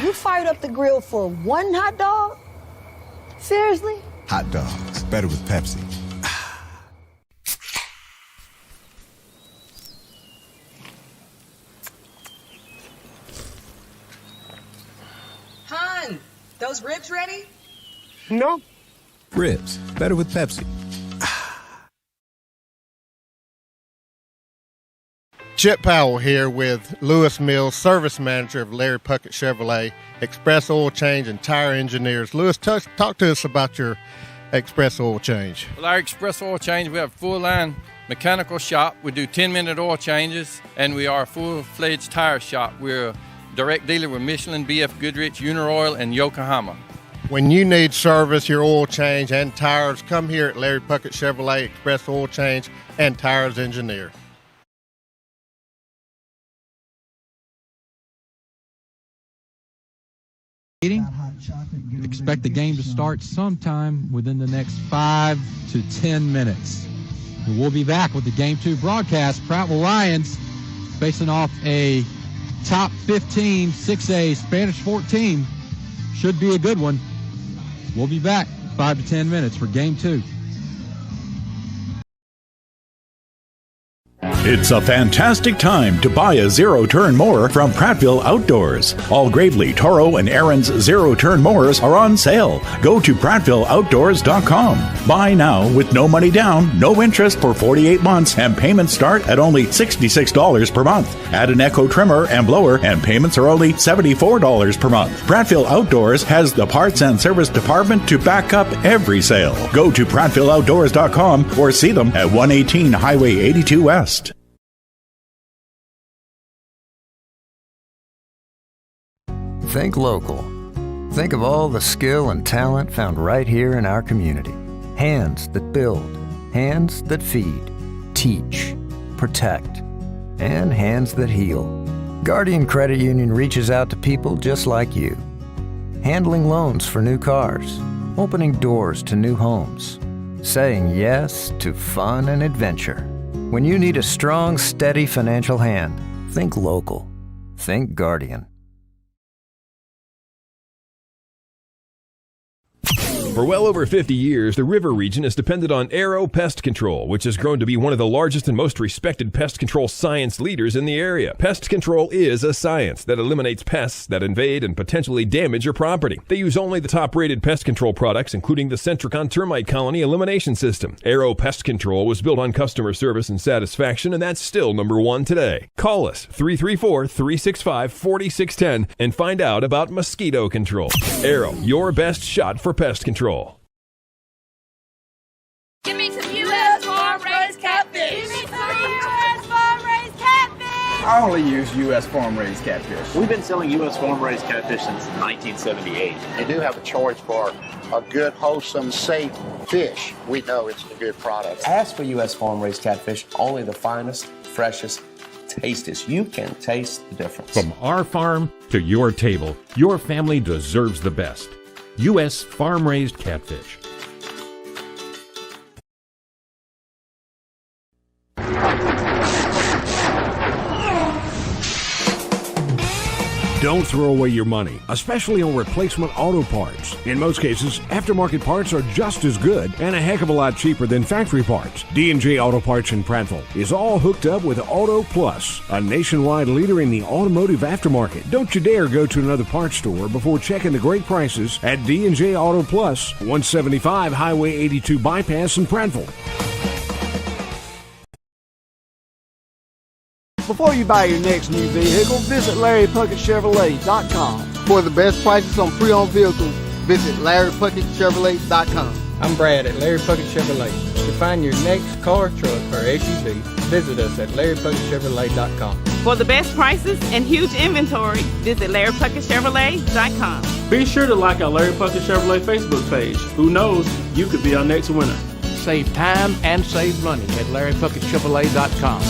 You fired up the grill for one hot dog? Seriously? Hot dogs, better with Pepsi. Hun, those ribs ready? No. Ribs, better with Pepsi. Chip Powell here with Lewis Mills, service manager of Larry Puckett Chevrolet, Express Oil Change and Tire Engineers. Lewis, talk to us about your Express Oil Change. Well, our Express Oil Change, we have a full-line mechanical shop. We do 10-minute oil changes, and we are a full-fledged tire shop. We're a direct dealer with Michelin, BF Goodrich, Uniroyal, and Yokohama. When you need service, your oil change and tires, come here at Larry Puckett Chevrolet, Express Oil Change and Tires Engineer. Expect the game to start sometime within the next 5 to 10 minutes. And we'll be back with the Game 2 broadcast. Prattville Lions facing off a top 15 6A Spanish 14. Should be a good one. We'll be back 5 to 10 minutes for Game 2. It's a fantastic time to buy a zero-turn mower from Prattville Outdoors. All Gravely, Toro, and Aaron's zero-turn mowers are on sale. Go to PrattvilleOutdoors.com. Buy now with no money down, no interest for 48 months, and payments start at only $66 per month. Add an Echo trimmer and blower, and payments are only $74 per month. Prattville Outdoors has the parts and service department to back up every sale. Go to PrattvilleOutdoors.com or see them at 118 Highway 82 West. Think local. Think of all the skill and talent found right here in our community. Hands that build, hands that feed, teach, protect, and hands that heal. Guardian Credit Union reaches out to people just like you. Handling loans for new cars, opening doors to new homes, saying yes to fun and adventure. When you need a strong, steady financial hand, think local. Think Guardian. For well over 50 years, the river region has depended on Arrow Pest Control, which has grown to be one of the largest and most respected pest control science leaders in the area. Pest control is a science that eliminates pests that invade and potentially damage your property. They use only the top-rated pest control products, including the Centricon Termite Colony Elimination System. Arrow Pest Control was built on customer service and satisfaction, and that's still #1 today. Call us, 334-365-4610, and find out about mosquito control. Arrow, your best shot for pest control. Give me some U.S. farm-raised catfish. Give me some U.S. farm-raised catfish. I only use U.S. farm-raised catfish. We've been selling U.S. farm-raised catfish since 1978. They do have a choice for a good, wholesome, safe fish. We know it's a good product. Ask for U.S. farm-raised catfish, only the finest, freshest, tastiest. You can taste the difference. From our farm to your table, your family deserves the best. U.S. farm-raised catfish. Don't throw away your money, especially on replacement auto parts. In most cases, aftermarket parts are just as good and a heck of a lot cheaper than factory parts. D&J Auto Parts in Prattville is all hooked up with Auto Plus, a nationwide leader in the automotive aftermarket. Don't you dare go to another parts store before checking the great prices at D&J Auto Plus, 175 Highway 82 Bypass in Prattville. Before you buy your next new vehicle, visit LarryPuckettChevrolet.com. For the best prices on pre-owned vehicles, visit LarryPuckettChevrolet.com. I'm Brad at Larry Puckett Chevrolet. To find your next car, truck, or SUV, visit us at LarryPuckettChevrolet.com. For the best prices and huge inventory, visit LarryPuckettChevrolet.com. Be sure to like our Larry Puckett Chevrolet Facebook page. Who knows, you could be our next winner. Save time and save money at LarryPuckettChevrolet.com.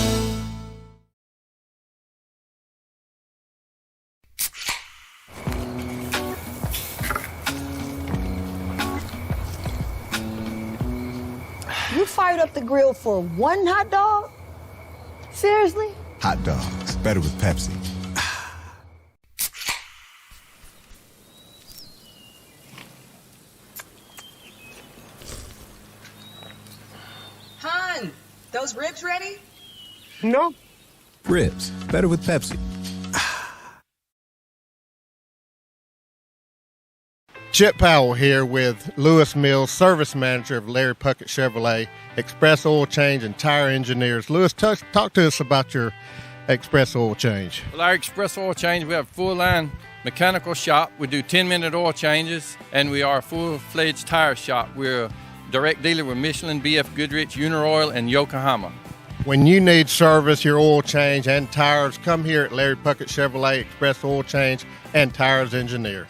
You fired up the grill for one hot dog? Seriously? Hot dogs, better with Pepsi. Those ribs ready? No. Ribs, better with Pepsi. Chip Powell here with Lewis Mills, service manager of Larry Puckett Chevrolet, Express Oil Change and Tire Engineers. Lewis, talk to us about your Express Oil Change. Well, our Express Oil Change, we have a full-line mechanical shop. We do 10-minute oil changes, and we are a full-fledged tire shop. We're a direct dealer with Michelin, BF Goodrich, Uniroyal, and Yokohama. When you need service, your oil change and tires, come here at Larry Puckett Chevrolet, Express Oil Change and Tires Engineer.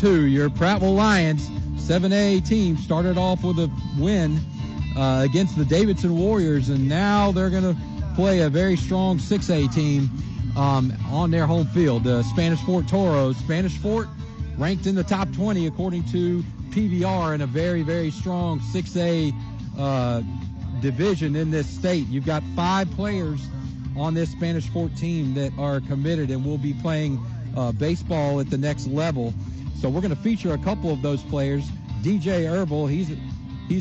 Your Prattville Lions 7A team started off with a win against the Davidson Warriors, and now they're going to play a very strong 6A team on their home field, the Spanish Fort Toros. Spanish Fort ranked in the top 20 according to PVR in a very, very strong 6A division in this state. You've got 5 players on this Spanish Fort team that are committed and will be playing baseball at the next level. So we're going to feature a couple of those players. DJ Herbal, he's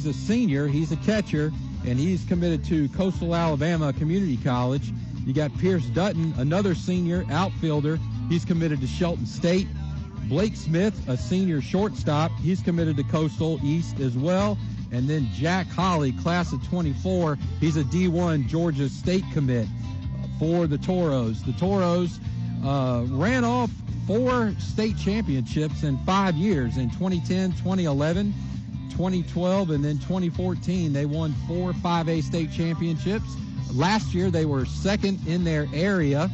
a senior, he's a catcher, and he's committed to Coastal Alabama Community College. You got Pierce Dutton, another senior outfielder. He's committed to Shelton State. Blake Smith, a senior shortstop. He's committed to Coastal East as well. And then Jack Holly, class of 24. He's a D1 Georgia State commit for the Toros. The Toros ran off 4 state championships in 5 years. In 2010, 2011, 2012, and then 2014, they won 4 5A state championships. Last year, they were second in their area.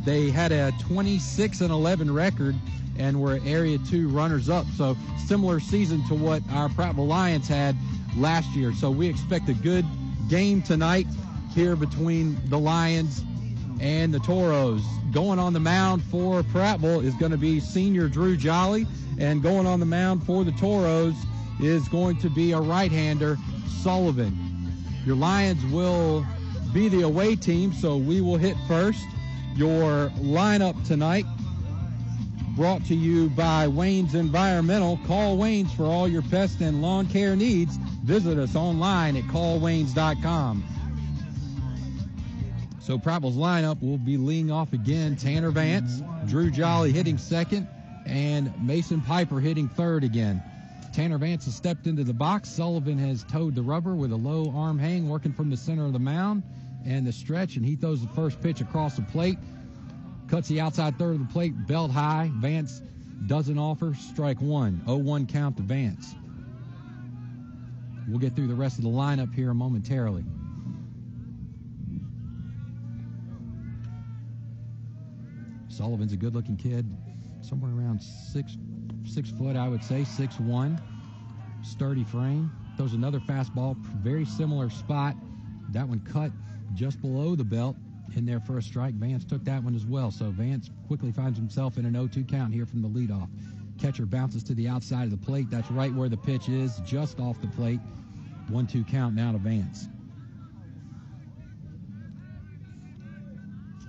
They had a 26-11 record and were Area 2 runners-up. So similar season to what our Prattville Lions had last year. So we expect a good game tonight here between the Lions and the Toros. Going on the mound for Prattville is going to be senior Drew Jolly, and going on the mound for the Toros is going to be a right-hander, Sullivan. Your Lions will be the away team, so we will hit first. Your lineup tonight brought to you by Wayne's Environmental. Call Wayne's for all your pest and lawn care needs. Visit us online at callwaynes.com. So Prattville's lineup will be leading off again. Tanner Vance, Drew Jolly hitting second, and Mason Piper hitting third again. Tanner Vance has stepped into the box. Sullivan has towed the rubber with a low arm hang, working from the center of the mound and the stretch, and he throws the first pitch across the plate. Cuts the outside third of the plate, belt high. Vance doesn't offer. Strike one. 0-1 count to Vance. We'll get through the rest of the lineup here momentarily. Sullivan's a good-looking kid, somewhere around six foot, I would say, 6'1", sturdy frame. Throws another fastball, very similar spot. That one cut just below the belt in there for a strike. Vance took that one as well, so Vance quickly finds himself in an 0-2 count here from the leadoff. Catcher bounces to the outside of the plate. That's right where the pitch is, just off the plate. 1-2 count now to Vance.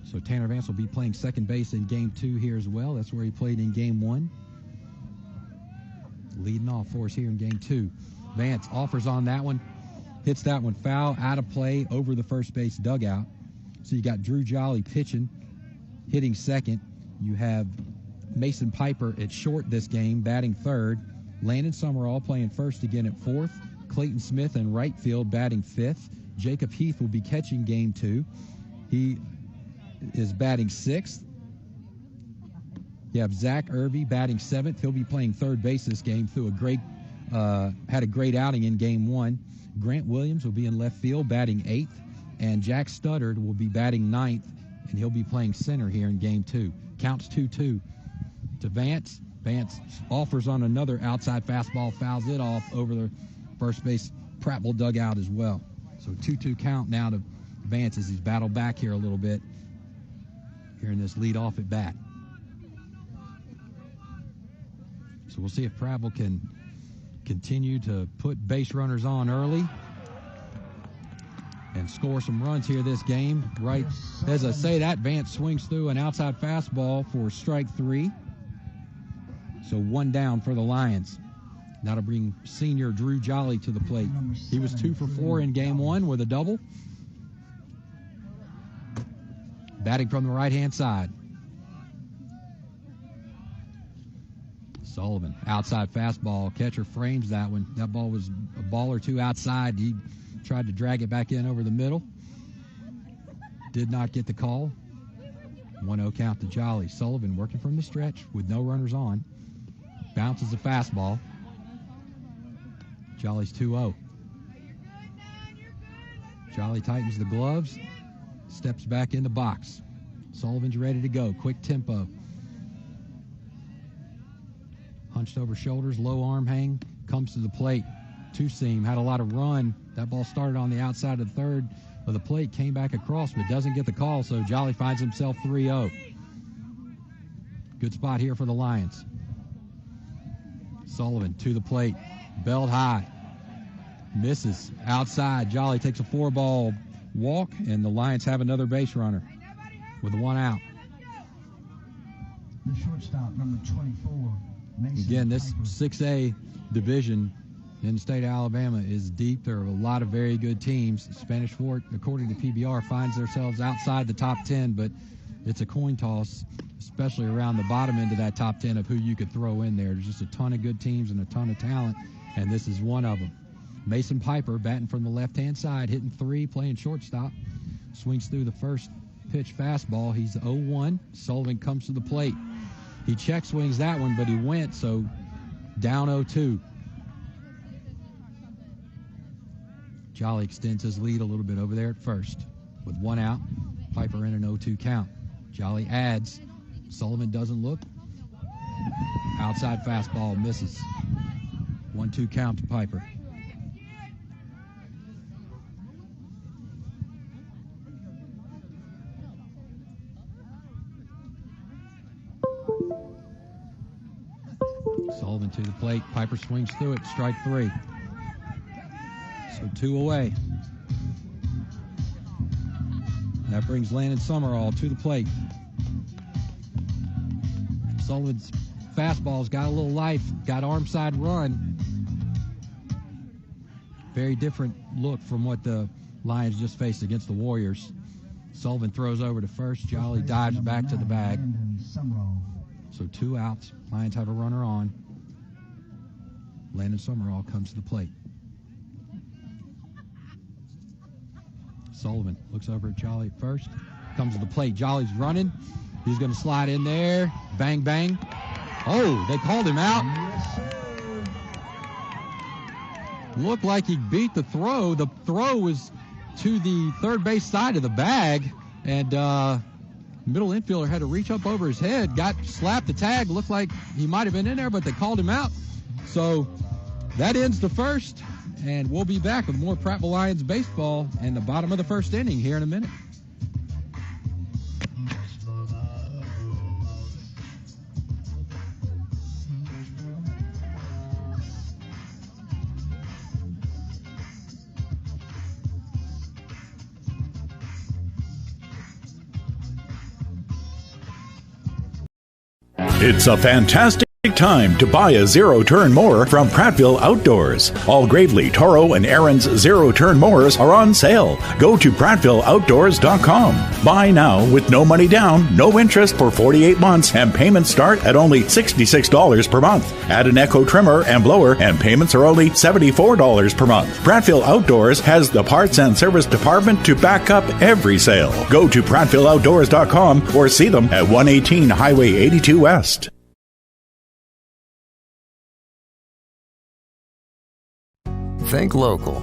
So Tanner Vance will be playing second base in Game 2 here as well. That's where he played in Game 1. Leading off for us here in Game 2. Vance offers on that one. Hits that one foul, out of play, over the first base dugout. So you got Drew Jolly pitching, hitting second. You have Mason Piper at short this game, batting third. Landon Summerall playing first again at fourth. Clayton Smith in right field, batting fifth. Jacob Heath will be catching Game 2. He is batting sixth. You have Zach Irvey batting seventh. He'll be playing third base this game through had a great outing in Game 1. Grant Williams will be in left field batting eighth, and Jack Studdard will be batting ninth, and he'll be playing center here in Game 2. Counts 2-2 to Vance. Vance offers on another outside fastball, fouls it off over the first base Prattville dugout as well. So 2-2 count now to Vance as he's battled back here a little bit here in this lead off at bat. So we'll see if Prattville can continue to put base runners on early and score some runs here this game. Right as I say that, Vance swings through an outside fastball for strike 3. So one down for the Lions. That'll bring senior Drew Jolly to the plate. He was 2 for 4 in game 1 with a double. Batting from the right-hand side. Sullivan, outside fastball. Catcher frames that one. That ball was a ball or two outside. He tried to drag it back in over the middle. Did not get the call. 1-0 count to Jolly. Sullivan working from the stretch with no runners on. Bounces a fastball. Jolly's 2-0. Jolly tightens the gloves. Steps back in the box. Sullivan's ready to go. Quick tempo. Hunched over shoulders, low arm hang. Comes to the plate. Two-seam. Had a lot of run. That ball started on the outside of the third of the plate. Came back across, but doesn't get the call, so Jolly finds himself 3-0. Good spot here for the Lions. Sullivan to the plate. Belled high. Misses. Outside. Jolly takes a 4-ball walk, and the Lions have another base runner with 1 out. The shortstop, number 24. Again, this 6A division in the state of Alabama is deep. There are a lot of very good teams. Spanish Fort, according to PBR, finds themselves outside the top 10, but it's a coin toss, especially around the bottom end of that top 10 of who you could throw in there. There's just a ton of good teams and a ton of talent, and this is one of them. Mason Piper batting from the left-hand side, hitting 3, playing shortstop. Swings through the first pitch fastball. He's 0-1. Sullivan comes to the plate. He check swings that one, but he went, so down 0-2. Jolly extends his lead a little bit over there at first. With 1 out, Piper in an 0-2 count. Jolly adds. Sullivan doesn't look. Outside fastball misses. 1-2 count to Piper. Sullivan to the plate. Piper swings through it. Strike 3. So 2 away. That brings Landon Summerall to the plate. Sullivan's fastball's got a little life. Got arm side run. Very different look from what the Lions just faced against the Warriors. Sullivan throws over to first. Jolly dives back to the bag. So 2 outs. Lions have a runner on. Landon Summerall comes to the plate. Sullivan looks over at Jolly at first. Comes to the plate. Jolly's running. He's going to slide in there. Bang, bang. Oh, they called him out. Looked like he beat the throw. The throw was to the third base side of the bag. And middle infielder had to reach up over his head. Slapped the tag. Looked like he might have been in there, but they called him out. So that ends the first. And we'll be back with more Prattville Lions baseball in the bottom of the first inning here in a minute. It's a fantastic time to buy a zero-turn mower from Prattville Outdoors. All Gravely, Toro, and Aaron's zero-turn mowers are on sale. Go to PrattvilleOutdoors.com. Buy now with no money down, no interest for 48 months, and payments start at only $66 per month. Add an Echo trimmer and blower, and payments are only $74 per month. Prattville Outdoors has the parts and service department to back up every sale. Go to PrattvilleOutdoors.com or see them at 118 Highway 82 West. Think local.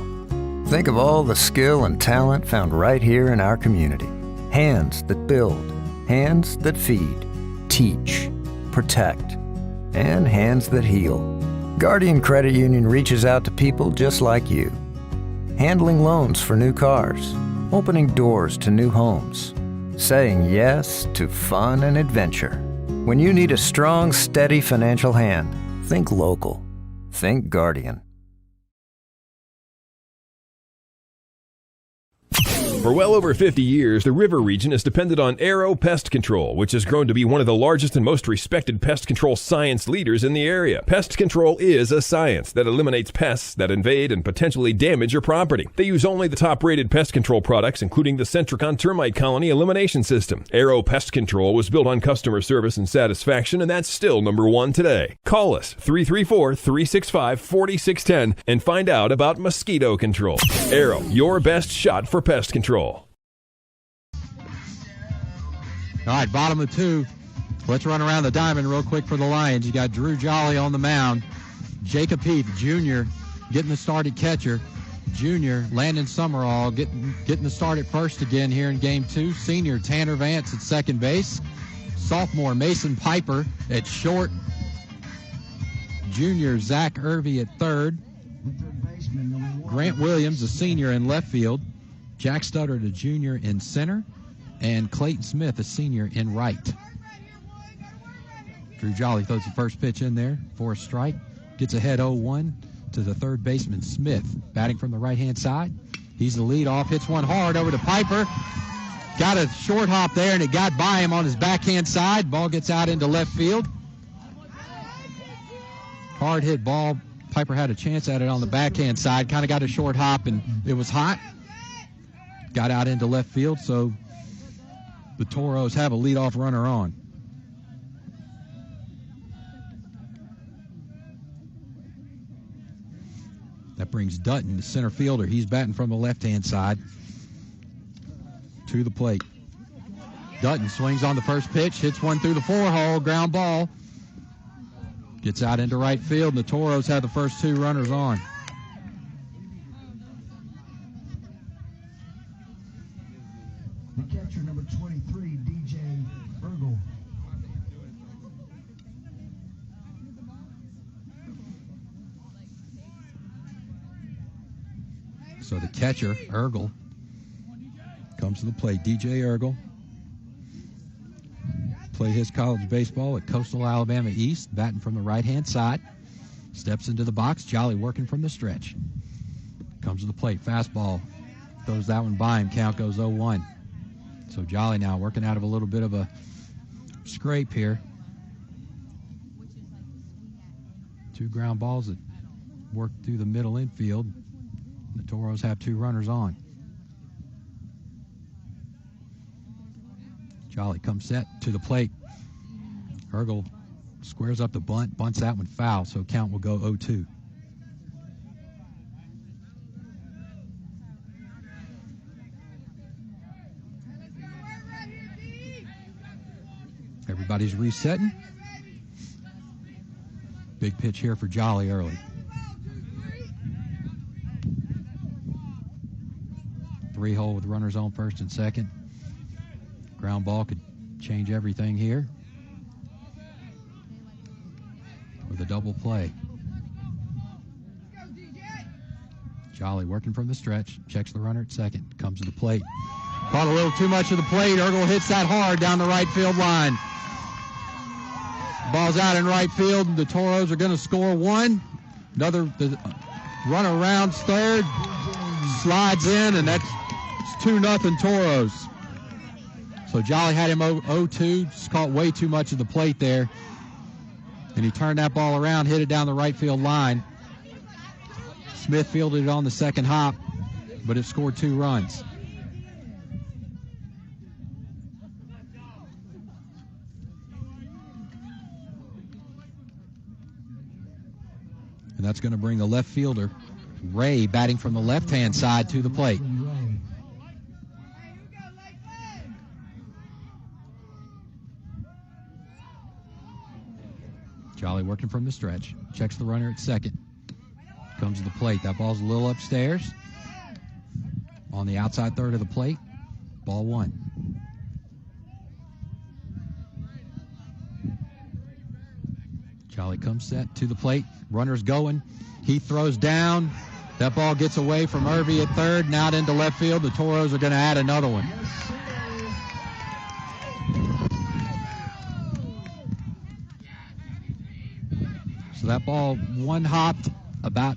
Think of all the skill and talent found right here in our community. Hands that build, hands that feed, teach, protect, and hands that heal. Guardian Credit Union reaches out to people just like you. Handling loans for new cars, opening doors to new homes, saying yes to fun and adventure. When you need a strong, steady financial hand, think local. Think Guardian. For well over 50 years, the river region has depended on Arrow Pest Control, which has grown to be one of the largest and most respected pest control science leaders in the area. Pest control is a science that eliminates pests that invade and potentially damage your property. They use only the top-rated pest control products, including the Centricon Termite Colony Elimination System. Arrow Pest Control was built on customer service and satisfaction, and that's still number one today. Call us 334-365-4610 and find out about mosquito control. Arrow, your best shot for pest control. All right, bottom of 2. Let's run around the diamond real quick for the Lions. You got Drew Jolly on the mound. Jacob Heath, Jr., getting the start at catcher. Junior, Landon Summerall, getting the start at first again here in Game 2. Senior, Tanner Vance at second base. Sophomore, Mason Piper at short. Junior, Zach Irvey at third. Grant Williams, a senior, in left field. Jack Studdard, a junior, in center. And Clayton Smith, a senior, in right. Drew Jolly throws the first pitch in there for a strike. Gets ahead 0-1 to the third baseman, Smith, batting from the right-hand side. He's the leadoff, hits one hard over to Piper. Got a short hop there, and it got by him on his backhand side. Ball gets out into left field. Hard hit ball. Piper had a chance at it on the backhand side. Kind of got a short hop, and it was hot. Got out into left field, so the Toros have a leadoff runner on. That brings Dutton, the center fielder. He's batting from the left-hand side to the plate. Dutton swings on the first pitch, hits one through the 4-hole, ground ball. Gets out into right field, and the Toros have the first 2 runners on. The catcher, number 23, DJ Ergel. So the catcher, Ergel, comes to the plate. DJ Ergel played his college baseball at Coastal Alabama East, batting from the right-hand side. Steps into the box. Jolly working from the stretch. Comes to the plate. Fastball. Throws that one by him. Count goes 0-1. So Jolly now working out of a little bit of a scrape here. 2 ground balls that work through the middle infield. The Toros have 2 runners on. Jolly comes set to the plate. Ergel squares up the bunt, bunts that one foul, so count will go 0-2. Everybody's resetting. Big pitch here for Jolly early. 3-hole with runners on first and second. Ground ball could change everything here with a double play. Jolly working from the stretch, checks the runner at second, comes to the plate. Caught a little too much of the plate. Ergel hits that hard down the right field line. Ball's out in right field. The Toros are going to score 1. The runner rounds third, slides in, and that's 2-0 Toros. So Jolly had him 0-2, just caught way too much of the plate there. And he turned that ball around, hit it down the right field line. Smith fielded it on the second hop, but it scored 2 runs. And that's going to bring the left fielder, Ray, batting from the left-hand side to the plate. Jolly working from the stretch. Checks the runner at second. Comes to the plate. That ball's a little upstairs. On the outside third of the plate. Ball 1. Jolly comes set to the plate. Runner's going. He throws down. That ball gets away from Irby at third and out into left field. The Toros are going to add another one. So that ball one hopped about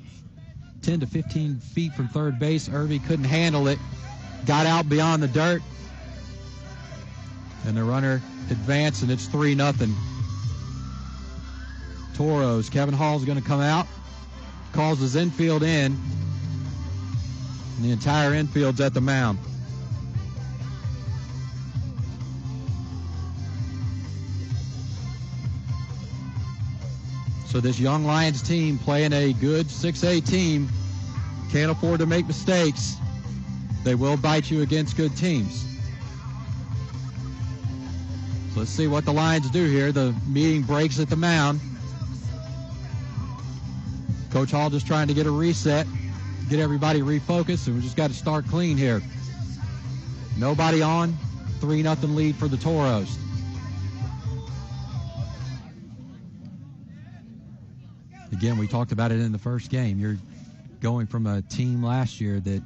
10 to 15 feet from third base. Irby couldn't handle it. got out beyond the dirt. And the runner advanced, and it's 3-0. Toros. Kevin Hall's going to come out. Calls his infield in. And the entire infield's at the mound. So this young Lions team playing a good 6A team can't afford to make mistakes. They will bite you against good teams. So let's see what the Lions do here. The meeting breaks at the mound. Coach Hall just trying to get a reset, get everybody refocused, and we just got to start clean here. Nobody on, 3-0 lead for the Toros. Again, we talked about it in the first game. You're going from a team last year that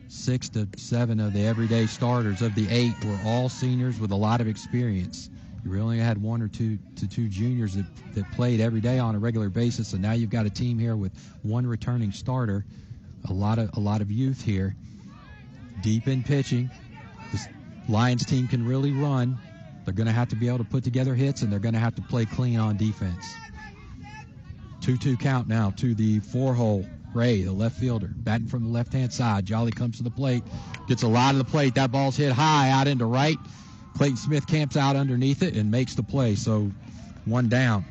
6 to 7 of the everyday starters of the 8 were all seniors with a lot of experience. You really had 1 or 2 juniors that played every day on a regular basis, and now you've got a team here with 1 returning starter. A lot of youth here. Deep in pitching. This Lions team can really run. They're going to have to be able to put together hits, and they're going to have to play clean on defense. 2-2 count now to the 4-hole. Ray, the left fielder, batting from the left-hand side. Jolly comes to the plate, gets a lot of the plate. That ball's hit high out into right. Clayton Smith camps out underneath it and makes the play. So 1 down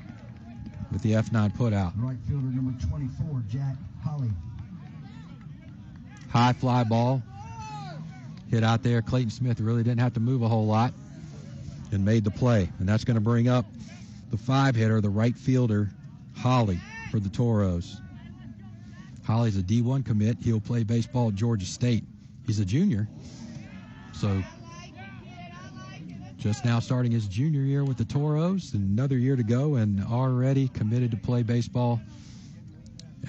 with the F9 put out. Right fielder number 24, Jack Holly. High fly ball hit out there. Clayton Smith really didn't have to move a whole lot and made the play. And that's going to bring up the 5-hitter, the right fielder, Holly, for the Toros. Holly's a D1 commit. He'll play baseball at Georgia State. He's a junior, so just now starting his junior year with the Toros, another year to go, and already committed to play baseball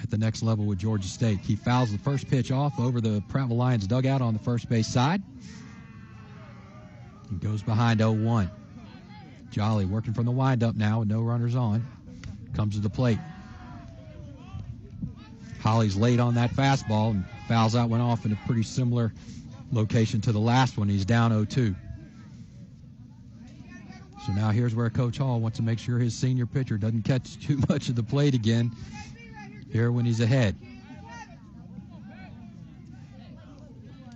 at the next level with Georgia State. He fouls the first pitch off over the Prattville Lions dugout on the first base side. He goes behind 0-1. Jolly working from the windup now with no runners on. Comes to the plate. Holly's late on that fastball and fouls that one off in a pretty similar location to the last one. He's down 0-2. So now here's where Coach Hall wants to make sure his senior pitcher doesn't catch too much of the plate again here when he's ahead.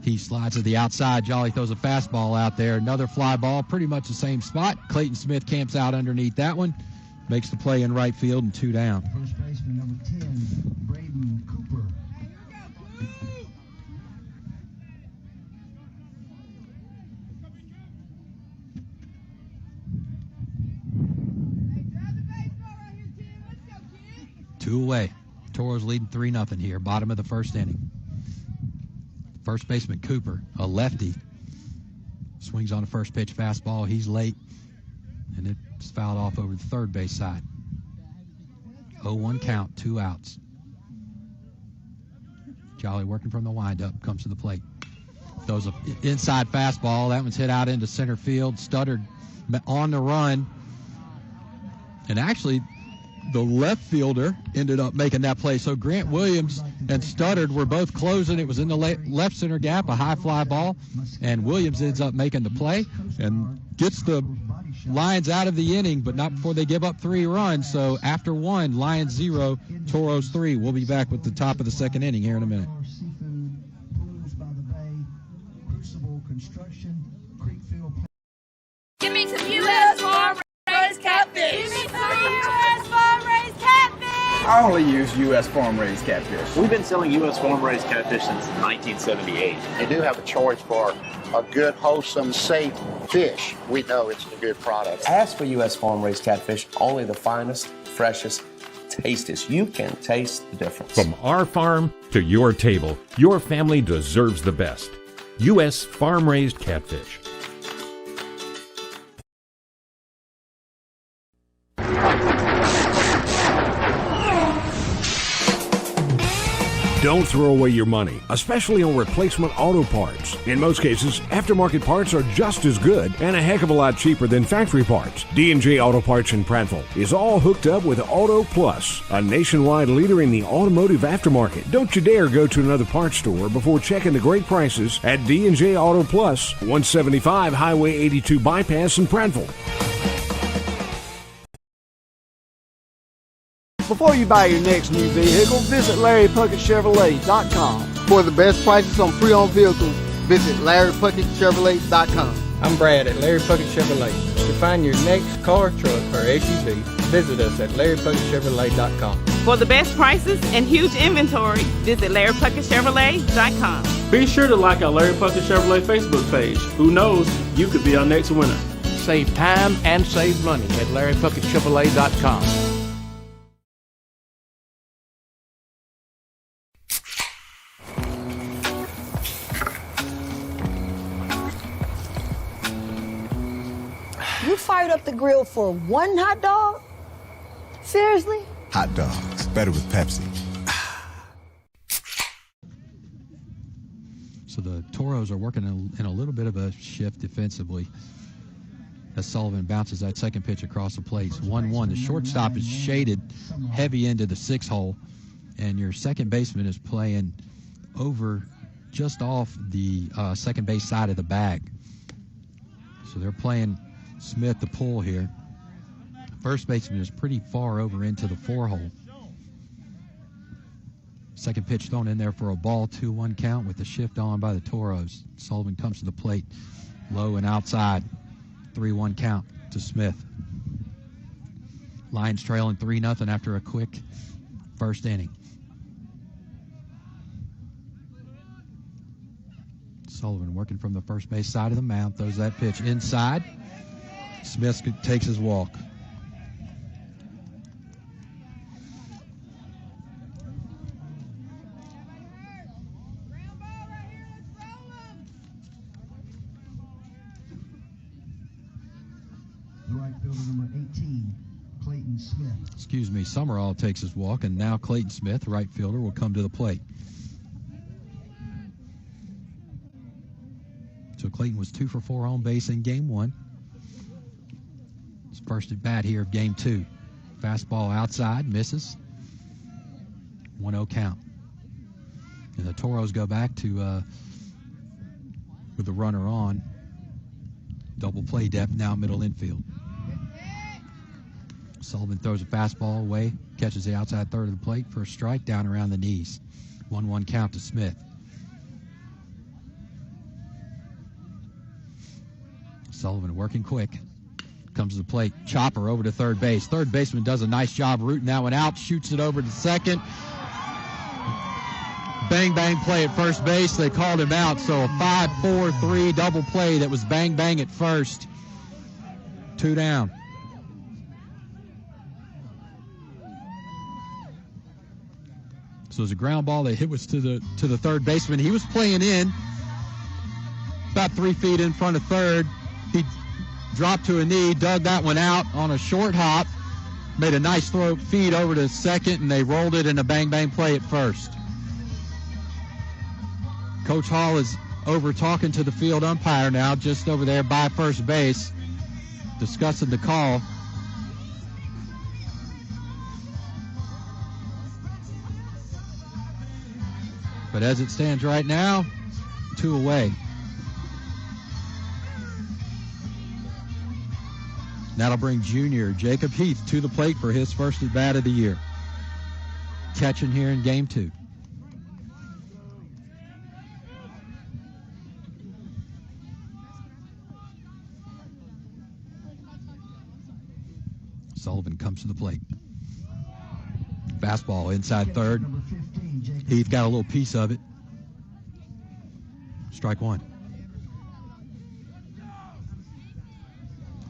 He slides to the outside. Jolly throws a fastball out there. Another fly ball, pretty much the same spot. Clayton Smith camps out underneath that one. Makes the play in right field and 2 down. First baseman number 10, Braden Cooper. Two away. Toros leading 3-0 here, bottom of the first inning. First baseman Cooper, a lefty, swings on a first pitch fastball. He's late, and it's fouled off over the third base side. 0-1 count, 2 outs. Jolly working from the windup, comes to the plate. Throws an inside fastball. That one's hit out into center field. Stuttered on the run. And actually, the left fielder ended up making that play. So Grant Williams and Stuttered were both closing. It was in the left center gap, a high fly ball. And Williams ends up making the play and gets the Lions out of the inning, but not before they give up 3 runs. So after 1, Lions 0, Toros 3. We'll be back with the top of the second inning here in a minute. Give me some U.S. farm-raised catfish. Give me some U.S. farm-raised catfish. I only use U.S. farm-raised catfish. We've been selling U.S. farm-raised catfish since 1978. They do have a choice for a good, wholesome, safe fish. We know it's a good product. Ask for U.S. farm-raised catfish, only the finest, freshest, tastiest. You can taste the difference. From our farm to your table, your family deserves the best. U.S. farm-raised catfish. Don't throw away your money, especially on replacement auto parts. In most cases, aftermarket parts are just as good and a heck of a lot cheaper than factory parts. D&J Auto Parts in Prattville is all hooked up with Auto Plus, a nationwide leader in the automotive aftermarket. Don't you dare go to another parts store before checking the great prices at D&J Auto Plus, 175 Highway 82 Bypass in Prattville. Before you buy your next new vehicle, visit LarryPuckettChevrolet.com. For the best prices on pre-owned vehicles, visit LarryPuckettChevrolet.com. I'm Brad at Larry Puckett Chevrolet. To find your next car, truck, or SUV, visit us at LarryPuckettChevrolet.com. For the best prices and huge inventory, visit LarryPuckettChevrolet.com. Be sure to like our Larry Puckett Chevrolet Facebook page. Who knows, you could be our next winner. Save time and save money at LarryPuckettChevrolet.com. You fired up the grill for one hot dog? Seriously? Hot dogs, better with Pepsi. So the Toros are working in a little bit of a shift defensively as Sullivan bounces that second pitch across the plate. 1-1. The shortstop is shaded heavy into the 6-hole, and your second baseman is playing over just off the second base side of the bag. So they're playing Smith the pull here. First baseman is pretty far over into the 4-hole. Second pitch thrown in there for a ball, 2-1 count with the shift on by the Toros. Sullivan comes to the plate, low and outside, 3-1 count to Smith. Lions trailing 3-0 after a quick first inning. Sullivan working from the first base side of the mound, throws that pitch inside. Smith takes his walk. The right fielder, number 18, Clayton Smith. Excuse me, Summerall takes his walk, and now Clayton Smith, the right fielder, will come to the plate. So Clayton was 2 for 4 on base in game 1. His first at bat here of game 2. Fastball outside, misses. 1-0 count. And the Toros go back to with the runner on. Double play depth now middle infield. Sullivan throws a fastball away, catches the outside third of the plate for a strike down around the knees. 1-1 count to Smith. Sullivan working quick. Comes to the plate. Chopper over to third base. Third baseman does a nice job rooting that one out. Shoots it over to second. Bang, bang play at first base. They called him out. So a 5-4-3 double play that was bang, bang at first. 2 down. So it was a ground ball that hit was to the third baseman. He was playing in about 3 feet in front of third. He dropped to a knee, dug that one out on a short hop, made a nice throw feed over to second, and they rolled it in a bang-bang play at first. Coach Hall is over talking to the field umpire now, just over there by first base, discussing the call. But as it stands right now, 2 away. That'll bring junior Jacob Heath to the plate for his first at bat of the year. Catching here in game 2. Sullivan comes to the plate. Fastball inside third. Heath got a little piece of it. Strike 1.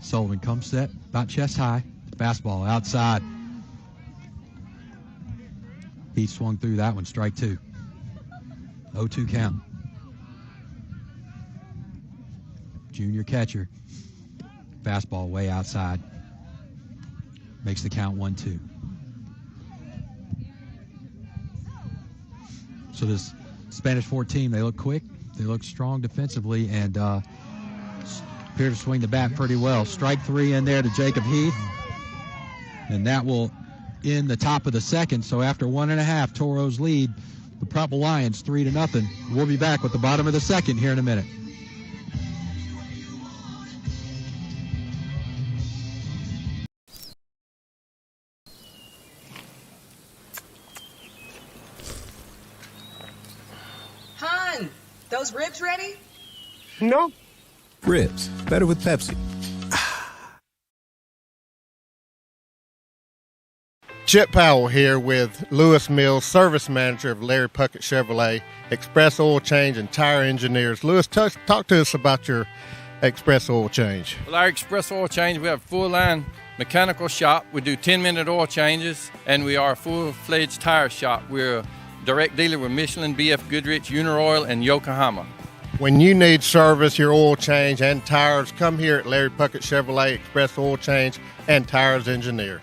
Sullivan comes set, about chest high. Fastball outside. He swung through that one, strike 2. 0-2 count. Junior catcher. Fastball way outside. Makes the count 1-2. So this Spanish Fort team, they look quick, they look strong defensively, and appear to swing the bat pretty well. Strike 3 in there to Jacob Heath, and that will end the top of the second. So after 1.5, Toros lead the Prattville Lions 3-0. We'll be back with the bottom of the second here in a minute. Hon, those ribs ready? No. Ribs, better with Pepsi. Chip Powell here with Lewis Mills, service manager of Larry Puckett Chevrolet, Express Oil Change and Tire Engineers. Lewis, talk to us about your Express Oil Change. Well, our Express Oil Change, we have a full-line mechanical shop. We do 10-minute oil changes, and we are a full-fledged tire shop. We're a direct dealer with Michelin, BF Goodrich, Uniroyal, and Yokohama. When you need service, your oil change and tires, come here at Larry Puckett Chevrolet, Express Oil Change and Tires Engineer.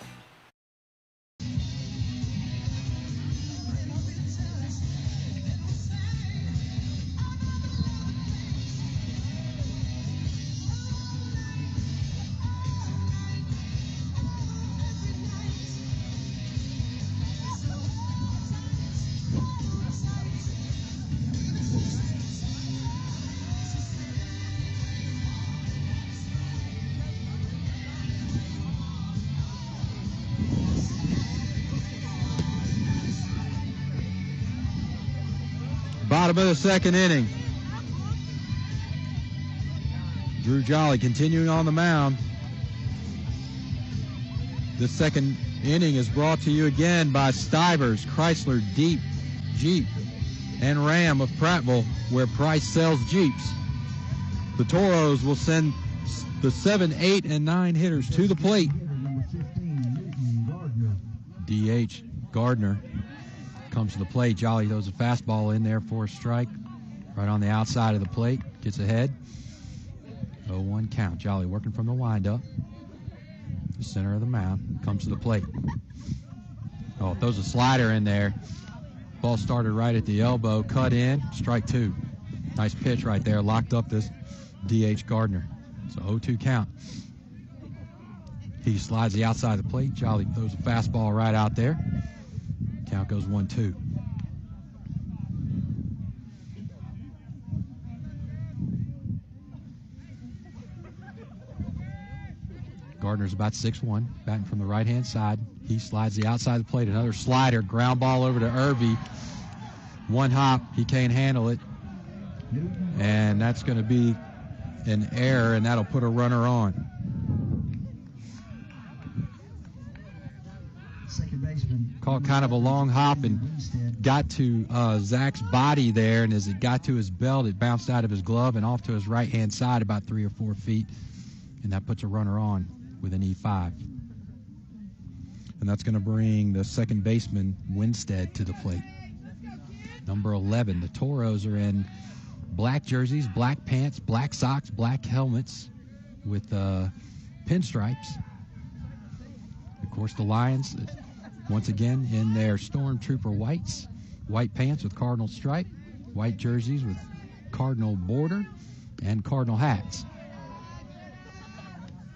Bottom of the second inning. Drew Jolly continuing on the mound. The second inning is brought to you again by Stivers, Chrysler, Jeep, and Ram of Prattville, where Price sells Jeeps. The Toros will send the 7, 8, and 9 hitters to the plate. DH Gardner comes to the plate. Jolly throws a fastball in there for a strike. Right on the outside of the plate. Gets ahead. 0-1 count. Jolly working from the windup. The center of the mound. Comes to the plate. Oh, throws a slider in there. Ball started right at the elbow. Cut in. Strike 2. Nice pitch right there. Locked up this DH Gardner. So 0-2 count. He slides the outside of the plate. Jolly throws a fastball right out there. Count goes 1-2. Gardner's about 6'1", batting from the right-hand side. He slides the outside of the plate. Another slider, ground ball over to Irby. One hop, he can't handle it. And that's going to be an error, and that'll put a runner on. Caught kind of a long hop and got to Zach's body there, and as it got to his belt, it bounced out of his glove and off to his right-hand side about 3 or 4 feet, and that puts a runner on with an E5. And that's going to bring the second baseman, Winstead, to the plate. Number 11, the Toros are in black jerseys, black pants, black socks, black helmets with pinstripes. Of course, the Lions, once again, in their Stormtrooper whites, white pants with cardinal stripe, white jerseys with cardinal border, and cardinal hats.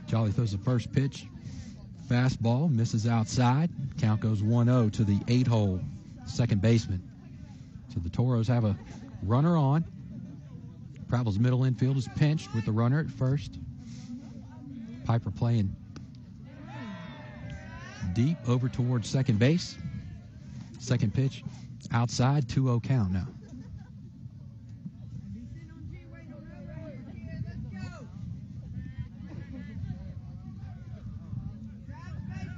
Jolly throws the first pitch. Fastball, misses outside. Count goes 1-0 to the 8-hole second baseman. So the Toros have a runner on. Prattville's middle infield is pinched with the runner at first. Piper playing deep over towards second base. Second pitch outside, 2-0 count now.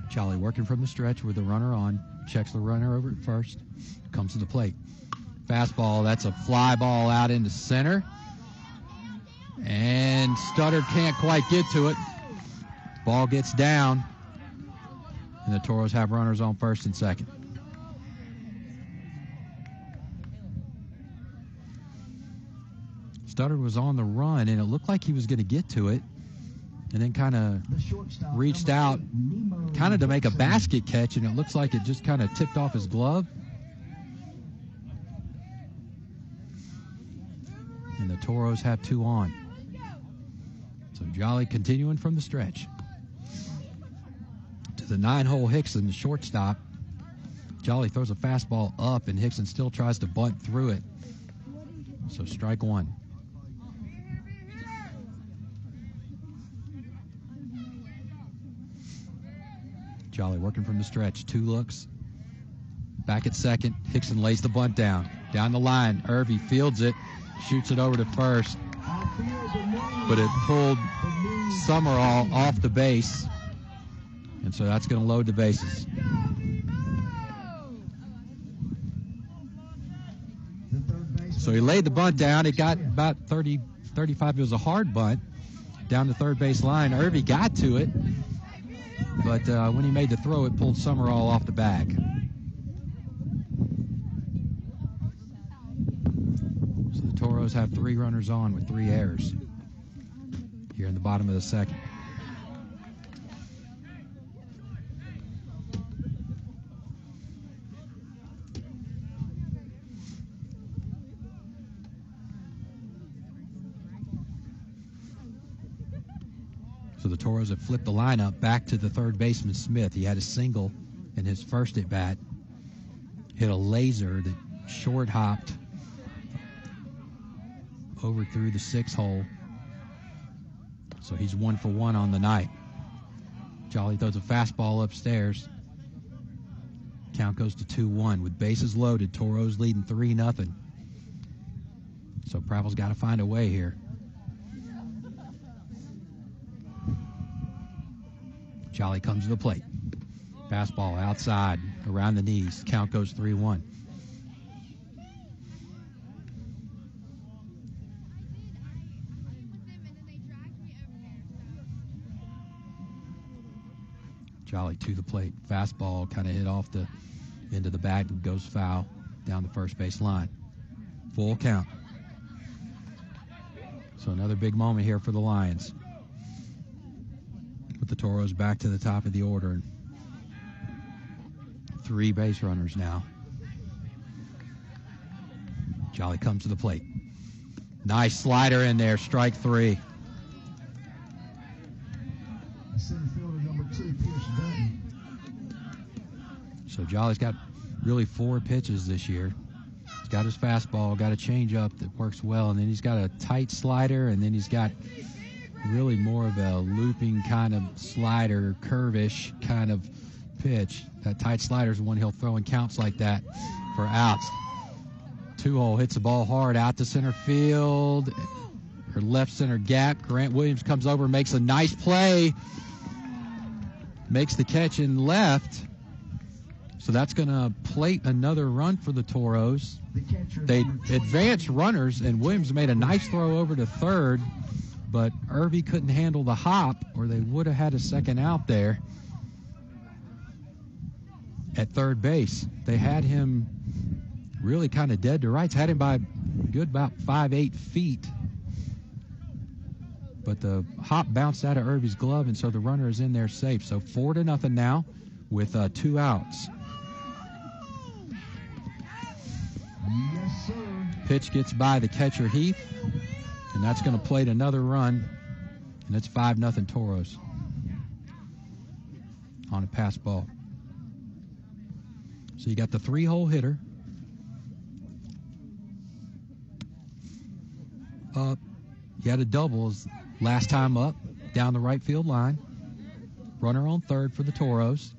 Jolly working from the stretch with the runner on. Checks the runner over at first. Comes to the plate. Fastball, that's a fly ball out into center. And Studdard can't quite get to it. Ball gets down. And the Toros have runners on first and second. Studdard was on the run, and it looked like he was going to get to it. And then kind of reached out, kind of to make a basket catch, and it looks like it just kind of tipped off his glove. Toros have 2 on. So Jolly continuing from the stretch. To the 9-hole Hickson, the shortstop. Jolly throws a fastball up, and Hickson still tries to bunt through it. So strike 1. Jolly working from the stretch. 2 looks. Back at second. Hickson lays the bunt down. Down the line. Irby fields it. Shoots it over to first. But it pulled Summerall off the base. And so that's going to load the bases. So he laid the bunt down. It got about 30, 35. It was a hard bunt down the third base line. Irby got to it. But when he made the throw, it pulled Summerall off the bag. So the Toros have 3 runners on with 3 errors here in the bottom of the second. So the Toros have flipped the lineup back to the third baseman, Smith. He had a single in his first at-bat. Hit a laser that short-hopped over through the 6 hole. So he's 1 for 1 on the night. Jolly throws a fastball upstairs. Count goes to 2-1. With bases loaded, Toros leading 3-0. So Prattville's got to find a way here. Jolly comes to the plate. Fastball outside, around the knees. Count goes 3-1. Jolly to the plate. Fastball kind of hit off the end of the bat and goes foul down the first base line. Full count. So another big moment here for the Lions. Put the Toros back to the top of the order. 3 base runners now. Jolly comes to the plate. Nice slider in there, strike 3. Center fielder number 2, Pierce Dutton. So Jolly's got really 4 pitches this year. He's got his fastball, got a changeup that works well, and then he's got a tight slider, and then he's got really more of a looping kind of slider, curvish kind of pitch. That tight slider is the one he'll throw in counts like that for outs. 2-hole hits the ball hard out to center field, or left center gap. Grant Williams comes over, makes a nice play, makes the catch in left. So that's going to plate another run for the Toros. They advance runners, and Williams made a nice throw over to third, but Irby couldn't handle the hop, or they would have had a second out there at third base. They had him really kind of dead to rights, had him by a good about 5-8 feet. But the hop bounced out of Irby's glove, and so the runner is in there safe. So 4-0 now with 2 outs. Yes, sir. Pitch gets by the catcher, Heath, and that's going to plate another run, and it's 5-0 Toros on a pass ball. So you got the 3-hole hitter up. He had a double last time up down the right field line. Runner on third for the Toros.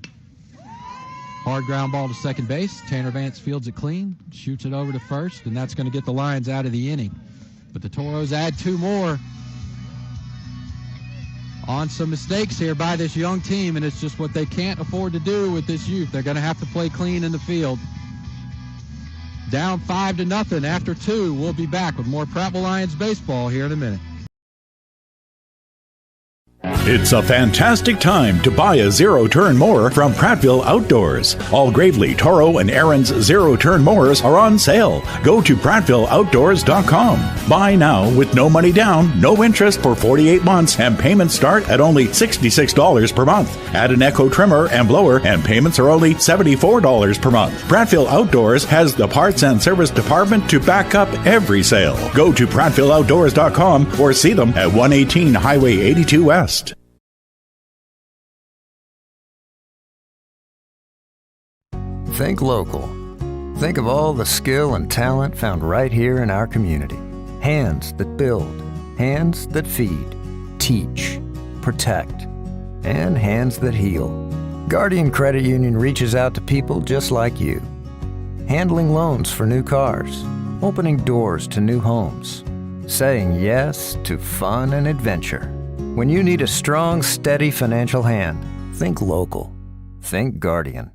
Hard ground ball to second base. Tanner Vance fields it clean, shoots it over to first, and that's going to get the Lions out of the inning. But the Toros add 2 more on some mistakes here by this young team, and it's just what they can't afford to do with this youth. They're going to have to play clean in the field. Down 5-0 after 2. We'll be back with more Prattville Lions baseball here in a minute. It's a fantastic time to buy a zero-turn mower from Prattville Outdoors. All Gravely, Toro, and Aaron's zero-turn mowers are on sale. Go to PrattvilleOutdoors.com. Buy now with no money down, no interest for 48 months, and payments start at only $66 per month. Add an Echo trimmer and blower, and payments are only $74 per month. Prattville Outdoors has the parts and service department to back up every sale. Go to PrattvilleOutdoors.com or see them at 118 Highway 82 West. Think local. Think of all the skill and talent found right here in our community. Hands that build, hands that feed, teach, protect, and hands that heal. Guardian Credit Union reaches out to people just like you. Handling loans for new cars, opening doors to new homes, saying yes to fun and adventure. When you need a strong, steady financial hand, think local. Think Guardian.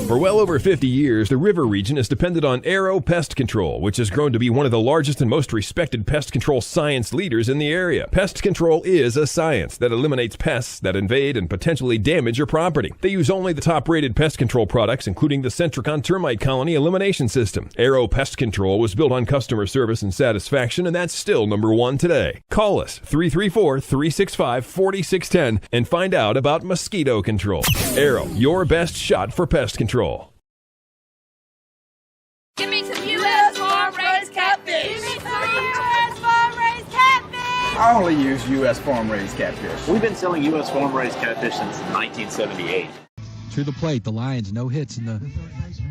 For well over 50 years, the river region has depended on Arrow Pest Control, which has grown to be one of the largest and most respected pest control science leaders in the area. Pest control is a science that eliminates pests that invade and potentially damage your property. They use only the top-rated pest control products, including the Centricon Termite Colony Elimination System. Arrow Pest Control was built on customer service and satisfaction, and that's still #1 today. Call us, 334-365-4610, and find out about mosquito control. Arrow, your best shot for pest control. Give me some U.S. farm-raised catfish. Give me some U.S. farm-raised catfish. I only use U.S. farm-raised catfish. We've been selling U.S. farm-raised catfish since 1978. To the plate, the Lions no hits in the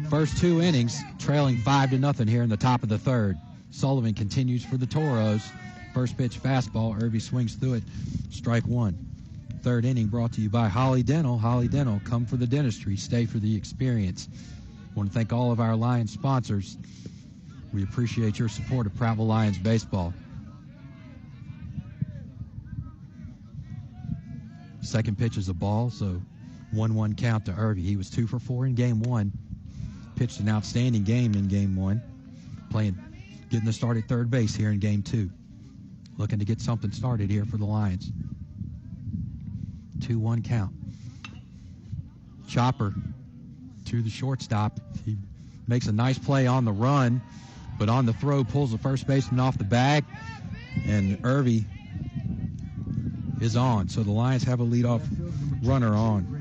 first 2 innings, trailing 5-0 here in the top of the third. Sullivan continues for the Toros. First pitch fastball, Irby swings through it, strike one. Third inning brought to you by Holly Dental. Holly Dental, come for the dentistry, stay for the experience. I want to thank all of our Lions sponsors. We appreciate your support of Prattville Lions baseball. Second pitch is a ball, so 1-1 count to Irby. He was 2 for 4 in game one. Pitched an outstanding game in game one. Getting the start at third base here in game two. Looking to get something started here for the Lions. 2-1 count. Chopper to the shortstop. He makes a nice play on the run, but on the throw pulls the first baseman off the bag, and Irby is on. So the Lions have a leadoff runner on.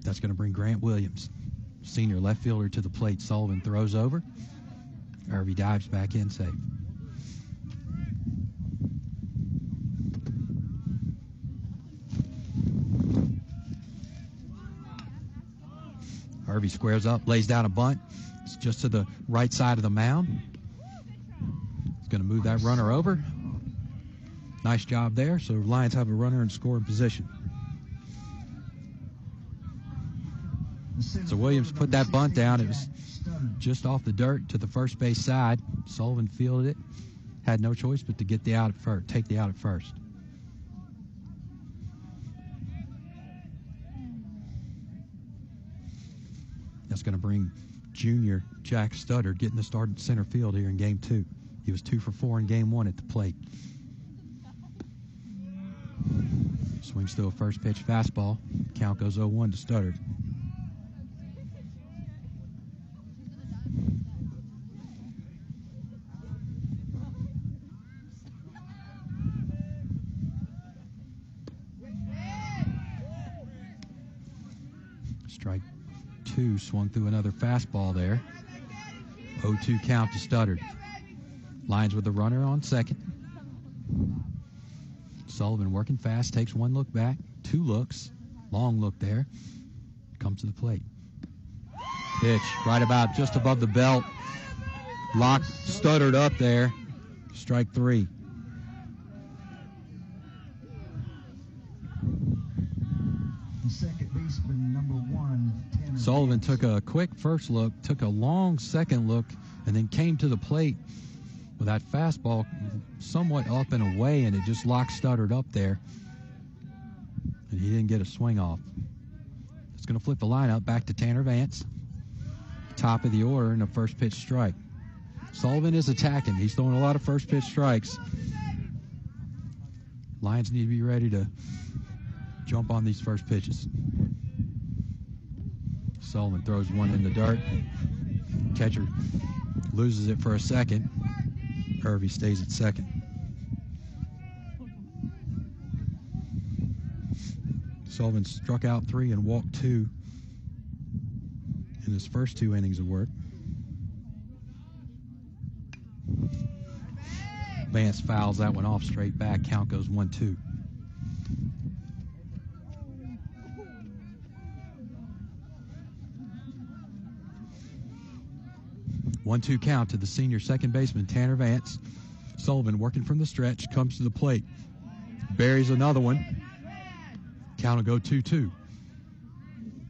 That's going to bring Grant Williams, senior left fielder, to the plate. Sullivan throws over. Irby dives back in safe. Irby squares up, lays down a bunt. It's just to the right side of the mound. It's going to move that runner over. Nice job there. So Lions have a runner in scoring position. So Williams put that bunt down. It was just off the dirt to the first base side. Sullivan fielded it. Had no choice but to get the out at first, take the out at first. That's going to bring junior Jack Studdard getting the start at center field here in game two. He was 2 for 4 in game one at the plate. Swings through a first pitch fastball. Count goes 0-1 to Studdard. Strike two, swung through another fastball there. 0-2 count to Studdard. Lions with the runner on second. Sullivan working fast, takes one look back, 2 looks, long look there, comes to the plate. Pitch right about just above the belt. Locked Studdard up there. Strike 3. Second baseman, number 1. Sullivan took a quick first look, took a long second look, and then came to the plate with that fastball somewhat up and away, and it just locked Studdard up there. And he didn't get a swing off. It's going to flip the lineup back to Tanner Vance. Top of the order and a first pitch strike. Sullivan is attacking. He's throwing a lot of first pitch strikes. Lions need to be ready to jump on these first pitches. Sullivan throws one in the dirt. Catcher loses it for a second. Hervey stays at second. Sullivan struck out 3 and walked 2 in his first 2 innings of work. Vance fouls that one off straight back. Count goes 1-2. One-two count to the senior second baseman, Tanner Vance. Sullivan working from the stretch, comes to the plate. Buries another one. Count will go 2-2.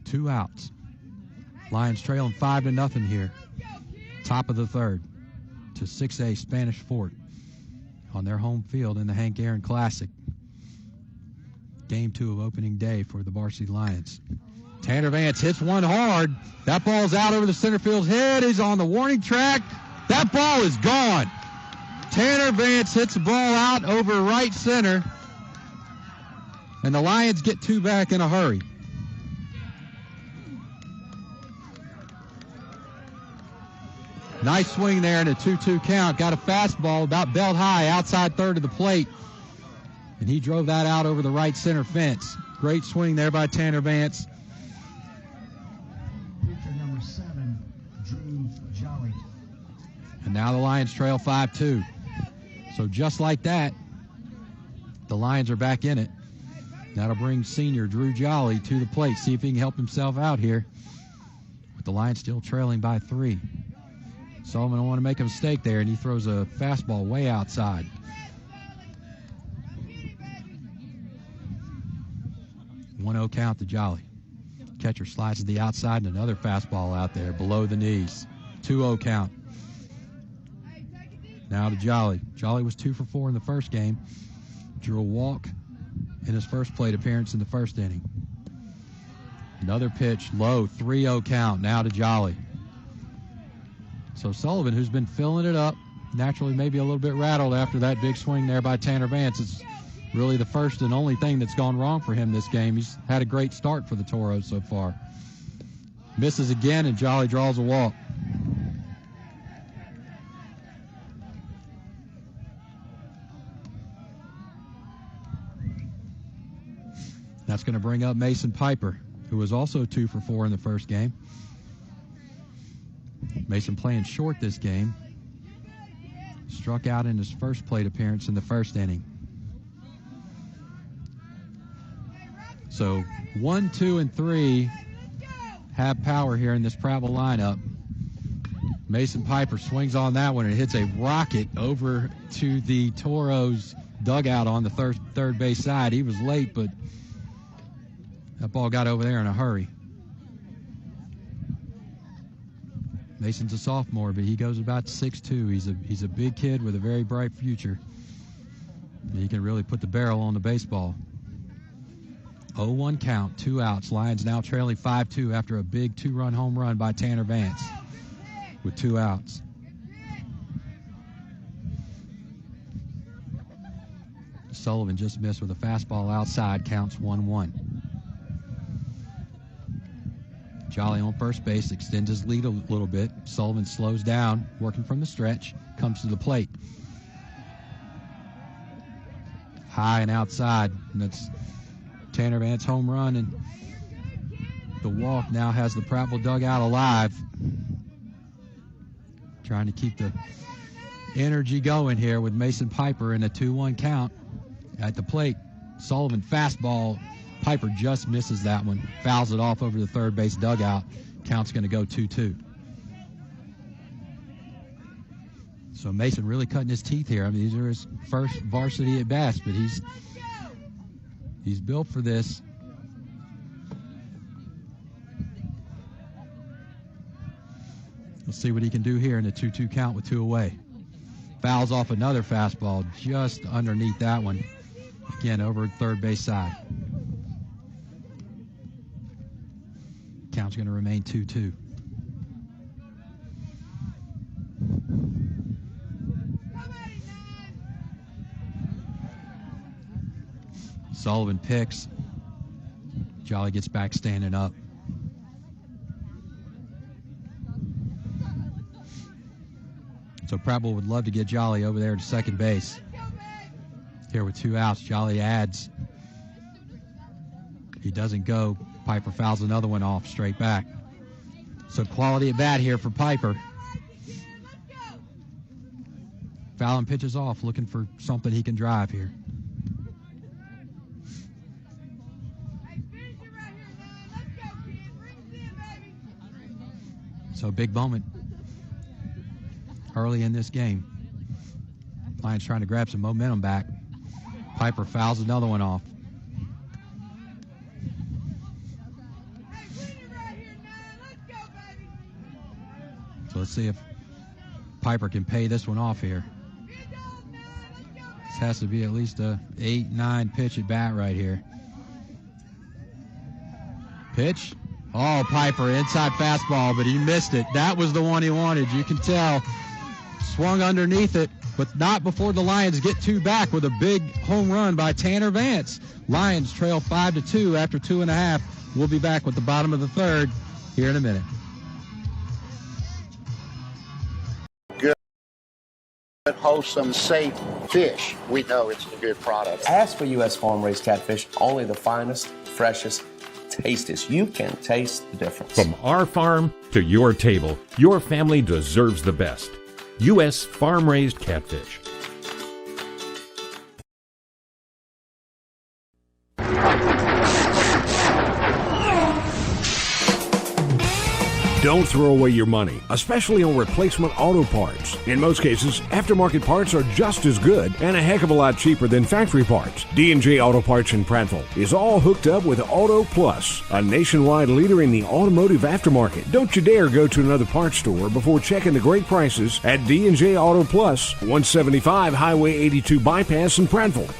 2 outs. Lions trailing 5-0 here. Top of the third to 6A Spanish Fort on their home field in the Hank Aaron Classic. Game 2 of opening day for the Varsity Lions. Tanner Vance hits one hard. That ball's out over the center field's head. He's on the warning track. That ball is gone. Tanner Vance hits the ball out over right center. And the Lions get 2 back in a hurry. Nice swing there in a 2-2 count. Got a fastball about belt high outside third of the plate. And he drove that out over the right center fence. Great swing there by Tanner Vance. Pitcher number 7, Drew Jolly. And now the Lions trail 5-2. So just like that, the Lions are back in it. That'll bring senior Drew Jolly to the plate. See if he can help himself out here. With the Lions still trailing by 3. Sullivan don't want to make a mistake there, and he throws a fastball way outside. One-oh count to Jolly. Catcher slides to the outside, and another fastball out there below the knees. 2-0 count. Now to Jolly. Jolly was 2 for 4 in the first game. Drew a walk in his first plate appearance in the first inning. Another pitch, low, 3-0 count. Now to Jolly. So Sullivan, who's been filling it up, naturally maybe a little bit rattled after that big swing there by Tanner Vance. It's really the first and only thing that's gone wrong for him this game. He's had a great start for the Toros so far. Misses again, and Jolly draws a walk. That's going to bring up Mason Piper, who was also 2 for 4 in the first game. Mason playing short this game. Struck out in his first plate appearance in the first inning. So 1, 2, and 3 have power here in this Prattville lineup. Mason Piper swings on that one and hits a rocket over to the Toros dugout on the third base side. He was late, but that ball got over there in a hurry. Mason's a sophomore, but he goes about 6'2". He's a big kid with a very bright future. He can really put the barrel on the baseball. 0-1 count, 2 outs. Lions now trailing 5-2 after a big 2-run home run by Tanner Vance with 2 outs. Sullivan just missed with a fastball outside, counts 1-1. Jolly on first base, extends his lead a little bit. Sullivan slows down, working from the stretch, comes to the plate. High and outside, and that's Tanner Vance home run, and the walk now has the Prattville dugout alive. Trying to keep the energy going here with Mason Piper in a 2-1 count at the plate. Sullivan fastball. Piper just misses that one. Fouls it off over the third base dugout. Count's going to go 2-2. So Mason really cutting his teeth here. I mean, these are his first varsity at bats, but he's built for this. Let's see what he can do here in a 2-2 count with 2 away. Fouls off another fastball just underneath that one. Again, over third base side. Count's going to remain 2-2. Sullivan picks. Jolly gets back standing up. So Prattville would love to get Jolly over there to second base. Here with 2 outs, Jolly adds. He doesn't go. Piper fouls another one off straight back. So quality at bat here for Piper. Fallon pitches off, looking for something he can drive here. So big moment early in this game. Lions trying to grab some momentum back. Piper fouls another one off. So let's see if Piper can pay this one off here. This has to be at least a 8-9 pitch at bat right here. Pitch. Oh, Piper, inside fastball, but he missed it. That was the one he wanted. You can tell. Swung underneath it, but not before the Lions get 2 back with a big home run by Tanner Vance. Lions trail 5-2 after 2.5. We'll be back with the bottom of the third here in a minute. Good, wholesome, safe fish. We know it's a good product. Ask for U.S. farm-raised catfish, only the finest, freshest, tastiest. You can taste the difference. From our farm to your table, your family deserves the best. U.S. farm-raised catfish. Don't throw away your money, especially on replacement auto parts. In most cases, aftermarket parts are just as good and a heck of a lot cheaper than factory parts. D&J Auto Parts in Prattville is all hooked up with Auto Plus, a nationwide leader in the automotive aftermarket. Don't you dare go to another parts store before checking the great prices at D&J Auto Plus, 175 Highway 82 Bypass in Prattville.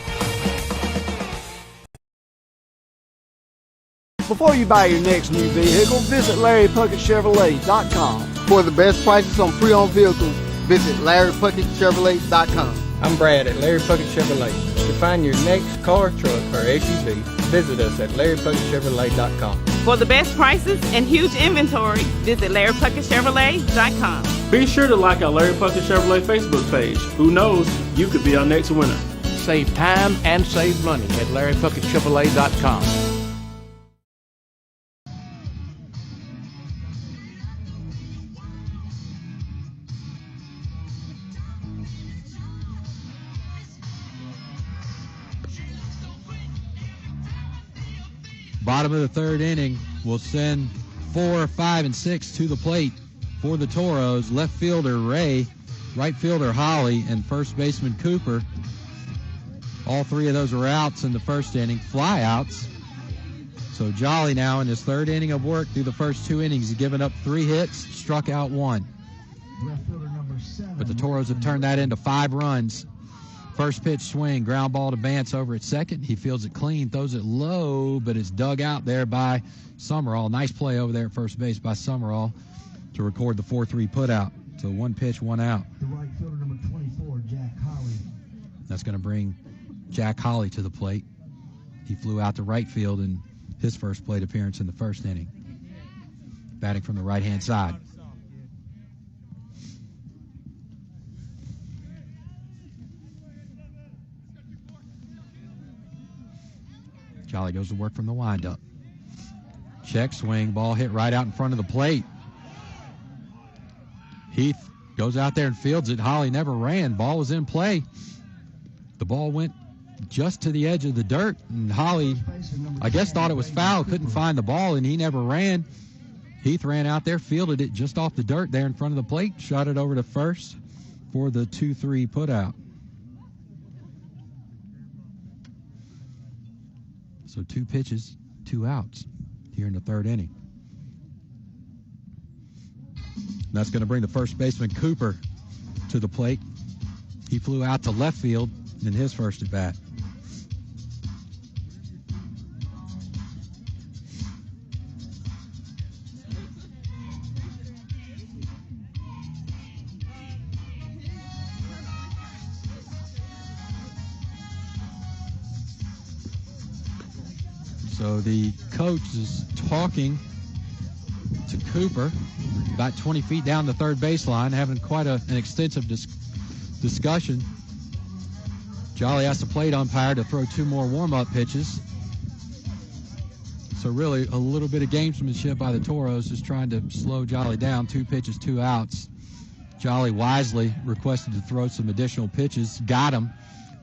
Before you buy your next new vehicle, visit LarryPuckettChevrolet.com. For the best prices on pre-owned vehicles, visit LarryPuckettChevrolet.com. I'm Brad at Larry Puckett Chevrolet. To find your next car, truck, or SUV, visit us at LarryPuckettChevrolet.com. For the best prices and huge inventory, visit LarryPuckettChevrolet.com. Be sure to like our Larry Puckett Chevrolet Facebook page. Who knows, you could be our next winner. Save time and save money at LarryPuckettChevrolet.com. Bottom of the third inning will send 4, 5, and 6 to the plate for the Toros. Left fielder Ray, right fielder Holly, and first baseman Cooper. All 3 of those are outs in the first inning, fly outs. So Jolly now in his third inning of work through the first 2 innings. He's given up 3 hits, struck out 1. But the Toros have turned that into 5 runs. First pitch swing, ground ball to Vance over at second. He fields it clean, throws it low, but it's dug out there by Summerall. Nice play over there at first base by Summerall to record the 4-3 putout. So 1 pitch, 1 out. The right fielder, number 24, Jack Holly. That's going to bring Jack Holly to the plate. He flew out to right field in his first plate appearance in the first inning. Batting from the right-hand side. Jolly goes to work from the windup. Check swing, ball hit right out in front of the plate. Heath goes out there and fields it. Holly never ran. Ball was in play. The ball went just to the edge of the dirt, and Holly, I guess, thought it was foul, couldn't find the ball, and he never ran. Heath ran out there, fielded it just off the dirt there in front of the plate, shot it over to first for the 2-3 putout. So 2 pitches, 2 outs here in the third inning. That's going to bring the first baseman Cooper to the plate. He flew out to left field in his first at bat. So the coach is talking to Cooper about 20 feet down the third baseline, having quite an extensive discussion. Jolly has the plate umpire to throw 2 more warm-up pitches. So really a little bit of gamesmanship by the Toros, just trying to slow Jolly down. 2 pitches, 2 outs. Jolly wisely requested to throw some additional pitches. Got him.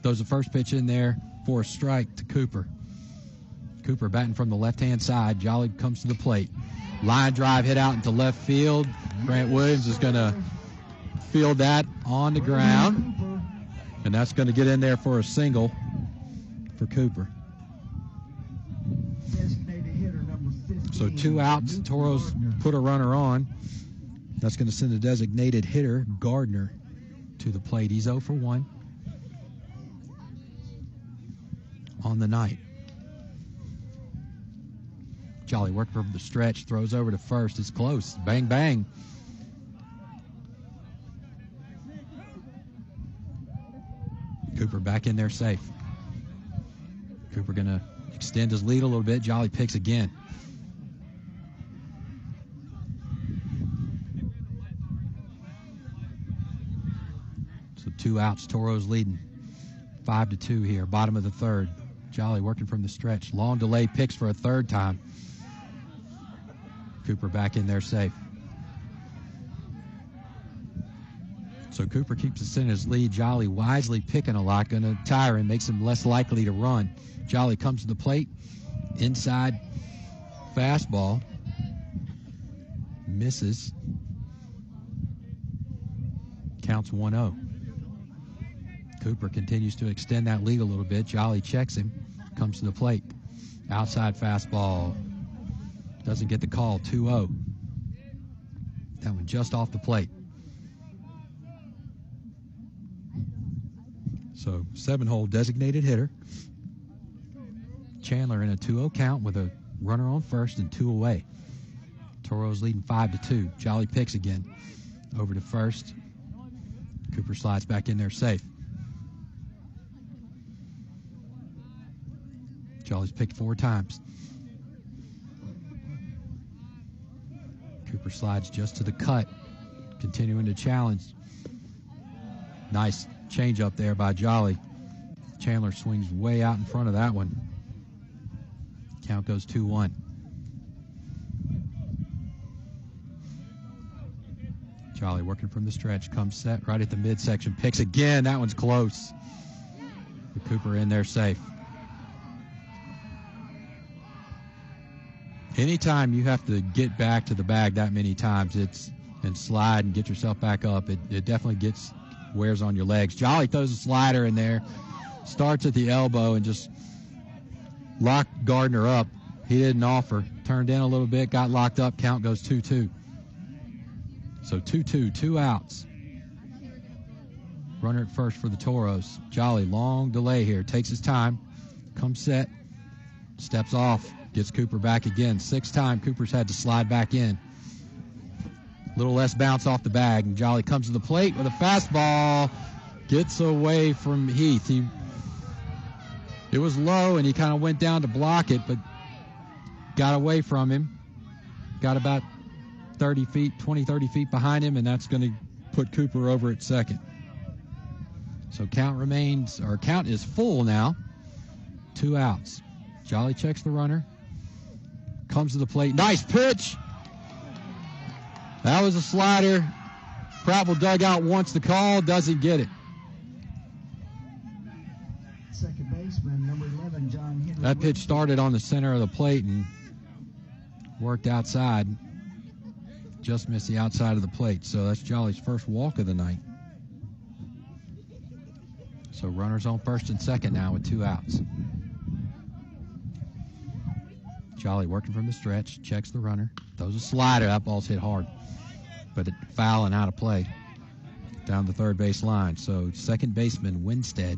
Throws the first pitch in there for a strike to Cooper. Cooper batting from the left-hand side. Jolly comes to the plate. Line drive hit out into left field. Grant Williams is going to field that on the ground. And that's going to get in there for a single for Cooper. So 2 outs. Toros put a runner on. That's going to send the designated hitter, Gardner, to the plate. He's 0 for 1 on the night. Jolly working from the stretch, throws over to first. It's close. Bang, bang. Cooper back in there safe. Cooper going to extend his lead a little bit. Jolly picks again. So 2 outs. Toros leading 5-2 here. Bottom of the third. Jolly working from the stretch. Long delay picks for a third time. Cooper back in there safe. So Cooper keeps us in his lead. Jolly wisely picking a lot. Going to tire him. Makes him less likely to run. Jolly comes to the plate. Inside fastball. Misses. Counts 1-0. Cooper continues to extend that lead a little bit. Jolly checks him. Comes to the plate. Outside fastball. Doesn't get the call. 2-0. That one just off the plate. So 7-hole designated hitter. Chandler in a 2-0 count with a runner on first and 2 away. Toros leading 5-2. Jolly picks again. Over to first. Cooper slides back in there safe. Jolly's picked 4 times. Cooper slides just to the cut. Continuing to challenge. Nice change up there by Jolly. Chandler swings way out in front of that one. Count goes 2-1. Jolly working from the stretch. Comes set right at the midsection. Picks again. That one's close. But Cooper in there safe. Anytime you have to get back to the bag that many times, and slide and get yourself back up, it definitely wears on your legs. Jolly throws a slider in there, starts at the elbow and just locked Gardner up. He didn't offer. Turned in a little bit, got locked up. Count goes 2-2. So 2-2, 2 outs. Runner at first for the Toros. Jolly, long delay here. Takes his time. Comes set. Steps off. Gets Cooper back again. 6th time Cooper's had to slide back in. A little less bounce off the bag. And Jolly comes to the plate with a fastball. Gets away from Heath. It was low, and he kind of went down to block it, but got away from him. Got about 30 feet behind him, and that's going to put Cooper over at second. So count is full now. 2 outs. Jolly checks the runner. Comes to the plate. Nice pitch. That was a slider. Prattville dugout wants the call, doesn't get it. Second baseman, number 11, John Henry. That pitch started on the center of the plate and worked outside. Just missed the outside of the plate. So that's Jolly's first walk of the night. So runners on first and second now with 2 outs. Jolly working from the stretch, checks the runner, throws a slider. That ball's hit hard, but it foul and out of play down the third base line. So second baseman Winstead,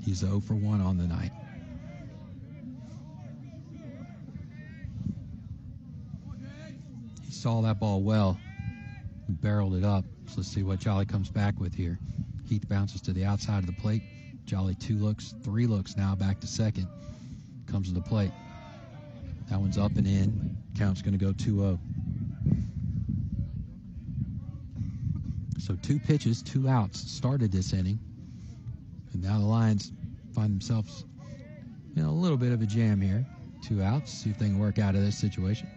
he's 0 for 1 on the night. He saw that ball well and barreled it up. So let's see what Jolly comes back with here. Heath bounces to the outside of the plate. Jolly 2 looks, 3 looks now back to second. comes to the plate. That one's up and in. Count's going to go 2-0. So 2 pitches, 2 outs started this inning. And now the Lions find themselves in a little bit of a jam here. 2 outs, see if they can work out of this situation.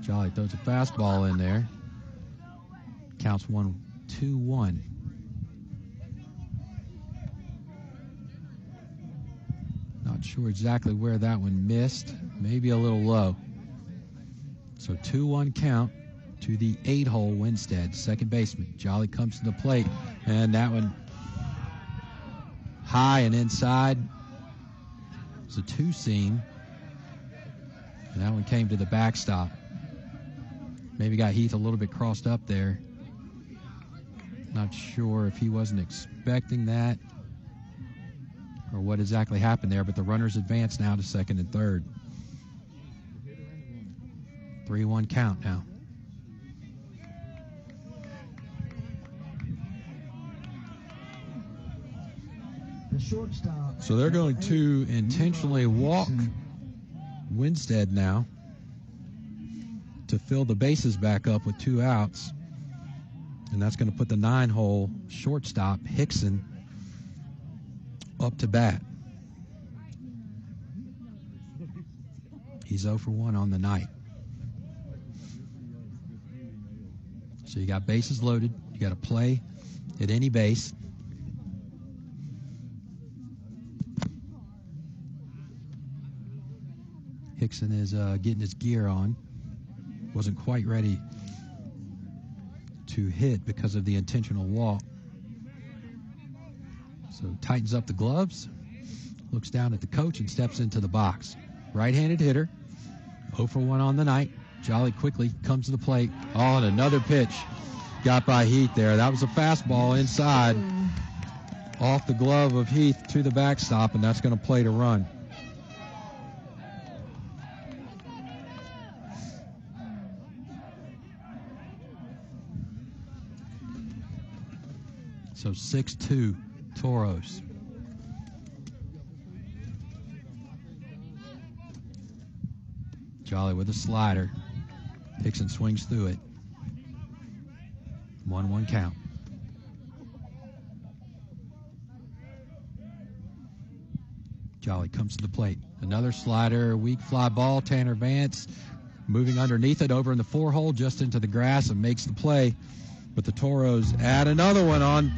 Jolly throws a fastball in there. Counts 1-2-1. Not sure exactly where that one missed. Maybe a little low. So 2-1 count to the 8-hole Winstead, second baseman. Jolly comes to the plate, and that one high and inside. It's a 2-seam, and that one came to the backstop. Maybe got Heath a little bit crossed up there. Not sure if he wasn't expecting that or what exactly happened there, but the runners advance now to second and third. 3-1 count now. So they're going to intentionally walk Winstead now to fill the bases back up with 2 outs. And that's going to put the 9-hole shortstop, Hickson, up to bat. He's 0 for 1 on the night. So you got bases loaded. You got to play at any base. Hickson is getting his gear on. Wasn't quite ready to hit because of the intentional walk. So tightens up the gloves, looks down at the coach, and steps into the box. Right-handed hitter, 0 for 1 on the night. Jolly quickly comes to the plate. Oh, and another pitch got by Heath there. That was a fastball inside, off the glove of Heath to the backstop, and that's going to plate a run. So 6-2 Toros. Jolly with a slider. Hickson swings through it. 1-1 count. Jolly comes to the plate. Another slider, weak fly ball. Tanner Vance moving underneath it over in the 4-hole, just into the grass, and makes the play. But the Toros add another one on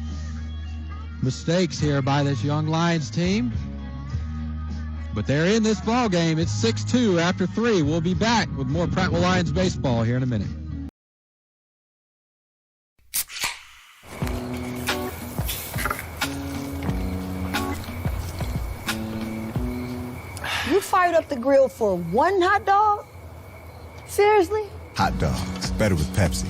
mistakes here by this young Lions team. But they're in this ball game. It's 6-2 after 3. We'll be back with more Prattville Lions baseball here in a minute. You fired up the grill for 1 hot dog? Seriously? Hot dogs, better with Pepsi.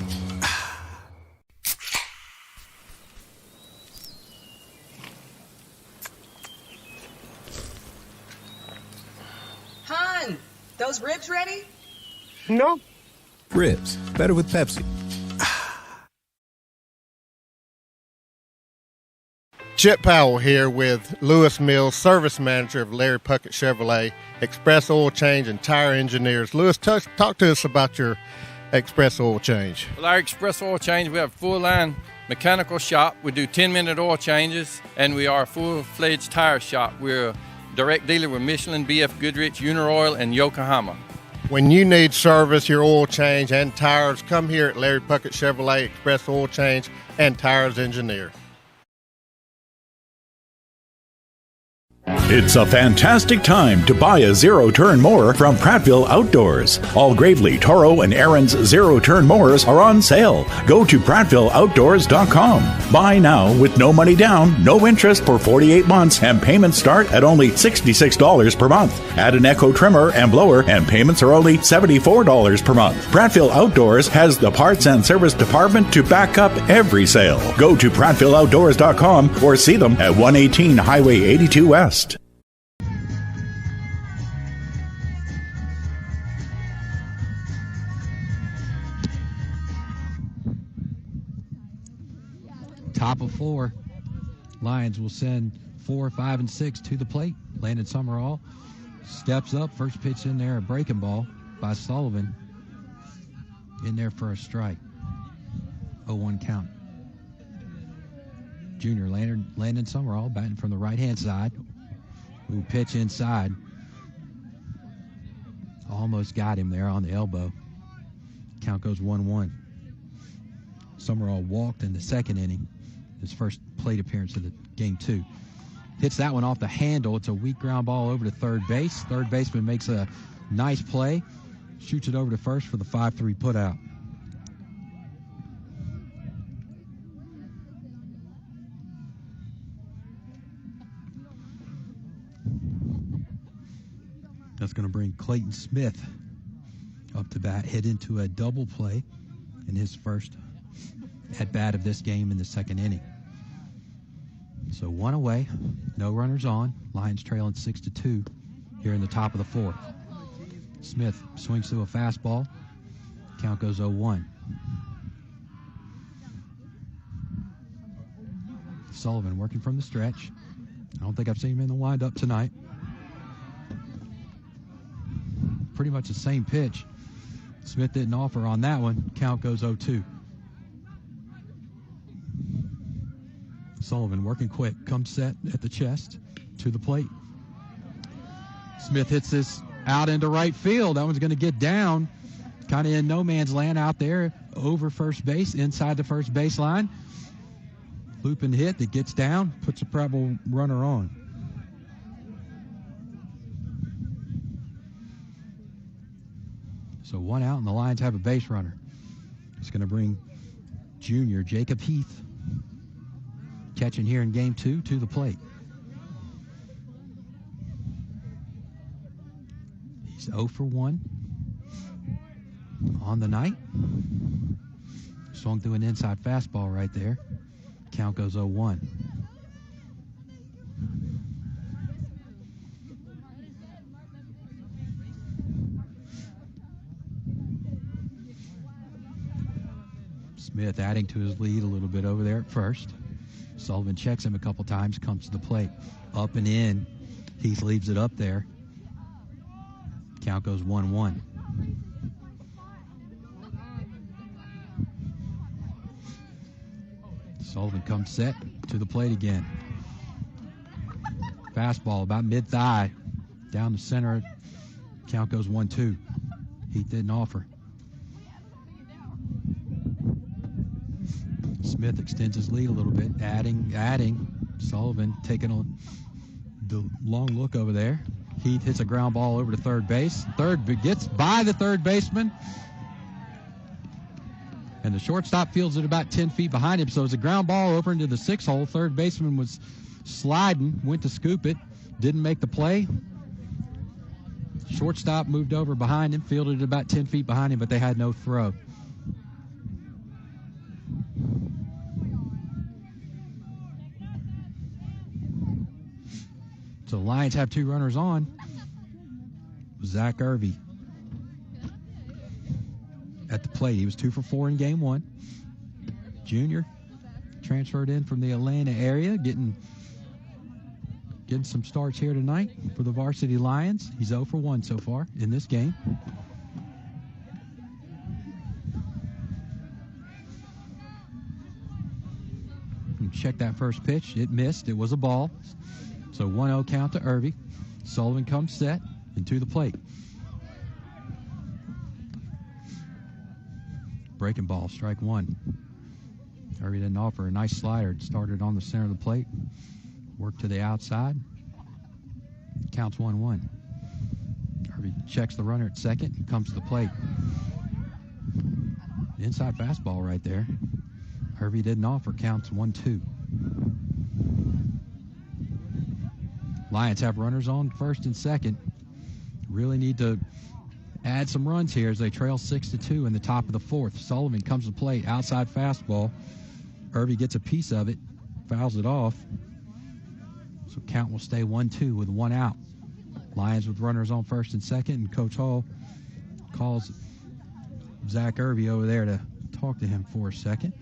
Hun, those ribs ready? No. Ribs, better with Pepsi. Chip Powell here with Lewis Mills, service manager of Larry Puckett Chevrolet, Express Oil Change and Tire Engineers. Lewis, talk to us about your Express Oil Change. Well, our Express Oil Change, we have a full-line mechanical shop. We do 10-minute oil changes, and we are a full-fledged tire shop. We're a direct dealer with Michelin, BF Goodrich, Uniroyal, and Yokohama. When you need service, your oil change and tires, come here at Larry Puckett Chevrolet, Express Oil Change and Tires Engineer. It's a fantastic time to buy a zero-turn mower from Prattville Outdoors. All Gravely, Toro, and Aaron's zero-turn mowers are on sale. Go to PrattvilleOutdoors.com. Buy now with no money down, no interest for 48 months, and payments start at only $66 per month. Add an Echo trimmer and blower, and payments are only $74 per month. Prattville Outdoors has the parts and service department to back up every sale. Go to PrattvilleOutdoors.com or see them at 118 Highway 82 West. Top of 4. Lions will send 4, 5, and 6 to the plate. Landon Summerall steps up. First pitch in there, a breaking ball by Sullivan. In there for a strike. 0-1 count. Junior Landon Summerall batting from the right-hand side. Who pitch inside. Almost got him there on the elbow. Count goes 1-1. Summerall walked in the second inning. His first plate appearance of the game 2. Hits that one off the handle. It's a weak ground ball over to third base. Third baseman makes a nice play. Shoots it over to first for the 5-3 putout. That's going to bring Clayton Smith up to bat. Hit into a double play in his first at-bat of this game in the second inning. So 1 away, no runners on. Lions trailing 6-2 here in the top of the 4th. Smith swings to a fastball. Count goes 0-1. Sullivan working from the stretch. I don't think I've seen him in the windup tonight. Pretty much the same pitch. Smith didn't offer on that one. Count goes 0-2. Sullivan working quick. Comes set at the chest to the plate. Smith hits this out into right field. That one's going to get down. Kind of in no man's land out there over first base, inside the first baseline. Looping hit that gets down, puts a Prattville runner on. So 1 out, and the Lions have a base runner. It's going to bring junior Jacob Heath, catching here in game 2, to the plate. He's 0 for 1 on the night. Swung through an inside fastball right there. Count goes 0-1. Smith adding to his lead a little bit over there at first. Sullivan checks him a couple times, comes to the plate. Up and in. Heath leaves it up there. Count goes 1-1. Sullivan comes set to the plate again. Fastball about mid-thigh. Down the center. Count goes 1-2. Heath didn't offer. Smith extends his lead a little bit, adding. Sullivan taking the long look over there. Heath hits a ground ball over to third base. Third gets by the third baseman. And the shortstop fields it about 10 feet behind him. So it's a ground ball over into the 6 hole. Third baseman was sliding, went to scoop it, didn't make the play. Shortstop moved over behind him, fielded it about 10 feet behind him, but they had no throw. So the Lions have 2 runners on. Zach Irby at the plate. He was 2 for 4 in game 1. Junior transferred in from the Atlanta area, getting some starts here tonight for the Varsity Lions. He's 0 for 1 so far in this game. And check that first pitch. It missed. It was a ball. So 1-0 count to Irby. Sullivan comes set and to the plate. Breaking ball, strike 1. Irby didn't offer. A nice slider. Started on the center of the plate. Worked to the outside. Counts 1-1. Irby checks the runner at second and comes to the plate. Inside fastball right there. Irby didn't offer. Counts 1-2. Lions have runners on first and second. Really need to add some runs here as they trail 6-2 in the top of the 4th. Sullivan comes to plate, outside fastball. Irby gets a piece of it, fouls it off. So count will stay 1-2 with 1 out. Lions with runners on first and second, and Coach Hall calls Zach Irby over there to talk to him for a second.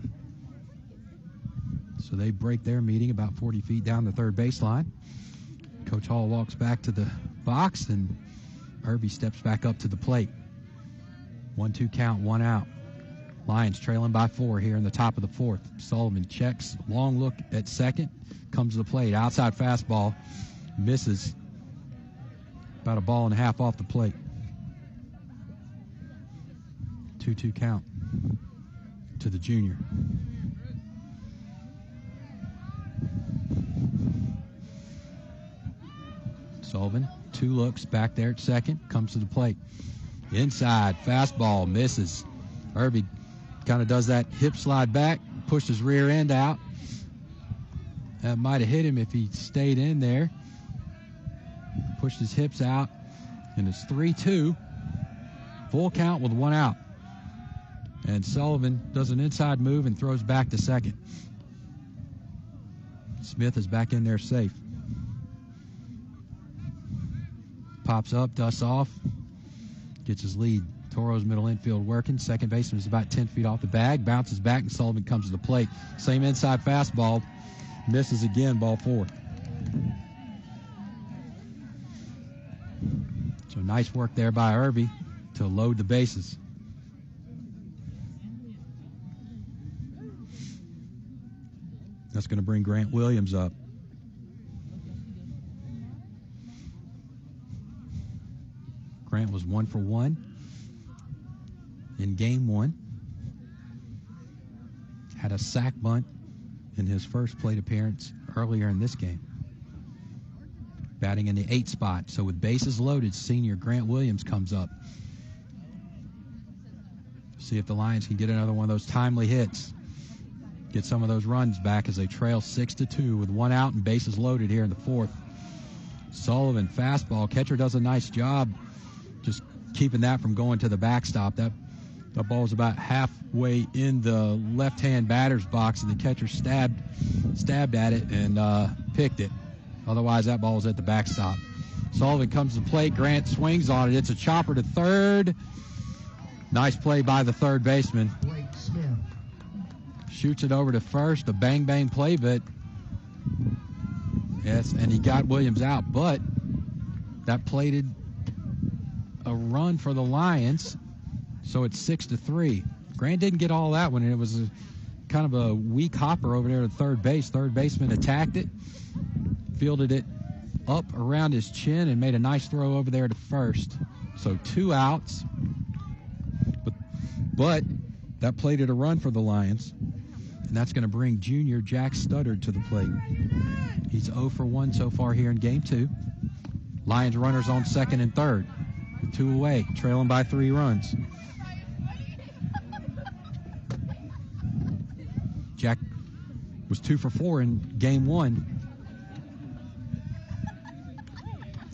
So they break their meeting about 40 feet down the third baseline. Coach Hall walks back to the box, and Irby steps back up to the plate. 1-2 count, 1 out. Lions trailing by 4 here in the top of the fourth. Sullivan checks, long look at second, comes to the plate. Outside fastball, misses. About a ball and a half off the plate. 2-2 count to the junior. Sullivan, 2 looks back there at second, comes to the plate. Inside, fastball, misses. Irby kind of does that hip slide back, pushed his rear end out. That might have hit him if he stayed in there. Pushed his hips out, and it's 3-2. Full count with 1 out. And Sullivan does an inside move and throws back to second. Smith is back in there safe. Pops up, dusts off, gets his lead. Toro's middle infield working. Second baseman is about 10 feet off the bag, bounces back, and Sullivan comes to the plate. Same inside fastball, misses again, ball 4. So nice work there by Irby to load the bases. That's going to bring Grant Williams up. Grant was 1 for 1 in game 1. Had a sac bunt in his first plate appearance earlier in this game. Batting in the 8 spot. So with bases loaded, senior Grant Williams comes up. See if the Lions can get another one of those timely hits. Get some of those runs back as they trail 6-2 with 1 out and bases loaded here in the fourth. Sullivan, fastball. Catcher does a nice job just keeping that from going to the backstop. That ball was about halfway in the left-hand batter's box, and the catcher stabbed at it and picked it. Otherwise, that ball was at the backstop. Sullivan comes to the plate. Grant swings on it. It's a chopper to third. Nice play by the third baseman. Shoots it over to first. A bang-bang play, but yes, and he got Williams out, but that plated a run for the Lions, so it's 6-3. Grant didn't get all that one, and it was kind of a weak hopper over there at third base. Third baseman attacked it, fielded it up around his chin, and made a nice throw over there to first. So 2 outs, but that plated a run for the Lions, and that's going to bring junior Jack Studdard to the plate. He's 0 for 1 so far here in game 2. Lions runners on second and third. 2 away, trailing by 3 runs. Jack was 2 for 4 in game 1.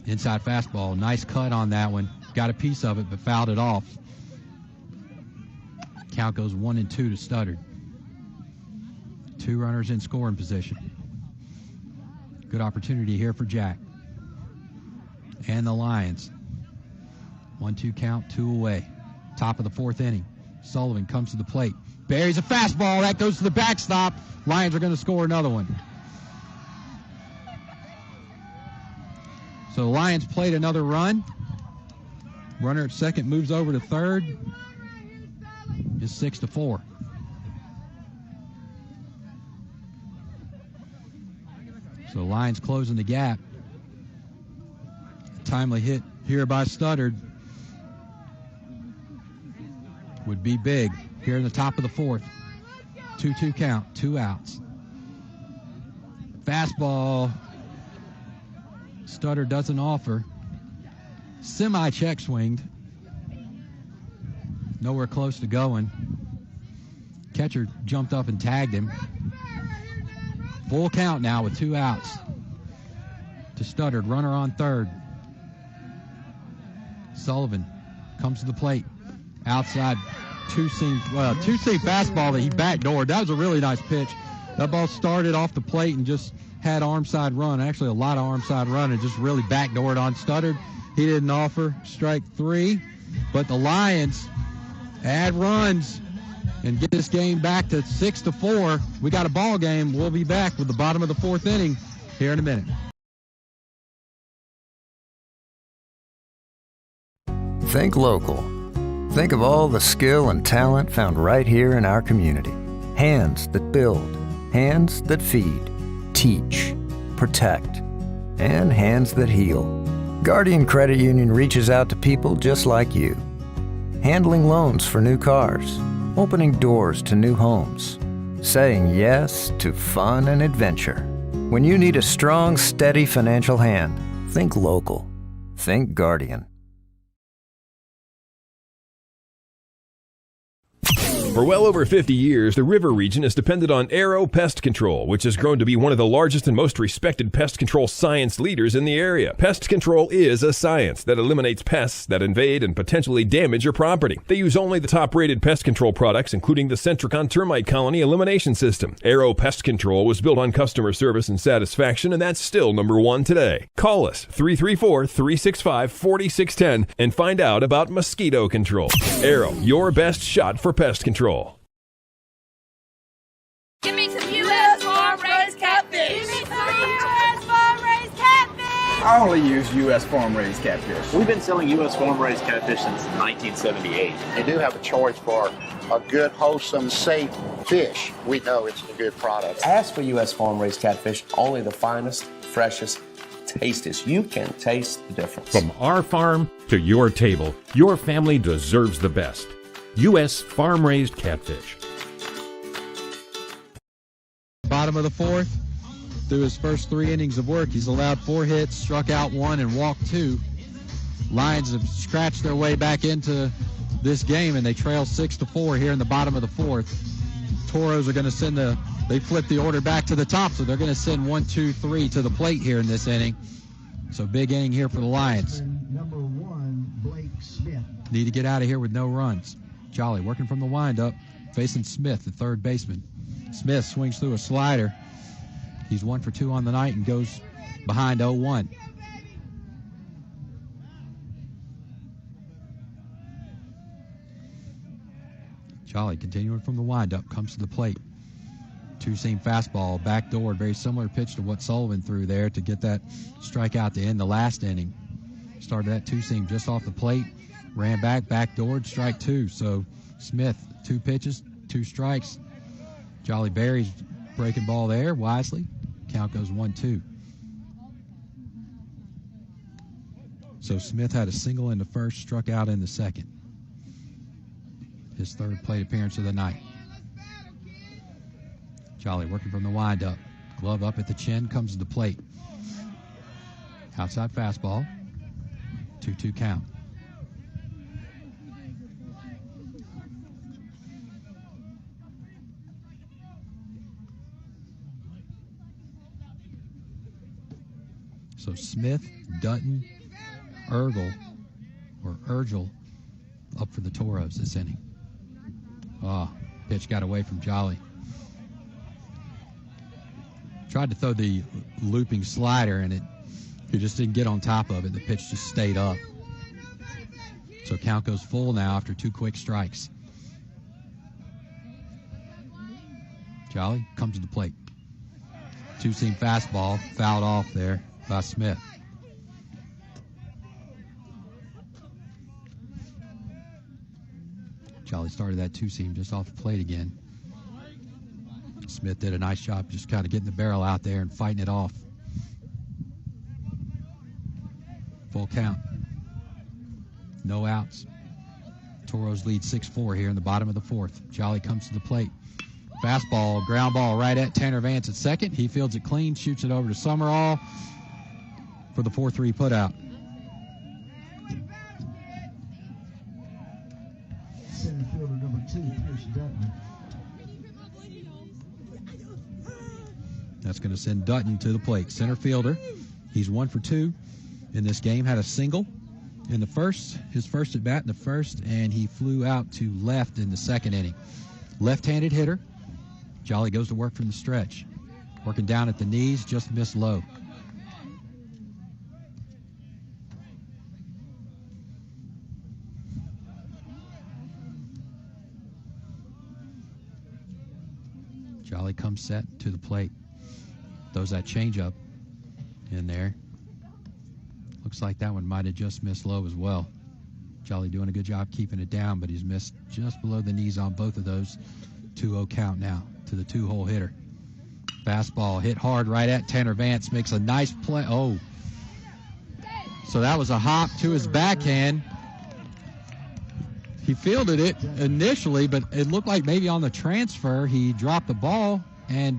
Inside fastball, nice cut on that one. Got a piece of it, but fouled it off. Count goes 1-2 to Studdard. 2 runners in scoring position. Good opportunity here for Jack and the Lions. 1-2 count, 2 away. Top of the fourth inning. Sullivan comes to the plate. Buries a fastball. That goes to the backstop. Lions are going to score another one. So the Lions played another run. Runner at second moves over to third. It's 6-4. So the Lions closing the gap. Timely hit here by Studdard would be big here in the top of the fourth. 2-2 count, 2 outs. Fastball. Studdard doesn't offer. Semi-check swinged. Nowhere close to going. Catcher jumped up and tagged him. Full count now with 2 outs. To Studdard, runner on third. Sullivan comes to the plate. Outside two-seam fastball that he backdoored. That was a really nice pitch. That ball started off the plate and just had arm side run. Actually, a lot of arm side run, and just really backdoored on Studdard. He didn't offer. Strike 3. But the Lions add runs and get this game back to 6-4. We got a ball game. We'll be back with the bottom of the fourth inning here in a minute. Think local. Think of all the skill and talent found right here in our community. Hands that build, hands that feed, teach, protect, and hands that heal. Guardian Credit Union reaches out to people just like you. Handling loans for new cars, opening doors to new homes, saying yes to fun and adventure. When you need a strong, steady financial hand, think local. Think Guardian. For well over 50 years, the river region has depended on Arrow Pest Control, which has grown to be one of the largest and most respected pest control science leaders in the area. Pest control is a science that eliminates pests that invade and potentially damage your property. They use only the top-rated pest control products, including the Centricon Termite Colony Elimination System. Arrow Pest Control was built on customer service and satisfaction, and that's still #1 today. Call us, 334-365-4610, and find out about mosquito control. Arrow, your best shot for pest control. Give me some U.S. farm-raised catfish. Give me some U.S. farm-raised catfish. I only use U.S. farm-raised catfish. We've been selling U.S. farm-raised catfish since 1978. They do have a choice for a good, wholesome, safe fish. We know it's a good product. Ask for U.S. farm-raised catfish, only the finest, freshest, tastiest. You can taste the difference. From our farm to your table, your family deserves the best. U.S. farm-raised catfish. Bottom of the fourth, through his first 3 innings of work, he's allowed 4 hits, struck out 1, and walked 2. Lions have scratched their way back into this game, and they trail 6-4 here in the bottom of the fourth. Toros are going to send they flip the order back to the top, so they're going to send 1, 2, 3 to the plate here in this inning. So big inning here for the Lions. Number 1, Blake Smith. Need to get out of here with no runs. Jolly working from the windup, facing Smith, the third baseman. Smith swings through a slider. He's 1 for 2 on the night and goes behind 0-1. Jolly continuing from the windup, comes to the plate. 2-seam fastball, backdoor, very similar pitch to what Sullivan threw there to get that strikeout to end the last inning. Started that 2-seam just off the plate, ran backdoored, strike 2. So Smith, 2 pitches, 2 strikes. Jolly Berry's breaking ball there wisely. Count goes 1-2. So Smith had a single in the first, struck out in the second. His third plate appearance of the night. Jolly working from the windup. Glove up at the chin, comes to the plate. Outside fastball. 2-2 count. So Smith, Dutton, Urgel up for the Toros this inning. Pitch got away from Jolly. Tried to throw the looping slider, and he just didn't get on top of it. The pitch just stayed up. So count goes full now after 2 quick strikes. Jolly comes to the plate. 2-seam fastball, fouled off there by Smith. Jolly started that 2-seam just off the plate again. Smith did a nice job just kind of getting the barrel out there and fighting it off. Full count. No outs. Toros lead 6-4 here in the bottom of the fourth. Jolly comes to the plate. Fastball, ground ball right at Tanner Vance at second. He fields it clean, shoots it over to Summerall for the 4-3 putout. Center fielder number 2, Pierce Dutton. That's going to send Dutton to the plate. Center fielder. He's 1 for 2 in this game. Had a single in the first, his first at bat in the first, and he flew out to left in the second inning. Left-handed hitter. Jolly goes to work from the stretch. Working down at the knees, just missed low. Jolly comes set to the plate. Throws that changeup in there. Looks like that one might have just missed low as well. Jolly doing a good job keeping it down, but he's missed just below the knees on both of those. 2-0 count now to the two-hole hitter. Fastball hit hard right at Tanner Vance. Makes a nice play. Oh. So that was a hop to his backhand. He fielded it initially, but it looked like maybe on the transfer he dropped the ball and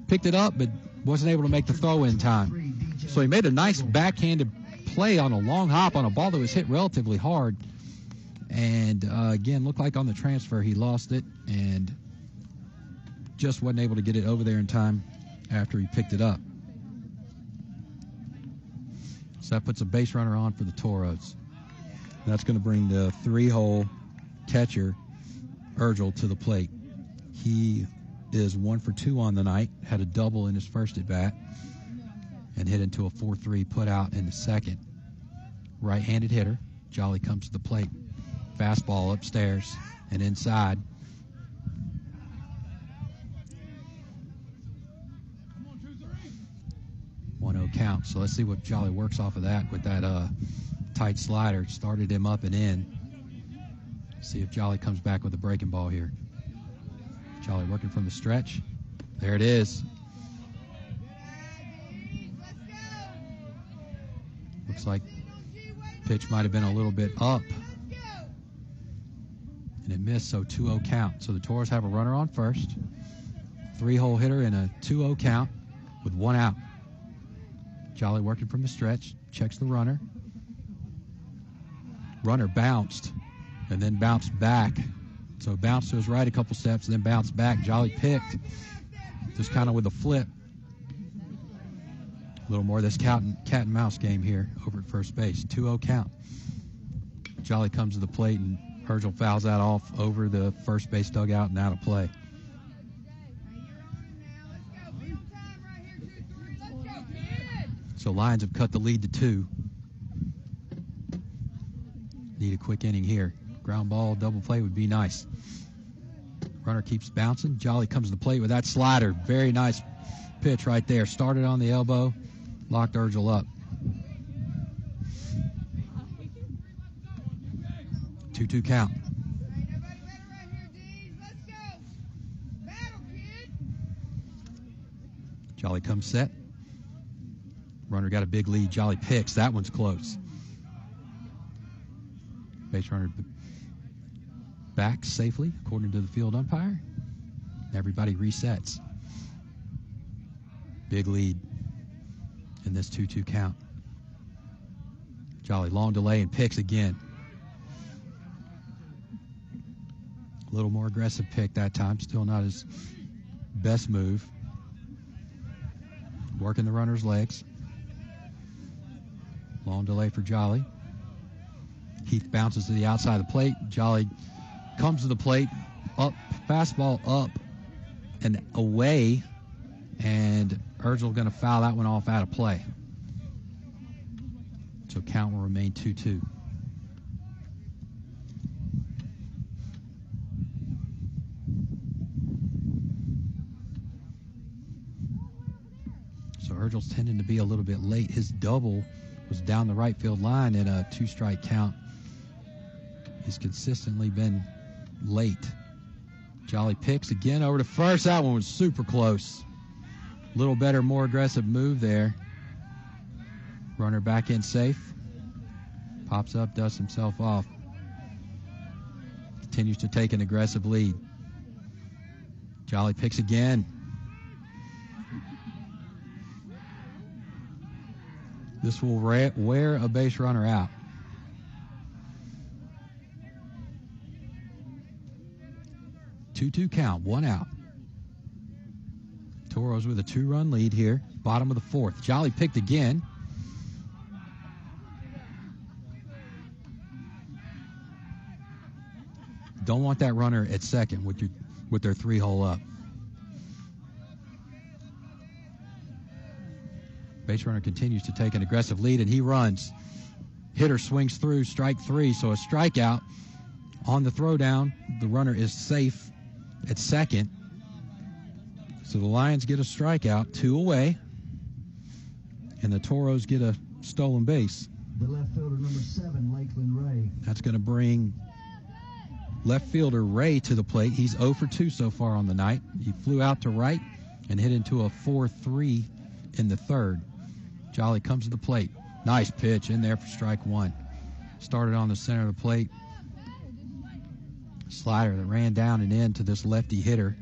picked it up, but wasn't able to make the throw in time. So he made a nice backhanded play on a long hop on a ball that was hit relatively hard. And again, looked like on the transfer he lost it and just wasn't able to get it over there in time after he picked it up. So that puts a base runner on for the Toros. That's going to bring the three-hole catcher, Urgel, to the plate. He is 1 for 2 on the night, had a double in his first at-bat, and hit into a 4-3 put out in the second. Right-handed hitter. Jolly comes to the plate. Fastball upstairs and inside. Count. So let's see what Jolly works off of that with that tight slider. Started him up and in. See if Jolly comes back with a breaking ball here. Jolly working from the stretch. There it is. Looks like pitch might have been a little bit up. And it missed, so 2-0 count. So the Toros have a runner on first. Three-hole hitter in a 2-0 count with 1 out. Jolly working from the stretch, checks the runner. Runner bounced and then bounced back. So bounced to his right a couple steps and then bounced back. Jolly picked, just kind of with a flip. A little more of this cat and mouse game here over at first base. 2-0 count. Jolly comes to the plate and Urgel fouls that off over the first base dugout and out of play. So Lions have cut the lead to 2. Need a quick inning here. Ground ball, double play would be nice. Runner keeps bouncing. Jolly comes to the plate with that slider. Very nice pitch right there. Started on the elbow, locked Urgel up. 2-2 count. Jolly comes set. Runner got a big lead. Jolly picks. That one's close. Base runner back safely, according to the field umpire. Everybody resets. Big lead in this 2-2 count. Jolly long delay and picks again. A little more aggressive pick that time. Still not his best move. Working the runner's legs. Long delay for Jolly. Heath bounces to the outside of the plate. Jolly comes to the plate. Up, fastball up and away. And Urgel going to foul that one off out of play. So count will remain 2-2. So Urgel's tending to be a little bit late. His double was down the right field line in a 2-strike count. He's consistently been late. Jolly picks again over to first. That one was super close. A little better, more aggressive move there. Runner back in safe. Pops up, dusts himself off. Continues to take an aggressive lead. Jolly picks again. This will wear a base runner out. Two-two count, 1 out. Toros with a 2-run lead here, bottom of the 4th. Jolly picked again. Don't want that runner at second with their 3-hole up. Base runner continues to take an aggressive lead, and he runs. Hitter swings through, strike 3, so a strikeout. On the throwdown, the runner is safe at second. So the Lions get a strikeout, 2 away, and the Toros get a stolen base. The left fielder, number 7, Lakeland Ray. That's going to bring left fielder Ray to the plate. He's 0 for 2 so far on the night. He flew out to right and hit into a 4-3 in the third. Jolly comes to the plate. Nice pitch in there for strike 1. Started on the center of the plate. Slider that ran down and in to this lefty hitter.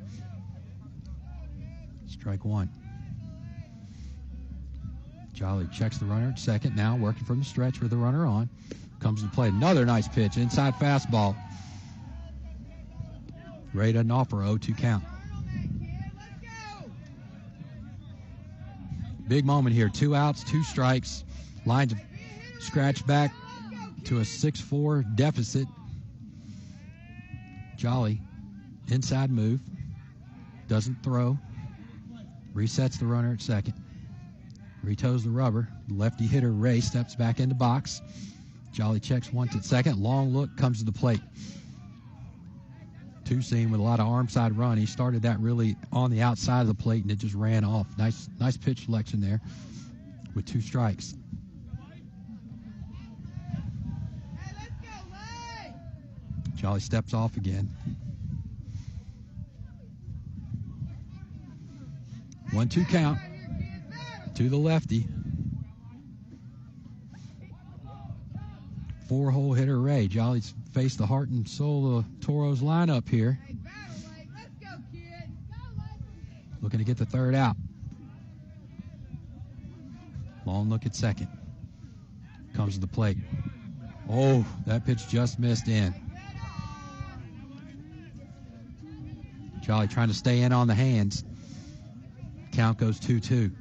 Strike 1. Jolly checks the runner at second. Now working from the stretch with the runner on. Comes to the plate. Another nice pitch. Inside fastball. Ray doesn't offer 0-2 count. Big moment here. 2 outs, 2 strikes. Lions scratch back to a 6-4 deficit. Jolly, inside move. Doesn't throw. Resets the runner at second. Retoes the rubber. Lefty hitter Ray steps back into box. Jolly checks once at second. Long look, comes to the plate. 2-seam with a lot of arm side run. He started that really on the outside of the plate, and it just ran off. Nice pitch selection there with 2 strikes. Jolly steps off again. 1-2 count to the lefty. 4-hole hitter Ray. Jolly's faced the heart and soul of the Toros lineup here. Looking to get the third out. Long look at second. Comes to the plate. Oh, that pitch just missed in. Jolly trying to stay in on the hands. Count goes 2-2.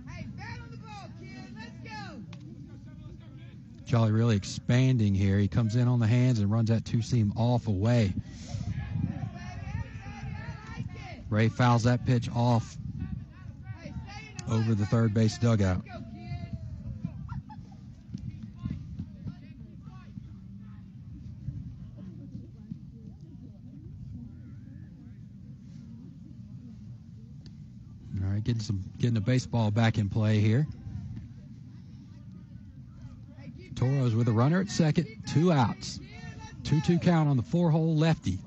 Jolly really expanding here. He comes in on the hands and runs that 2-seam off away. Ray fouls that pitch off over the third base dugout. All right, getting the baseball back in play here. Toros with a runner at second, 2 outs. 2-2 count on the 4-hole lefty,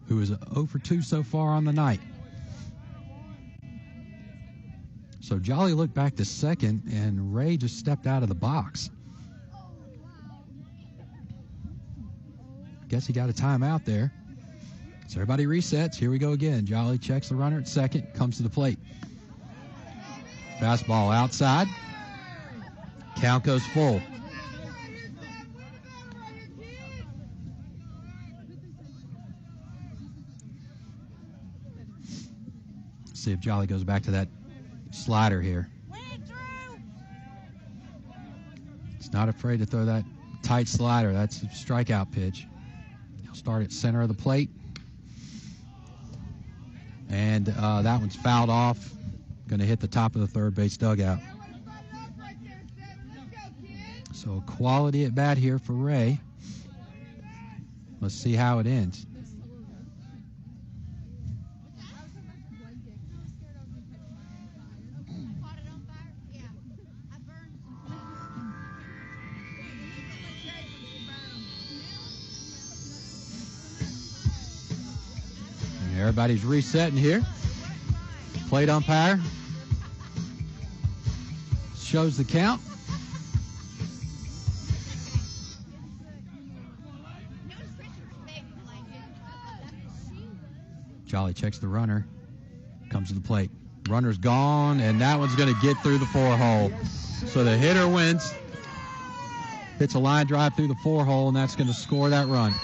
who is 0 for 2 so far on the night. So Jolly looked back to second, and Ray just stepped out of the box. Guess he got a timeout there. So everybody resets. Here we go again. Jolly checks the runner at second, comes to the plate. Fastball outside. Count goes full. See if Jolly goes back to that slider here. He's not afraid to throw that tight slider. That's a strikeout pitch. He'll start at center of the plate. And that one's fouled off. Going to hit the top of the third base dugout. So quality at bat here for Ray. Let's see how it ends. And everybody's resetting here. Plate umpire shows the count. Jolly checks the runner, comes to the plate. Runner's gone, and that one's going to get through the 4-hole. So the hitter wins, hits a line drive through the 4-hole, and that's going to score that run.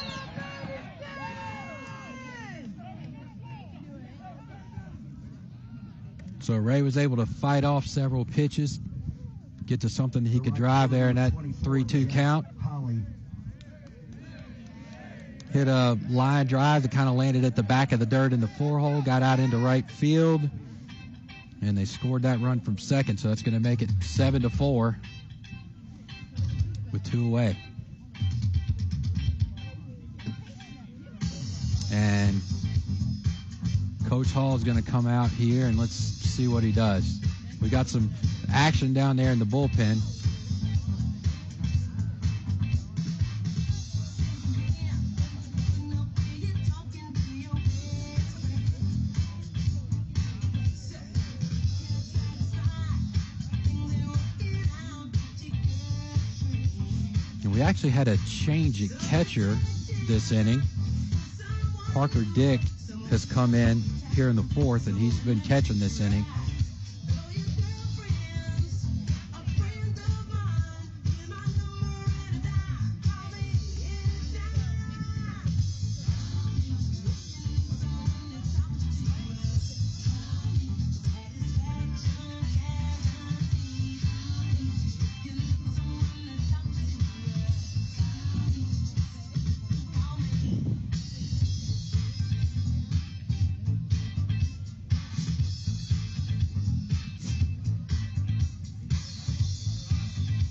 So Ray was able to fight off several pitches, get to something he could drive there in that 3-2 count. Hit a line drive that kind of landed at the back of the dirt in the 4-hole, got out into right field, and they scored that run from second, so that's going to make it 7-4 with 2 away. And Coach Hall is going to come out here, and let's see what he does. We got some action down there in the bullpen. And we actually had a change at catcher this inning. Parker Dick has come in here in the fourth, and he's been catching this inning.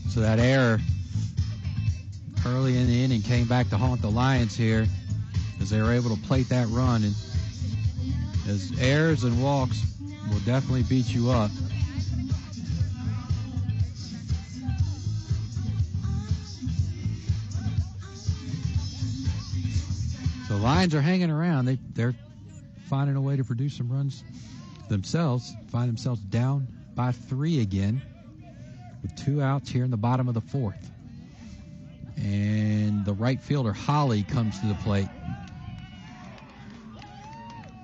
So that error early in the inning came back to haunt the Lions here as they were able to plate that run. And as errors and walks will definitely beat you up. So Lions are hanging around. They're finding a way to produce some runs themselves, find themselves down by 3 again, with 2 outs here in the bottom of the fourth. And the right fielder, Holly, comes to the plate.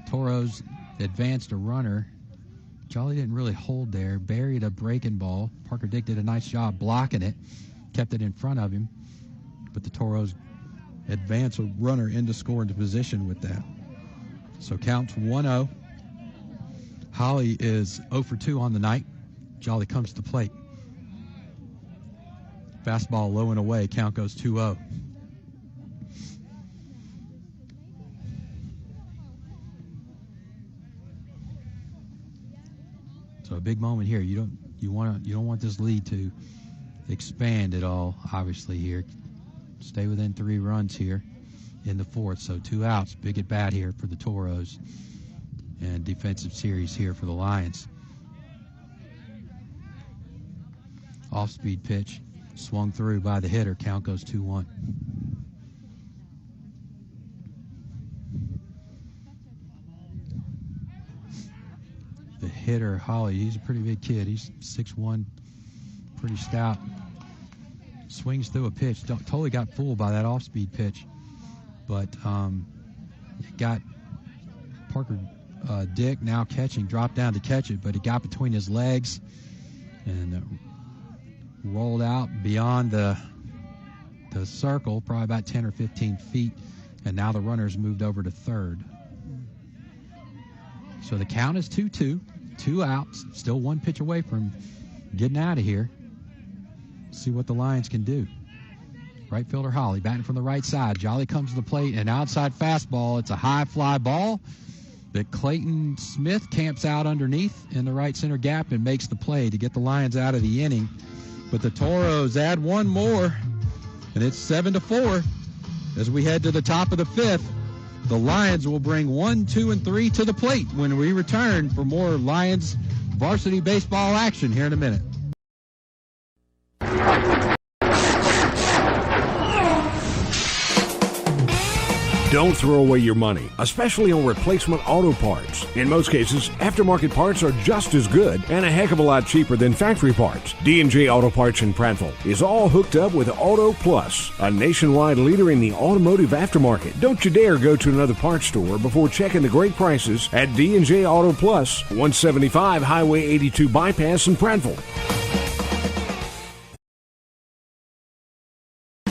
Toros advanced a runner. Jolly didn't really hold there, buried a breaking ball. Parker Dick did a nice job blocking it, kept it in front of him, but the Toros advance a runner into scoring position with that. So counts 1-0. Holly is 0 for 2 on the night. Jolly comes to the plate. Fastball low and away. Count goes 2-0. So a big moment here. You don't want this lead to expand at all. Obviously here, stay within 3 runs here in the fourth. So 2 outs. Big at bat here for the Toros, and defensive series here for the Lions. Off-speed pitch. Swung through by the hitter. Count goes 2-1. The hitter, Holly, he's a pretty big kid. He's 6'1", pretty stout. Swings through a pitch. Totally got fooled by that off-speed pitch. But it got Parker Dick now catching, dropped down to catch it, but it got between his legs and rolled out beyond the circle, probably about 10 or 15 feet, and now the runner's moved over to third. So the count is 2-2, 2 outs, still 1 pitch away from getting out of here. See what the Lions can do. Right fielder Holly batting from the right side. Jolly comes to the plate, an outside fastball. It's a high fly ball that Clayton Smith camps out underneath in the right center gap and makes the play to get the Lions out of the inning. But the Toros add 1 more, and it's 7-4. As we head to the top of the 5th, the Lions will bring 1, 2, and 3 to the plate when we return for more Lions varsity baseball action here in a minute. Don't throw away your money, especially on replacement auto parts. In most cases, aftermarket parts are just as good and a heck of a lot cheaper than factory parts. D&J Auto Parts in Prattville is all hooked up with Auto Plus, a nationwide leader in the automotive aftermarket. Don't you dare go to another parts store before checking the great prices at D&J Auto Plus, 175 Highway 82 Bypass in Prattville.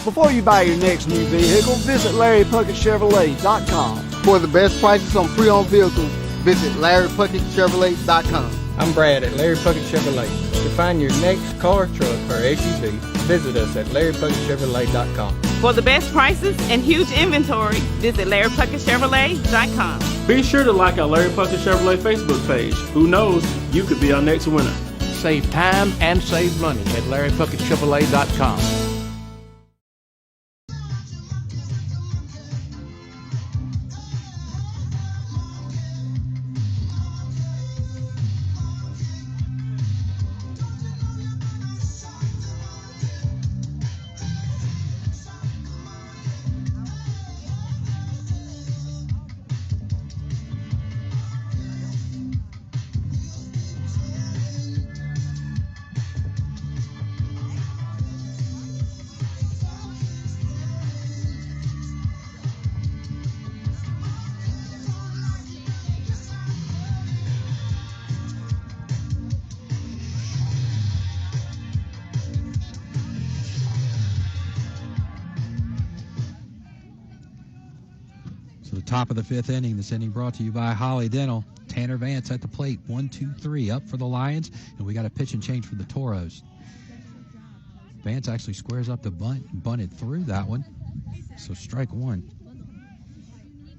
Before you buy your next new vehicle, visit LarryPuckettChevrolet.com. For the best prices on pre-owned vehicles, visit LarryPuckettChevrolet.com. I'm Brad at Larry Puckett Chevrolet. To find your next car, truck, or SUV, visit us at LarryPuckettChevrolet.com. For the best prices and huge inventory, visit LarryPuckettChevrolet.com. Be sure to like our Larry Puckett Chevrolet Facebook page. Who knows, you could be our next winner. Save time and save money at LarryPuckettChevrolet.com. So the top of the 5th inning. This inning brought to you by Holly Dental. Tanner Vance at the plate. 1-2-3 up for the Lions, and we got a pitch and change for the Toros. Vance actually squares up the bunt and bunted through that one. So strike one.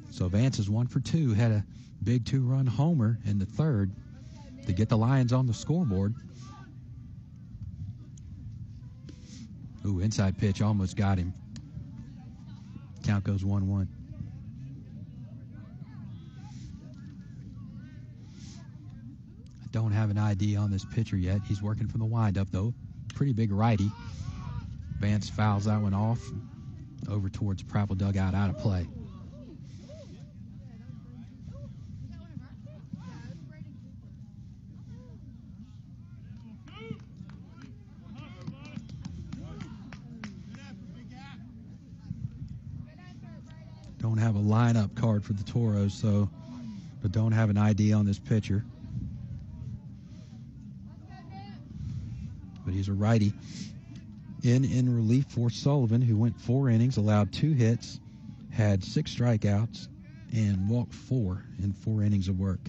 So Vance is 1 for 2. Had a big 2-run homer in the 3rd to get the Lions on the scoreboard. Ooh, inside pitch almost got him. Count goes 1-1. I don't have an ID on this pitcher yet. He's working from the windup, though. Pretty big righty. Vance fouls that one off over towards Prattville dugout, out of play. Don't have a lineup card for the Toros, but don't have an ID on this pitcher. But he's a righty. In relief for Sullivan, who went 4 innings, allowed 2 hits, had 6 strikeouts, and walked 4 in 4 innings of work.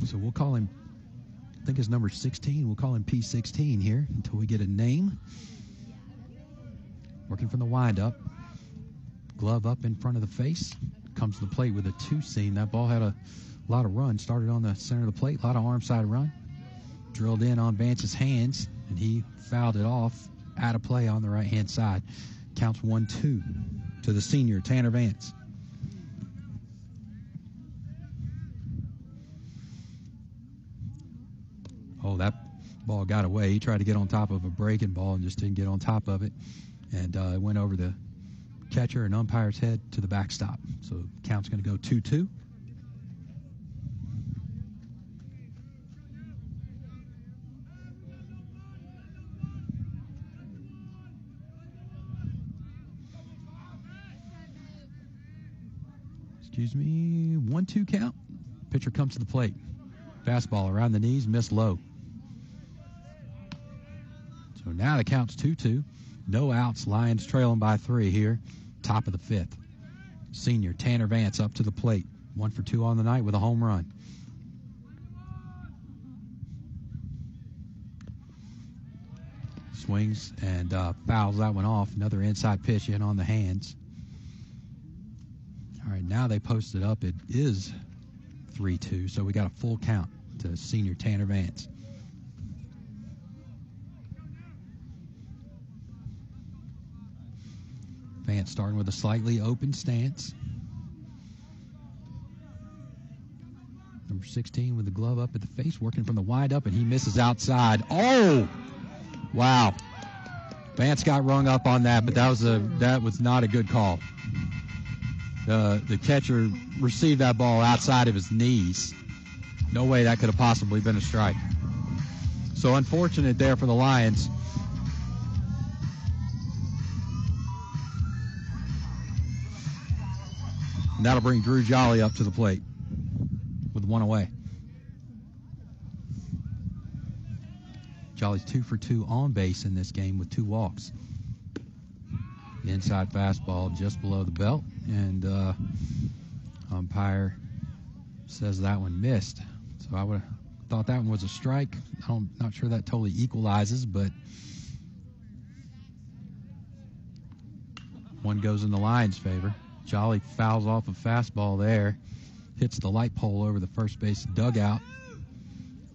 So we'll call him, I think his number 16, we'll call him P16 here until we get a name. Working from the windup. Glove up in front of the face. Comes to the plate with a 2-seam. That ball had a lot of run. Started on the center of the plate. A lot of arm side run. Drilled in on Vance's hands, and he fouled it off. Out of play on the right-hand side. Counts 1-2 to the senior, Tanner Vance. Oh, that ball got away. He tried to get on top of a breaking ball and just didn't get on top of it. And it went over the catcher and umpire's head to the backstop. So count's going to go 2-2. Excuse me, 1-2 count. Pitcher comes to the plate. Fastball around the knees, missed low. So now the count's 2-2. No outs. Lions trailing by 3 here. Top of the 5th. Senior Tanner Vance up to the plate. 1 for 2 on the night with a home run. Swings and fouls that one off. Another inside pitch in on the hands. All right, now they post it up. It is 3-2, so we got a full count to senior Tanner Vance. Vance starting with a slightly open stance. Number 16 with the glove up at the face, working from the windup, and he misses outside. Oh! Wow. Vance got rung up on that, but that was not a good call. The catcher received that ball outside of his knees. No way that could have possibly been a strike. So unfortunate there for the Lions. And that'll bring Drew Jolly up to the plate with 1 away. Jolly's 2 for 2 on base in this game with 2 walks. The inside fastball just below the belt, and umpire says that one missed. So I would have thought that one was a strike. Not sure that totally equalizes, but one goes in the Lions' favor. Jolly fouls off a fastball there, hits the light pole over the first base dugout,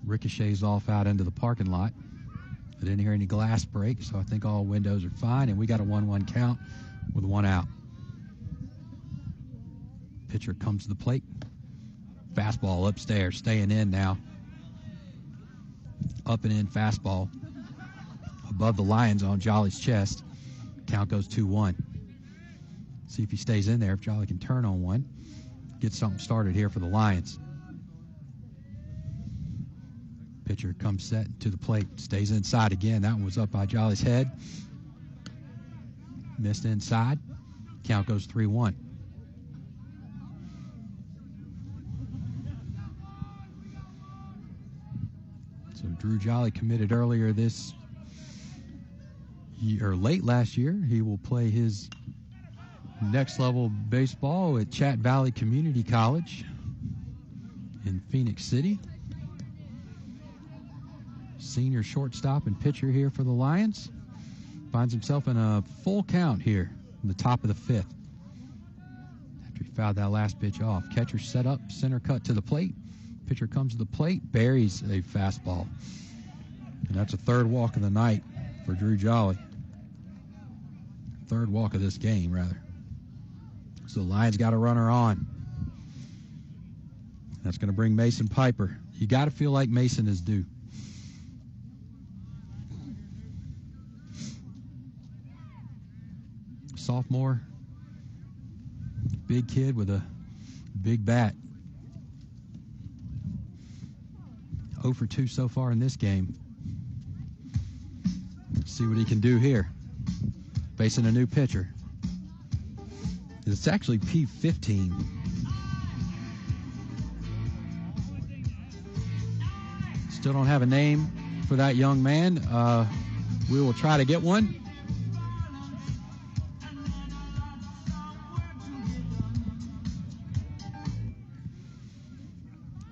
ricochets off out into the parking lot. I didn't hear any glass break, so I think all windows are fine, and we got a 1-1 count with 1 out. Pitcher comes to the plate. Fastball upstairs, staying in now. Up and in fastball above the Lions on Jolly's chest. Count goes 2-1. See if he stays in there, if Jolly can turn on one. Get something started here for the Lions. Pitcher comes set to the plate, stays inside again. That one was up by Jolly's head. Missed inside. Count goes 3-1. So Drew Jolly committed earlier this year, or late last year. He will play his next level baseball at Chat Valley Community College in Phoenix City. Senior shortstop and pitcher here for the Lions. Finds himself in a full count here in the top of the fifth. After he fouled that last pitch off. Catcher set up, center cut to the plate. Pitcher comes to the plate, buries a fastball. And that's a third walk of the night for Drew Jolly. Third walk of this game, rather. So the Lions got a runner on. That's going to bring Mason Piper. You got to feel like Mason is due. Sophomore, big kid with a big bat. 0 for 2 so far in this game. Let's see what he can do here. Facing a new pitcher. It's actually P15. Still don't have a name for that young man. We will try to get one.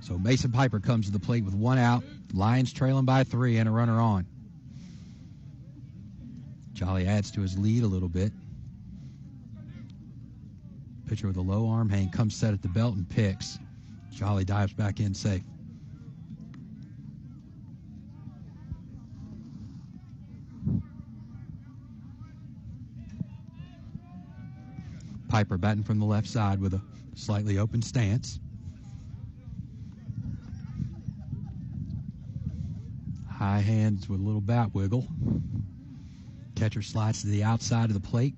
So Mason Piper comes to the plate with one out. Lions trailing by 3 and a runner on. Jolly adds to his lead a little bit. Pitcher with a low arm hang comes set at the belt and picks. Jolly dives back in safe. Piper batting from the left side with a slightly open stance. High hands with a little bat wiggle. Catcher slides to the outside of the plate.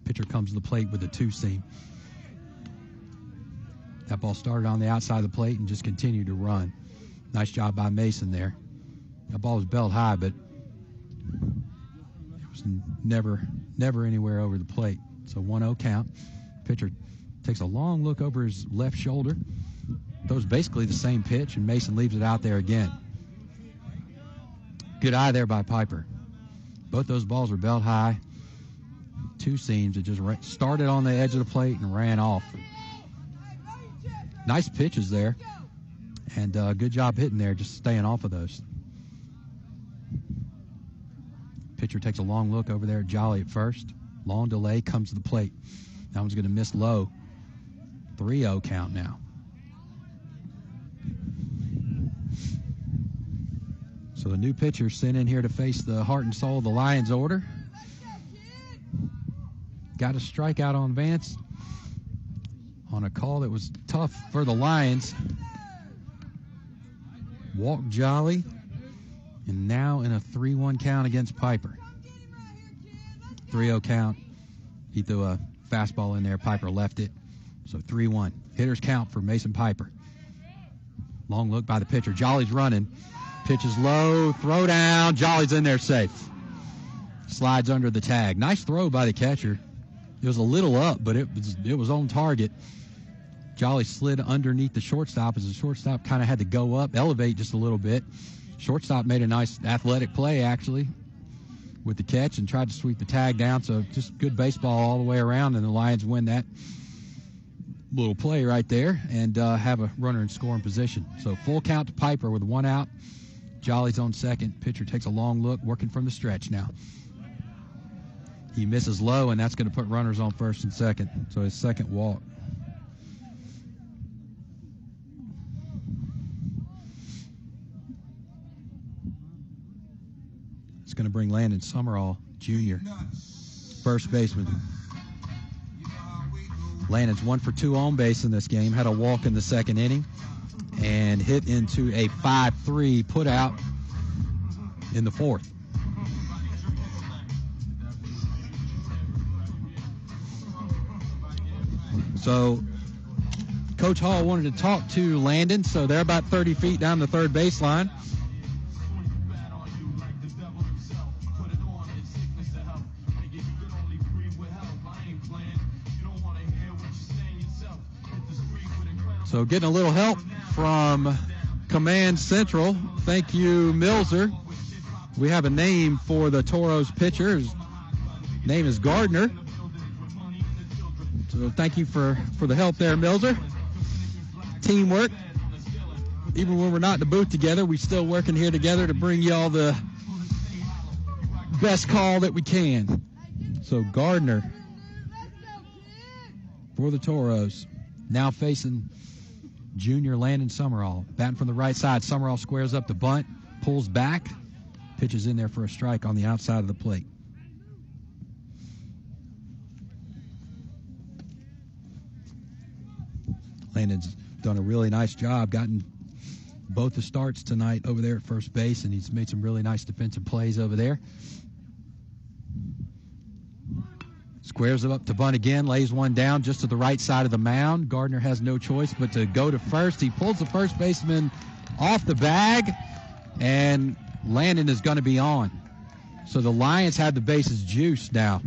Pitcher comes to the plate with a two-seam. That ball started on the outside of the plate and just continued to run. Nice job by Mason there. That ball was belt high, but it was never anywhere over the plate. So 1-0 count. Pitcher takes a long look over his left shoulder. Throws basically the same pitch, and Mason leaves it out there again. Good eye there by Piper. Both those balls were belt high. Two seams. It just started on the edge of the plate and ran off. Nice pitches there. And good job hitting there, just staying off of those. Pitcher takes a long look over there at Jolly at first. Long delay, comes to the plate. That one's going to miss low. 3-0 count now. So the new pitcher sent in here to face the heart and soul of the Lions order. Got a strikeout on Vance on a call that was tough for the Lions. Walked Jolly, and now in a 3-1 count against Piper. 3-0 count. He threw a fastball in there. Piper left it. So 3-1. Hitters count for Mason Piper. Long look by the pitcher. Jolly's running. Pitch is low. Throw down. Jolly's in there safe. Slides under the tag. Nice throw by the catcher. It was a little up, but it was on target. Jolly slid underneath the shortstop as the shortstop kind of had to go up, elevate just a little bit. Shortstop made a nice athletic play, actually, with the catch and tried to sweep the tag down. So just good baseball all the way around, and the Lions win that little play right there and have a runner in scoring position. So full count to Piper with one out. Jolly's on second. Pitcher takes a long look, working from the stretch now. He misses low, and that's going to put runners on first and second. So his second walk. It's going to bring Landon Summerall, Jr., first baseman. Landon's 1 for 2 on base in this game. Had a walk in the second inning and hit into a 5-3 put out in the fourth. So Coach Hall wanted to talk to Landon, so they're about 30 feet down the third baseline. So getting a little help from Command Central. Thank you, Milzer. We have a name for the Toros pitcher. His name is Gardner. So thank you for the help there, Milzer. Teamwork. Even when we're not in the booth together, we're still working here together to bring y'all the best call that we can. So Gardner for the Toros. Now facing junior Landon Summerall. Batting from the right side. Summerall squares up the bunt, pulls back, pitches in there for a strike on the outside of the plate. Landon's done a really nice job, gotten both the starts tonight over there at first base, and he's made some really nice defensive plays over there. Squares it up to bunt again, lays one down just to the right side of the mound. Gardner has no choice but to go to first. He pulls the first baseman off the bag, and Landon is going to be on. So the Lions have the bases juiced now.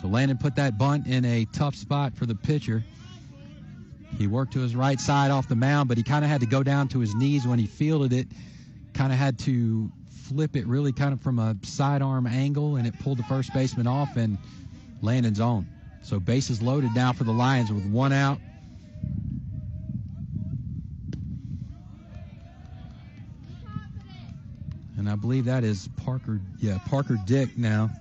So Landon put that bunt in a tough spot for the pitcher. He worked to his right side off the mound, but he kind of had to go down to his knees when he fielded it. Kind of had to flip it really kind of from a sidearm angle, and it pulled the first baseman off, and Landon's on. So bases loaded now for the Lions with one out. And I believe that is Parker Dick now.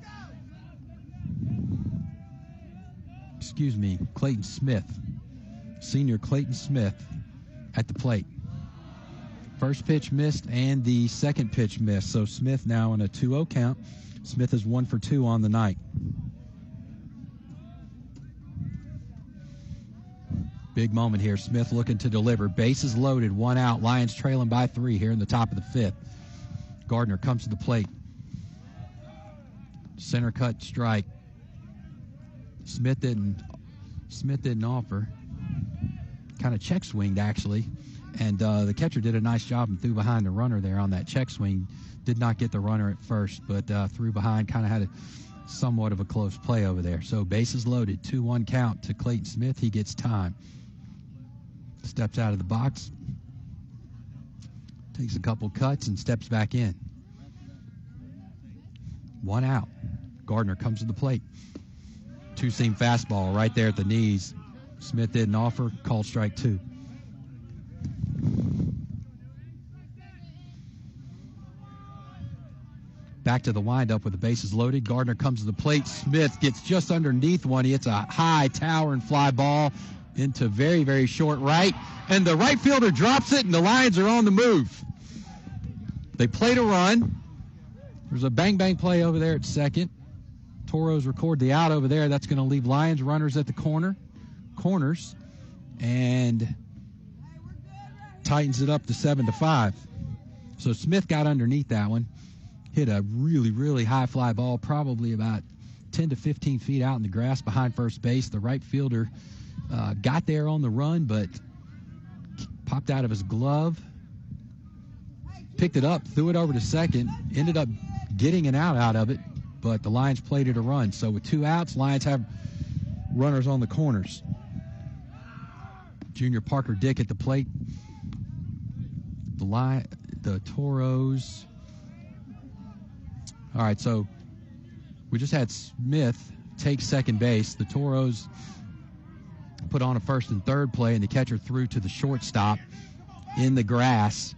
Excuse me, Clayton Smith. Senior Clayton Smith at the plate. First pitch missed and the second pitch missed. So Smith now in a 2-0 count. Smith is 1 for 2 on the night. Big moment here. Smith looking to deliver. Bases loaded, one out. Lions trailing by 3 here in the top of the 5th. Gardner comes to the plate. Center cut strike. Smith didn't offer. Kind of check swinged, actually. And the catcher did a nice job and threw behind the runner there on that check swing. Did not get the runner at first, but threw behind, kind of had somewhat of a close play over there. So bases loaded, 2-1 count to Clayton Smith. He gets time. Steps out of the box. Takes a couple cuts and steps back in. 1 out. Gardner comes to the plate. Two-seam fastball right there at the knees. Smith didn't offer. Called strike 2. Back to the windup with the bases loaded. Gardner comes to the plate. Smith gets just underneath one. He hits a high tower and fly ball into very, very short right. And the right fielder drops it, and the Lions are on the move. They played a run. There's a bang-bang play over there at second. Toros record the out over there. That's going to leave Lions runners at the corners, and tightens it up to 7-5. So Smith got underneath that one. Hit a really, really high fly ball, probably about 10 to 15 feet out in the grass behind first base. The right fielder got there on the run, but popped out of his glove, picked it up, threw it over to second, ended up getting an out of it, but the Lions played it a run. So with 2 outs, Lions have runners on the corners. Junior Parker Dick at the plate. The Toros. All right, so we just had Smith take second base. The Toros put on a first and third play, and the catcher threw to the shortstop in the grass.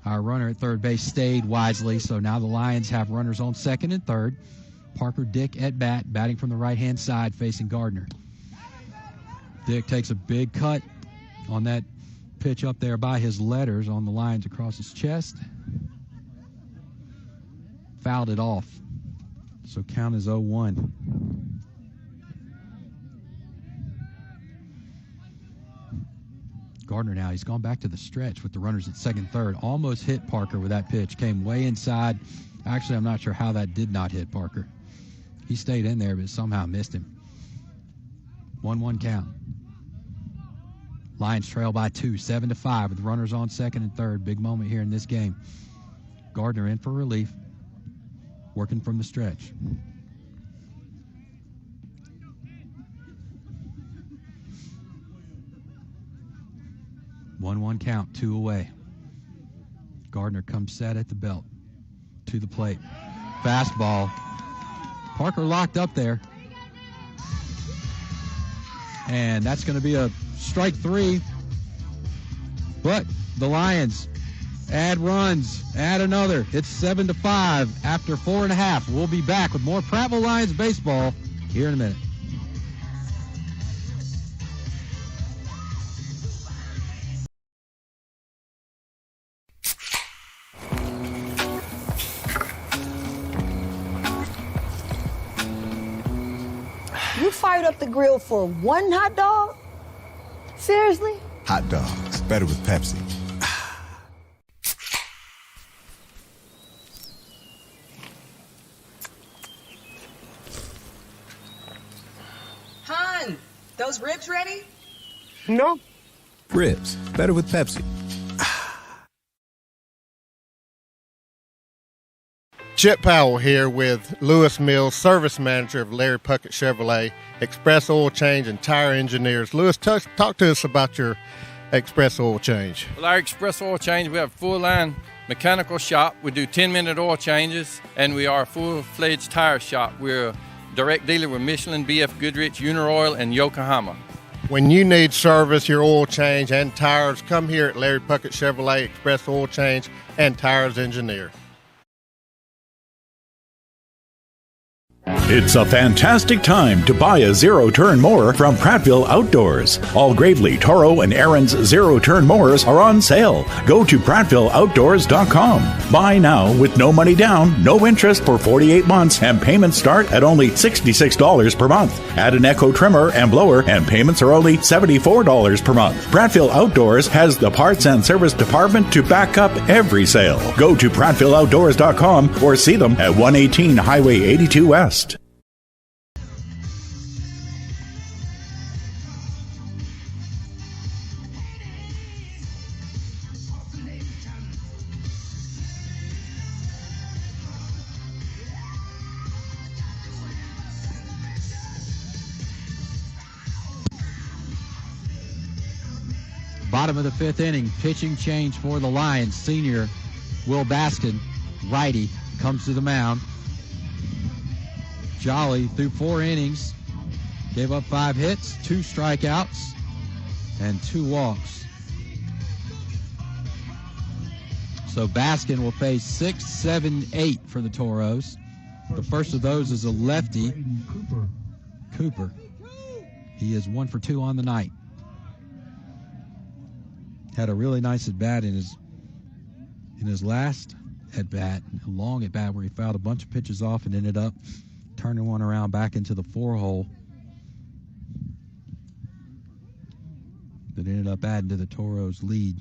Our runner at third base stayed wisely, so now the Lions have runners on second and third. Parker Dick at bat, batting from the right-hand side, facing Gardner. Dick takes a big cut on that pitch up there by his letters on the lines across his chest. Fouled it off. So count is 0-1. Gardner now, he's gone back to the stretch with the runners at second, third. Almost hit Parker with that pitch. Came way inside. Actually, I'm not sure how that did not hit Parker. He stayed in there, but somehow missed him. 1-1 count. Lions trail by 2, 7-5 with runners on second and third. Big moment here in this game. Gardner in for relief. Working from the stretch. 1-1 count, 2 away. Gardner comes set at the belt. To the plate. Fastball. Parker locked up there. And that's going to be a strike 3. But the Lions add runs, add another. It's 7-5 after 4.5. We'll be back with more Prattville Lions baseball here in a minute. You fired up the grill for one hot dog? Seriously? Hot dogs, better with Pepsi. Hun, those ribs ready? No. Ribs, better with Pepsi. Chip Powell here with Lewis Mills, service manager of Larry Puckett Chevrolet, Express Oil Change and Tire Engineers. Lewis, talk to us about your Express Oil Change. Well, our Express Oil Change, we have a full-line mechanical shop. We do 10-minute oil changes, and we are a full-fledged tire shop. We're a direct dealer with Michelin, BF Goodrich, Uniroyal, and Yokohama. When you need service, your oil change and tires, come here at Larry Puckett Chevrolet, Express Oil Change and Tires Engineer. It's a fantastic time to buy a zero-turn mower from Prattville Outdoors. All Gravely, Toro, and Aaron's zero-turn mowers are on sale. Go to PrattvilleOutdoors.com. Buy now with no money down, no interest for 48 months, and payments start at only $66 per month. Add an Echo trimmer and blower, and payments are only $74 per month. Prattville Outdoors has the parts and service department to back up every sale. Go to PrattvilleOutdoors.com or see them at 118 Highway 82 West. Bottom of the 5th inning, pitching change for the Lions. Senior Will Baskin, righty, comes to the mound. Jolly threw 4 innings, gave up 5 hits, 2 strikeouts, and 2 walks. So Baskin will face 6, 7, 8 for the Toros. The first of those is a lefty, Cooper. He is 1 for 2 on the night. Had a really nice at-bat in his last at-bat, a long at-bat where he fouled a bunch of pitches off and ended up turning one around back into the 4-hole. That ended up adding to the Toros' lead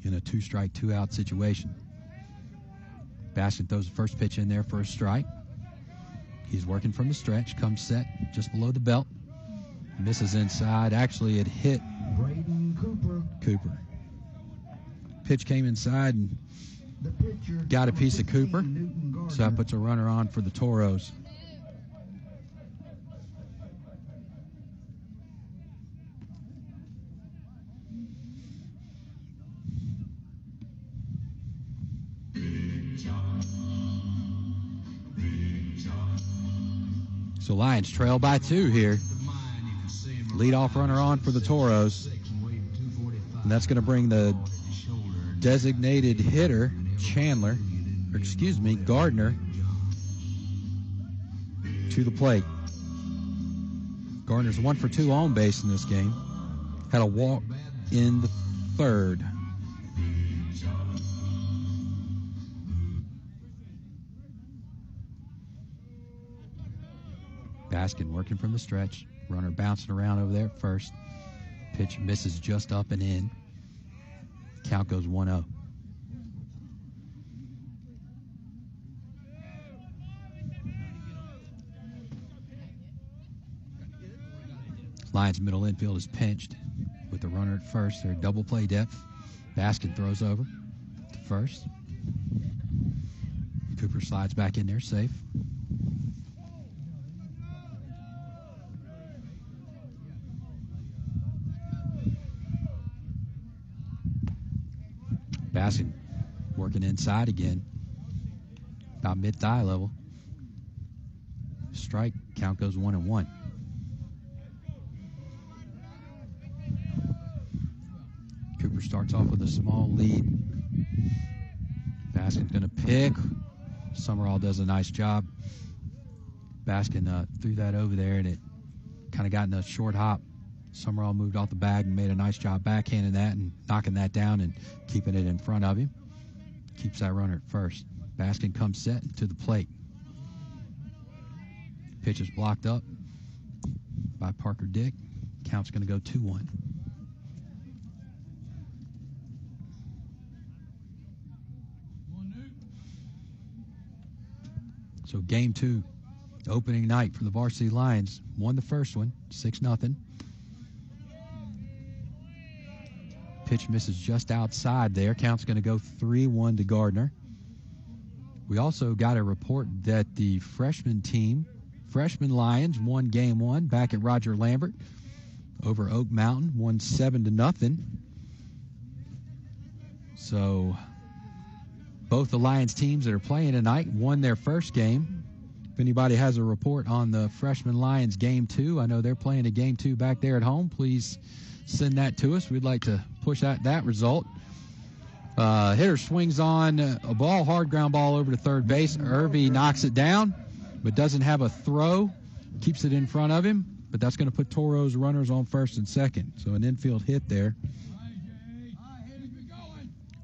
in a 2-strike, 2-out situation. Baskin throws the first pitch in there for a strike. He's working from the stretch, comes set just below the belt. Misses inside. Actually, it hit Cooper. Pitch came inside and got a piece of Cooper. So that puts a runner on for the Toros. So Lions trail by 2 here. Leadoff runner on for the Toros. And that's going to bring the designated hitter, Gardner, to the plate. Gardner's 1 for 2 on base in this game. Had a walk in the 3rd. Baskin working from the stretch. Runner bouncing around over there at first. Pitch misses just up and in. Count goes 1-0. Lions middle infield is pinched with the runner at first. They're double play depth. Baskin throws over to first. Cooper slides back in there, safe. Baskin working inside again, about mid-thigh level. Strike, count goes 1-1. Cooper starts off with a small lead. Baskin's going to pick. Summerall does a nice job. Baskin threw that over there, and it kind of got in a short hop. Summerall moved off the bag and made a nice job backhanding that and knocking that down and keeping it in front of him. Keeps that runner at first. Baskin comes set to the plate. Pitch is blocked up by Parker Dick. Count's going to go 2-1. So game 2, opening night for the Varsity Lions. Won the first one, 6-0. Pitch misses just outside there. Count's going to go 3-1 to Gardner. We also got a report that the freshman Lions, won game 1 back at Roger Lambert over Oak Mountain, won 7-0. So both the Lions teams that are playing tonight won their first game. If anybody has a report on the freshman Lions game 2, I know they're playing a game 2 back there at home. Please send that to us. We'd like to push out that result. Hitter swings on a ball, hard ground ball over to third base. Irby knocks it down, but doesn't have a throw. Keeps it in front of him, but that's going to put Toro's runners on first and second. So an infield hit there.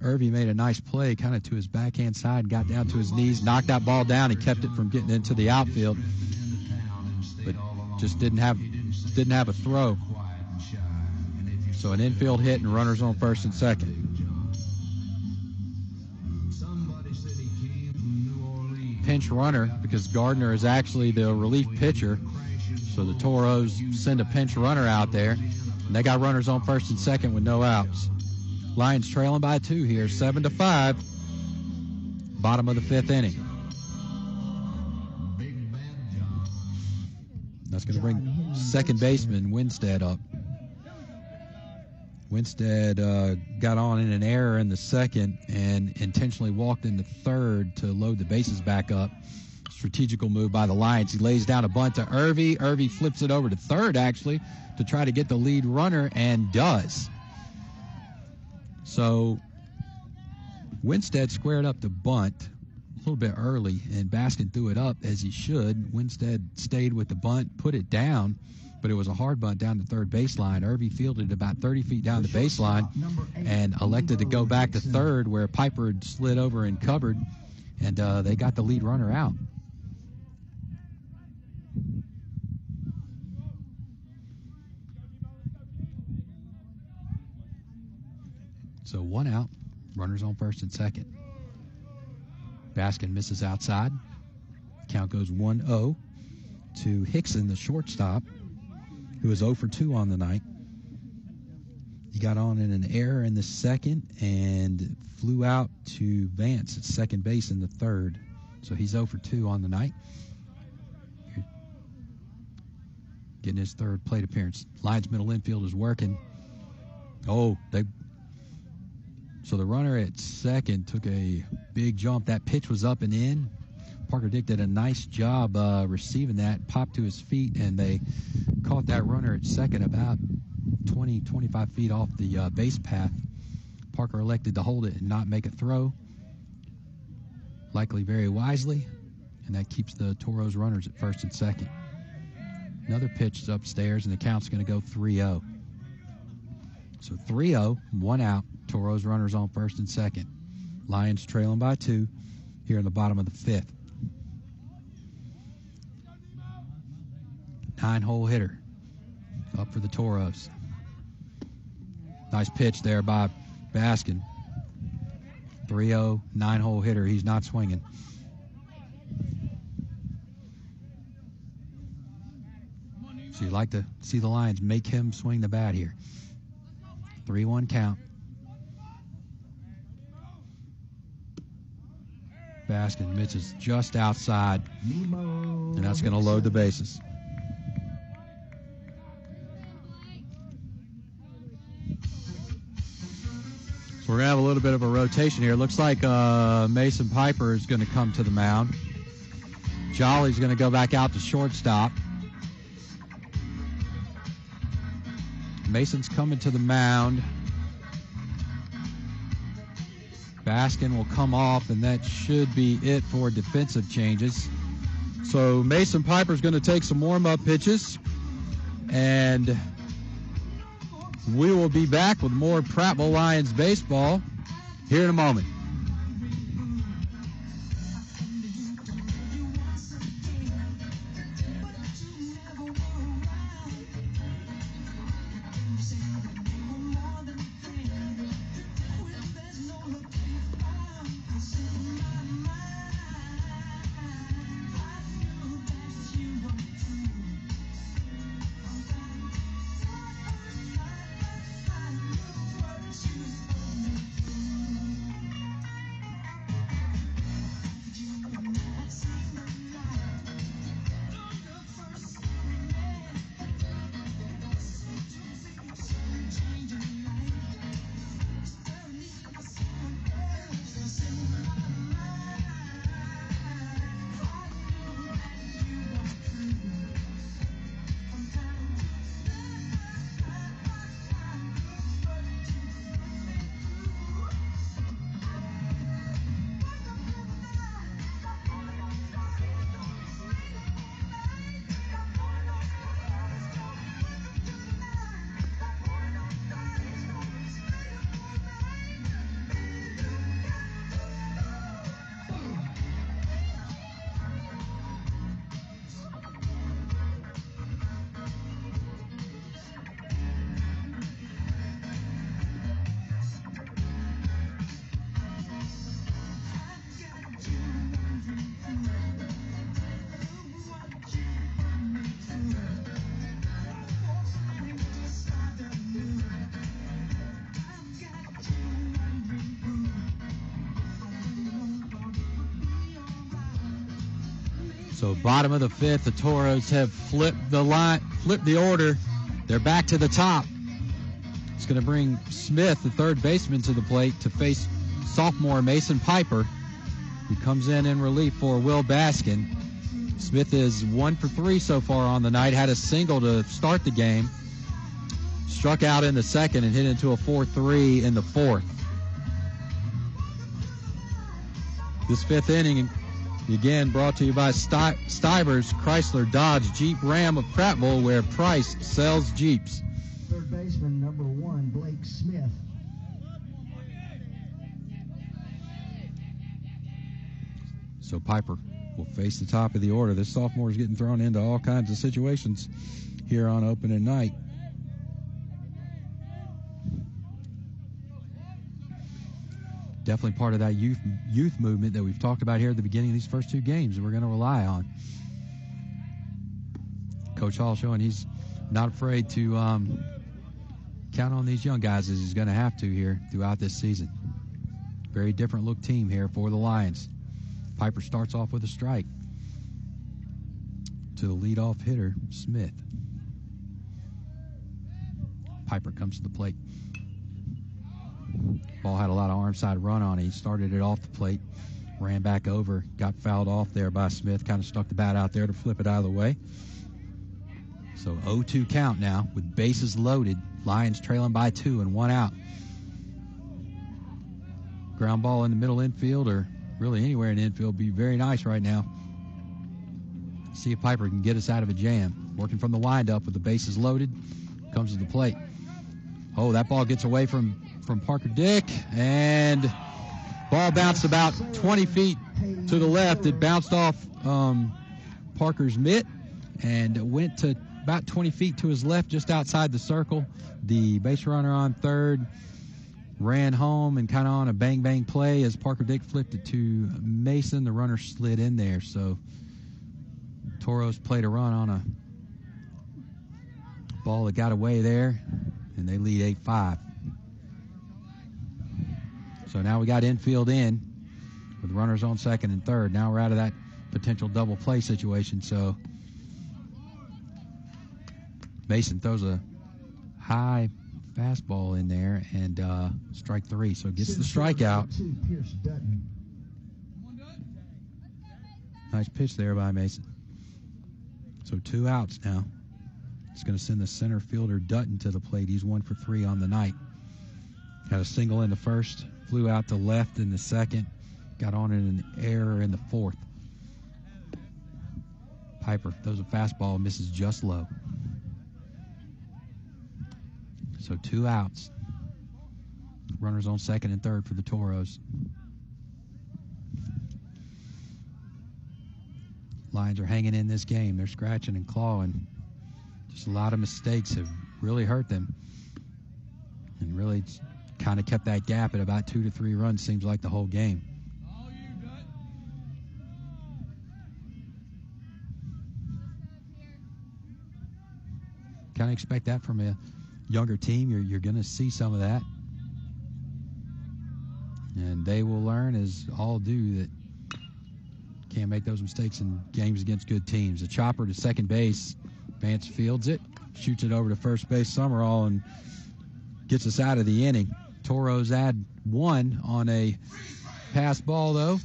Irby made a nice play kind of to his backhand side, got down to his knees, knocked that ball down and kept it from getting into the outfield, but just didn't have a throw. So an infield hit and runners on first and second. Pinch runner, because Gardner is actually the relief pitcher, so the Toros send a pinch runner out there, and they got runners on first and second with no outs. Lions trailing by 2 here, 7-5. Bottom of the 5th inning. That's going to bring second baseman Winstead up. Winstead got on in an error in the second and intentionally walked into third to load the bases back up. Strategical move by the Lions. He lays down a bunt to Irby. Irby flips it over to third, actually, to try to get the lead runner, and does. So Winstead squared up the bunt a little bit early, and Baskin threw it up as he should. Winstead stayed with the bunt, put it down, but it was a hard bunt down the third baseline. Irby fielded about 30 feet down the baseline and elected to go back to third where Piper had slid over and covered, and they got the lead runner out. So 1 out, runners on first and second. Baskin misses outside. Count goes 1-0 to Hickson, the shortstop, who is 0 for 2 on the night. He got on in an error in the second and flew out to Vance at second base in the third. So he's 0 for 2 on the night. Getting his third plate appearance. Lions middle infield is working. So the runner at second took a big jump. That pitch was up and in. Parker Dick did a nice job receiving that, popped to his feet, and they caught that runner at second about 20, 25 feet off the base path. Parker elected to hold it and not make a throw, likely very wisely, and that keeps the Toros runners at first and second. Another pitch is upstairs, and the count's going to go 3-0. So 3-0, 1 out. Toros runners on first and second. Lions trailing by 2 here in the bottom of the 5th. 9-hole hitter up for the Toros. Nice pitch there by Baskin. 3-0, 9-hole hitter. He's not swinging. So you'd like to see the Lions make him swing the bat here. 3-1 count. Baskin misses just outside, and that's going to load the bases. So we're going to have a little bit of a rotation here. It looks like Mason Piper is going to come to the mound. Jolly's going to go back out to shortstop. Mason's coming to the mound. Baskin will come off, and that should be it for defensive changes. So Mason Piper's going to take some warm-up pitches, and we will be back with more Prattville Lions baseball here in a moment. So bottom of the fifth, the Toros have flipped the order. They're back to the top. It's going to bring Smith, the third baseman, to the plate to face sophomore Mason Piper, who comes in relief for Will Baskin. Smith is 1 for 3 so far on the night, had a single to start the game, struck out in the second and hit into a 4-3 in the fourth. This fifth inning, again, brought to you by Stivers Chrysler Dodge Jeep Ram of Prattville, where Price sells Jeeps. Third baseman, number 1, Blake Smith. So Piper will face the top of the order. This sophomore is getting thrown into all kinds of situations here on opening night. Definitely part of that youth movement that we've talked about here at the beginning of these first two games that we're going to rely on. Coach Hall showing he's not afraid to count on these young guys as he's going to have to here throughout this season. Very different look team here for the Lions. Piper starts off with a strike to the leadoff hitter, Smith. Piper comes to the plate. Ball had a lot of arm side run on it. He started it off the plate, ran back over, got fouled off there by Smith, kind of stuck the bat out there to flip it out of the way. So 0-2 count now with bases loaded. Lions trailing by 2 and 1 out. Ground ball in the middle infield, or really anywhere in the infield, would be very nice right now. See if Piper can get us out of a jam. Working from the windup with the bases loaded, comes to the plate. Oh, that ball gets away from Parker Dick, and ball bounced about 20 feet to the left. It bounced off Parker's mitt and went to about 20 feet to his left, just outside the circle. The base runner on third ran home and kind of on a bang-bang play as Parker Dick flipped it to Mason. The runner slid in there, so Toros played a run on a ball that got away there, and they lead 8-5. So now we got infield in with runners on second and third. Now we're out of that potential double play situation. So Mason throws a high fastball in there, and strike 3. So gets the strikeout. Nice pitch there by Mason. So 2 outs now. It's going to send the center fielder Dutton to the plate. He's 1 for 3 on the night. Had a single in the first, flew out to left in the second, got on in an error in the fourth. Piper throws a fastball, misses just low. So 2 outs. Runners on second and third for the Toros. Lions are hanging in this game. They're scratching and clawing. Just a lot of mistakes have really hurt them. And really kind of kept that gap at about 2 to 3 runs, seems like the whole game. Kind of expect that from a younger team. You're going to see some of that. And they will learn, as all do, that can't make those mistakes in games against good teams. The chopper to second base. Vance fields it, shoots it over to first base Summerall, and gets us out of the inning. Toros add 1 on a pass ball, though.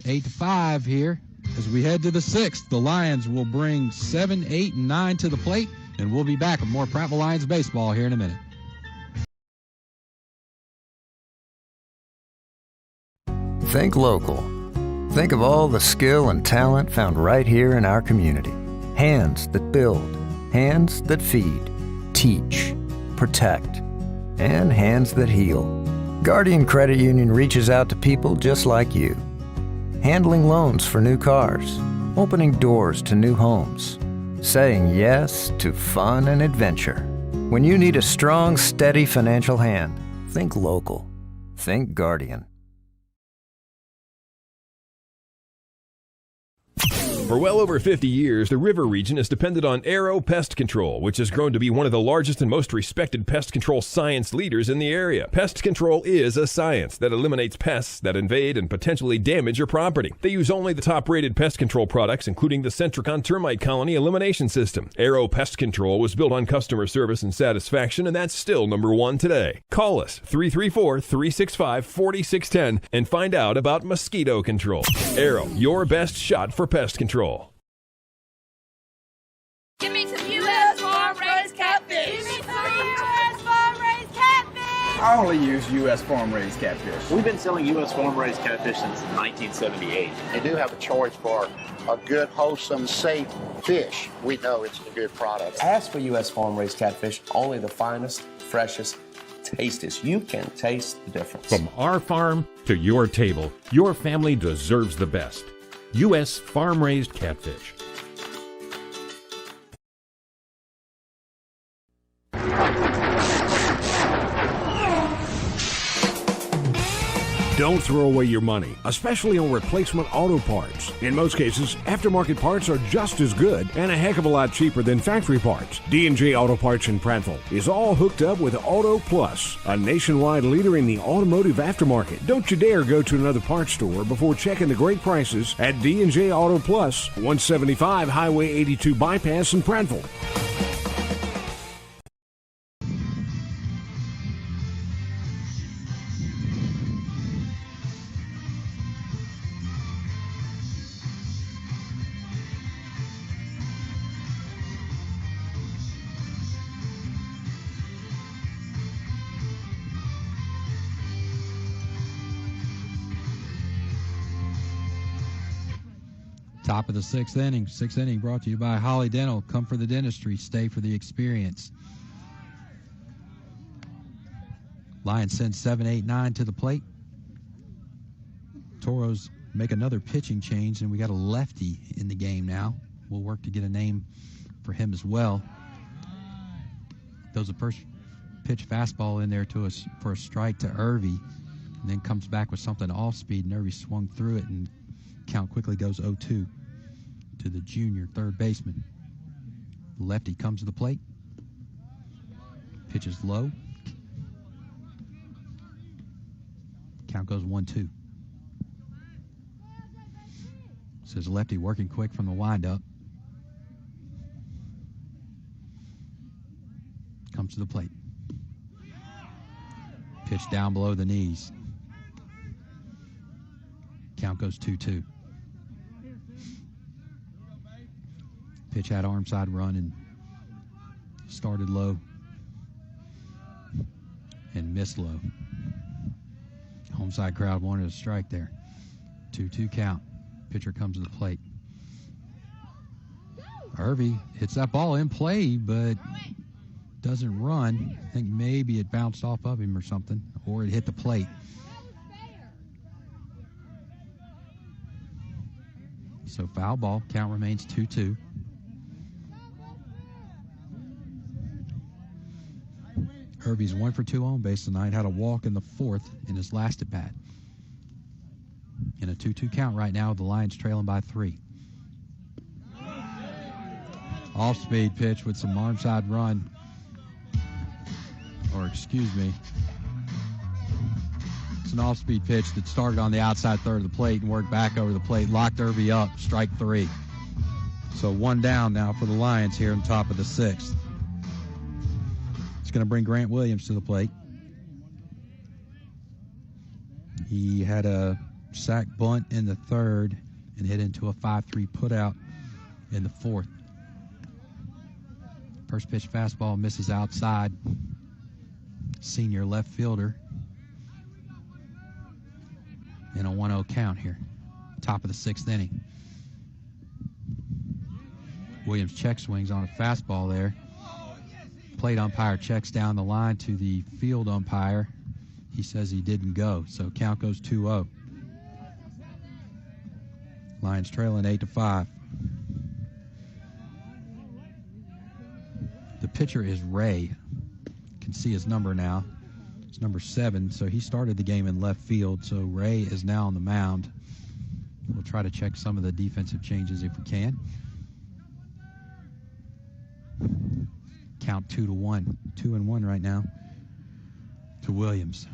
8-5 here as we head to the 6th. The Lions will bring 7, 8, and 9 to the plate, and we'll be back with more Prattville Lions baseball here in a minute. Think local. Think of all the skill and talent found right here in our community. Hands that build, hands that feed, teach, protect, and hands that heal. Guardian Credit Union reaches out to people just like you. Handling loans for new cars, opening doors to new homes, saying yes to fun and adventure. When you need a strong, steady financial hand, think local. Think Guardian. For well over 50 years, the River region has depended on Aero Pest Control, which has grown to be one of the largest and most respected pest control science leaders in the area. Pest control is a science that eliminates pests that invade and potentially damage your property. They use only the top-rated pest control products, including the Centricon termite colony elimination system. Aero Pest Control was built on customer service and satisfaction, and that's still #1 today. Call us 334-365-4610 and find out about mosquito control. Aero, your best shot for pest control. Give me some U.S. farm-raised catfish. Give me some U.S. farm-raised catfish. I only use U.S. farm-raised catfish. We've been selling U.S. farm-raised catfish since 1978. You do have a choice for a good, wholesome, safe fish. We know it's a good product. Ask for U.S. farm-raised catfish, only the finest, freshest, tastiest. You can taste the difference. From our farm to your table, your family deserves the best. U.S. farm-raised catfish. Don't throw away your money, especially on replacement auto parts. In most cases, aftermarket parts are just as good and a heck of a lot cheaper than factory parts. D&J Auto Parts in Prattville is all hooked up with Auto Plus, a nationwide leader in the automotive aftermarket. Don't you dare go to another parts store before checking the great prices at D&J Auto Plus, 175 Highway 82 Bypass in Prattville. Top of the 6th inning. 6th inning brought to you by Holly Dental. Come for the dentistry. Stay for the experience. Lions send 7, 8, 9 to the plate. Toros make another pitching change, and we got a lefty in the game now. We'll work to get a name for him as well. Throws a first pitch fastball in there to us for a strike to Irvy, and then comes back with something off speed, and Irvy swung through it, and count quickly goes 0-2 to the junior third baseman. Lefty comes to the plate. Pitches low. Count goes 1-2. Says lefty working quick from the windup. Comes to the plate. Pitch down below the knees. Count goes 2-2. Pitch had arm side run and started low and missed low. Home side crowd wanted a strike there. 2-2 count. Pitcher comes to the plate. Irby hits that ball in play, but doesn't run. I think maybe it bounced off of him or something, or it hit the plate. So foul ball. Count remains 2-2. Irby's 1 for 2 on base tonight. Had a walk in the 4th in his last at bat. In a 2-2 count right now, the Lions trailing by 3. Off-speed pitch with some arm side run. Or excuse me. It's an off-speed pitch that started on the outside third of the plate and worked back over the plate. Locked Irby up. Strike 3. So 1 down now for the Lions here on top of the 6th. It's going to bring Grant Williams to the plate. He had a sac bunt in the 3rd and hit into a 5-3 putout in the 4th. First pitch fastball misses outside. Senior left fielder. In a 1-0 count here. Top of the 6th inning. Williams check swings on a fastball there. Plate umpire checks down the line to the field umpire. He says he didn't go, so count goes 2-0. Lions trailing 8-5. The pitcher is Ray. You can see his number now. It's number 7, so he started the game in left field, so Ray is now on the mound. We'll try to check some of the defensive changes if we can. Count 2-1. 2-1 right now to Williams.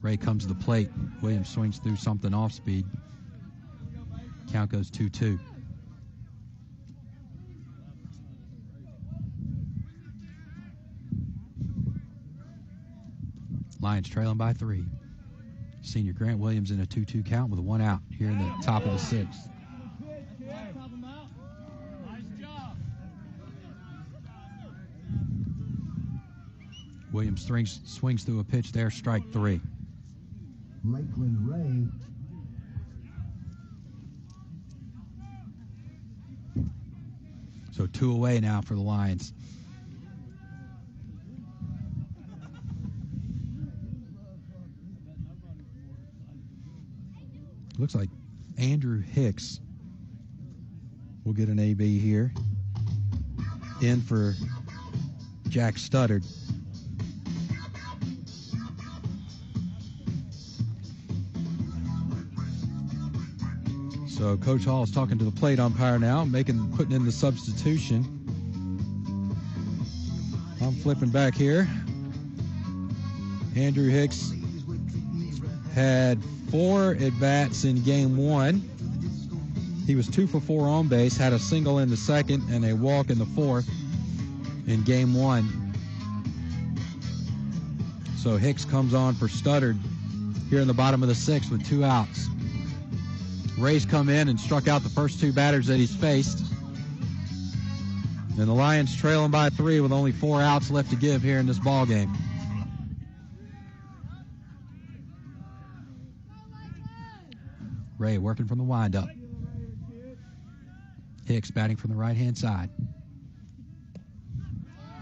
Ray comes to the plate. Williams swings through something off speed. Count goes 2-2. Lions trailing by 3. Senior Grant Williams in a 2-2 count with 1 out here in the top of the 6th. Williams swings through a pitch there, strike 3. Lakeland Ray. So 2 away now for the Lions. Looks like Andrew Hicks will get an AB here. In for Jack Studdard. So Coach Hall is talking to the plate umpire now, putting in the substitution. I'm flipping back here. Andrew Hicks had 4 at-bats in game 1. He was 2 for 4 on base, had a single in the 2nd and a walk in the 4th in game 1. So Hicks comes on for Studdard here in the bottom of the 6th with 2 outs. Ray's come in and struck out the first 2 batters that he's faced. And the Lions trailing by 3 with only 4 outs left to give here in this ball game. Ray working from the windup. Hicks batting from the right-hand side.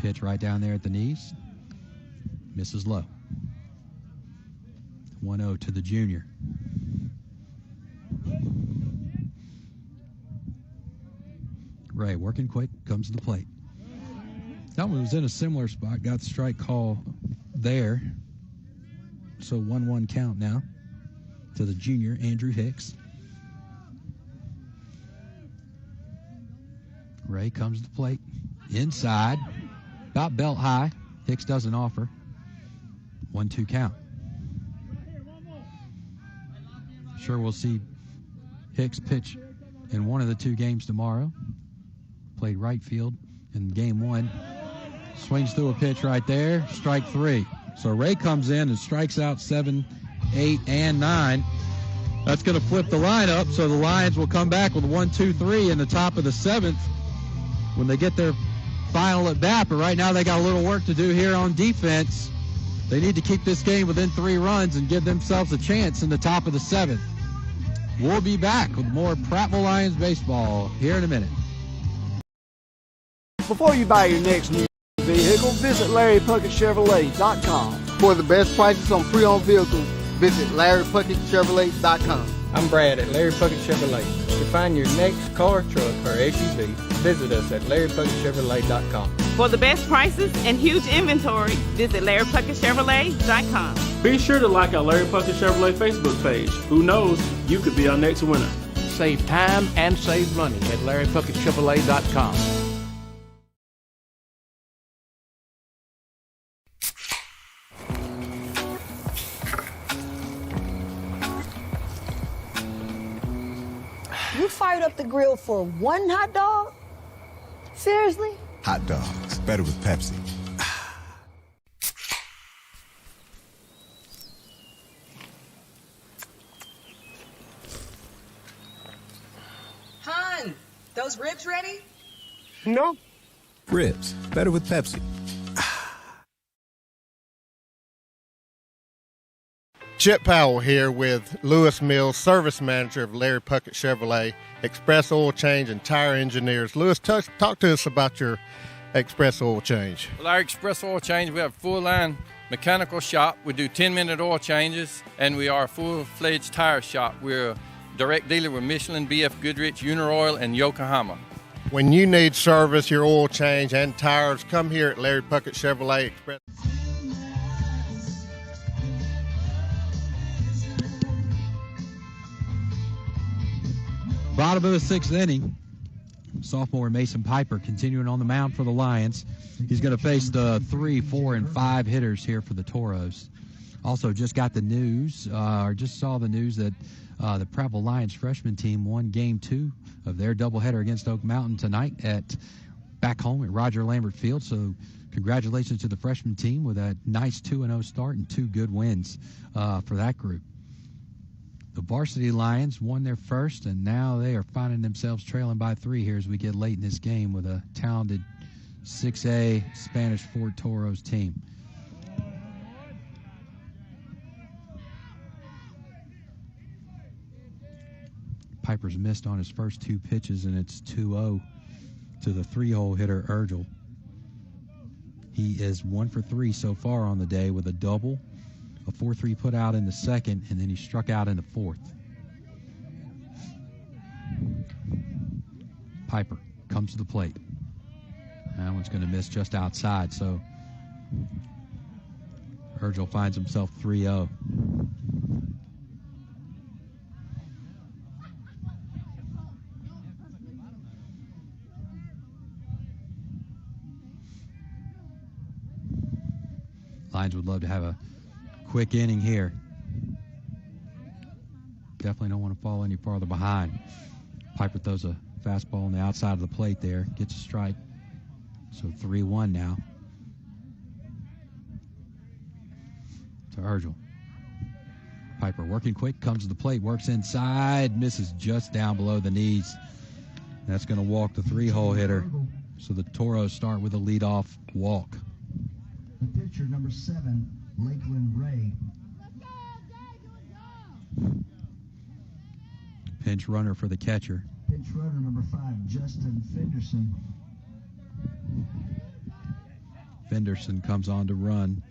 Pitch right down there at the knees. Misses low. 1-0 to the junior. Ray working quick, comes to the plate. That one was in a similar spot, got the strike call there. So 1-1 count now to the junior, Andrew Hicks. Ray comes to the plate. Inside, about belt high. Hicks doesn't offer. 1-2 count. Sure we'll see Hicks pitch in one of the 2 games tomorrow. Played right field in game 1. Swings through a pitch right there. Strike 3. So Ray comes in and strikes out 7, 8, and 9. That's going to flip the lineup, so the Lions will come back with 1, 2, 3 in the top of the 7th when they get their final at bat. But right now they got a little work to do here on defense. They need to keep this game within 3 runs and give themselves a chance in the top of the 7th. We'll be back with more Prattville Lions baseball here in a minute. Before you buy your next new vehicle, visit LarryPuckettChevrolet.com. For the best prices on pre-owned vehicles, visit LarryPuckettChevrolet.com. I'm Brad at Larry Puckett Chevrolet. To find your next car, truck, or SUV, visit us at LarryPuckettChevrolet.com. For the best prices and huge inventory, visit LarryPuckettChevrolet.com. Be sure to like our Larry Puckett Chevrolet Facebook page. Who knows, you could be our next winner. Save time and save money at LarryPuckettChevrolet.com. You fired up the grill for one hot dog? Seriously? Hot dogs, better with Pepsi. Hun, those ribs ready? No. Ribs, better with Pepsi. Chip Powell here with Lewis Mills, service manager of Larry Puckett Chevrolet, Express Oil Change and Tire Engineers. Lewis, talk to us about your Express Oil Change. Well, our Express Oil Change, we have a full-line mechanical shop. We do 10-minute oil changes, and we are a full-fledged tire shop. We're a direct dealer with Michelin, BF Goodrich, Uniroyal, and Yokohama. When you need service, your oil change and tires, come here at Larry Puckett Chevrolet Express. Bottom of the 6th inning. Sophomore Mason Piper continuing on the mound for the Lions. He's going to face the 3, 4, and 5 hitters here for the Toros. Also just got the news, or just saw the news that the Prattville Lions freshman team won Game 2 of their doubleheader against Oak Mountain tonight back home at Roger Lambert Field. So congratulations to the freshman team with a nice 2-0 start and 2 good wins for that group. The Varsity Lions won their first, and now they are finding themselves trailing by 3 here as we get late in this game with a talented 6A Spanish Fort Toros team. Piper's missed on his first 2 pitches, and it's 2-0 to the 3-hole hitter, Urgel. He is 1 for 3 so far on the day with a double, a 4-3 put out in the second, and then he struck out in the 4th. Piper comes to the plate. That one's going to miss just outside, so Urgel finds himself 3-0. Lions would love to have a quick inning here. Definitely don't want to fall any farther behind. Piper throws a fastball on the outside of the plate there. Gets a strike. So 3-1 now. To Urgel. Piper working quick, comes to the plate, works inside, misses just down below the knees. That's going to walk the 3-hole hitter. So the Toros start with a leadoff walk. The pitcher, number 7, Lakeland Ray. Pinch runner for the catcher. Pinch runner, number 5, Justin Fenderson. Fenderson comes on to run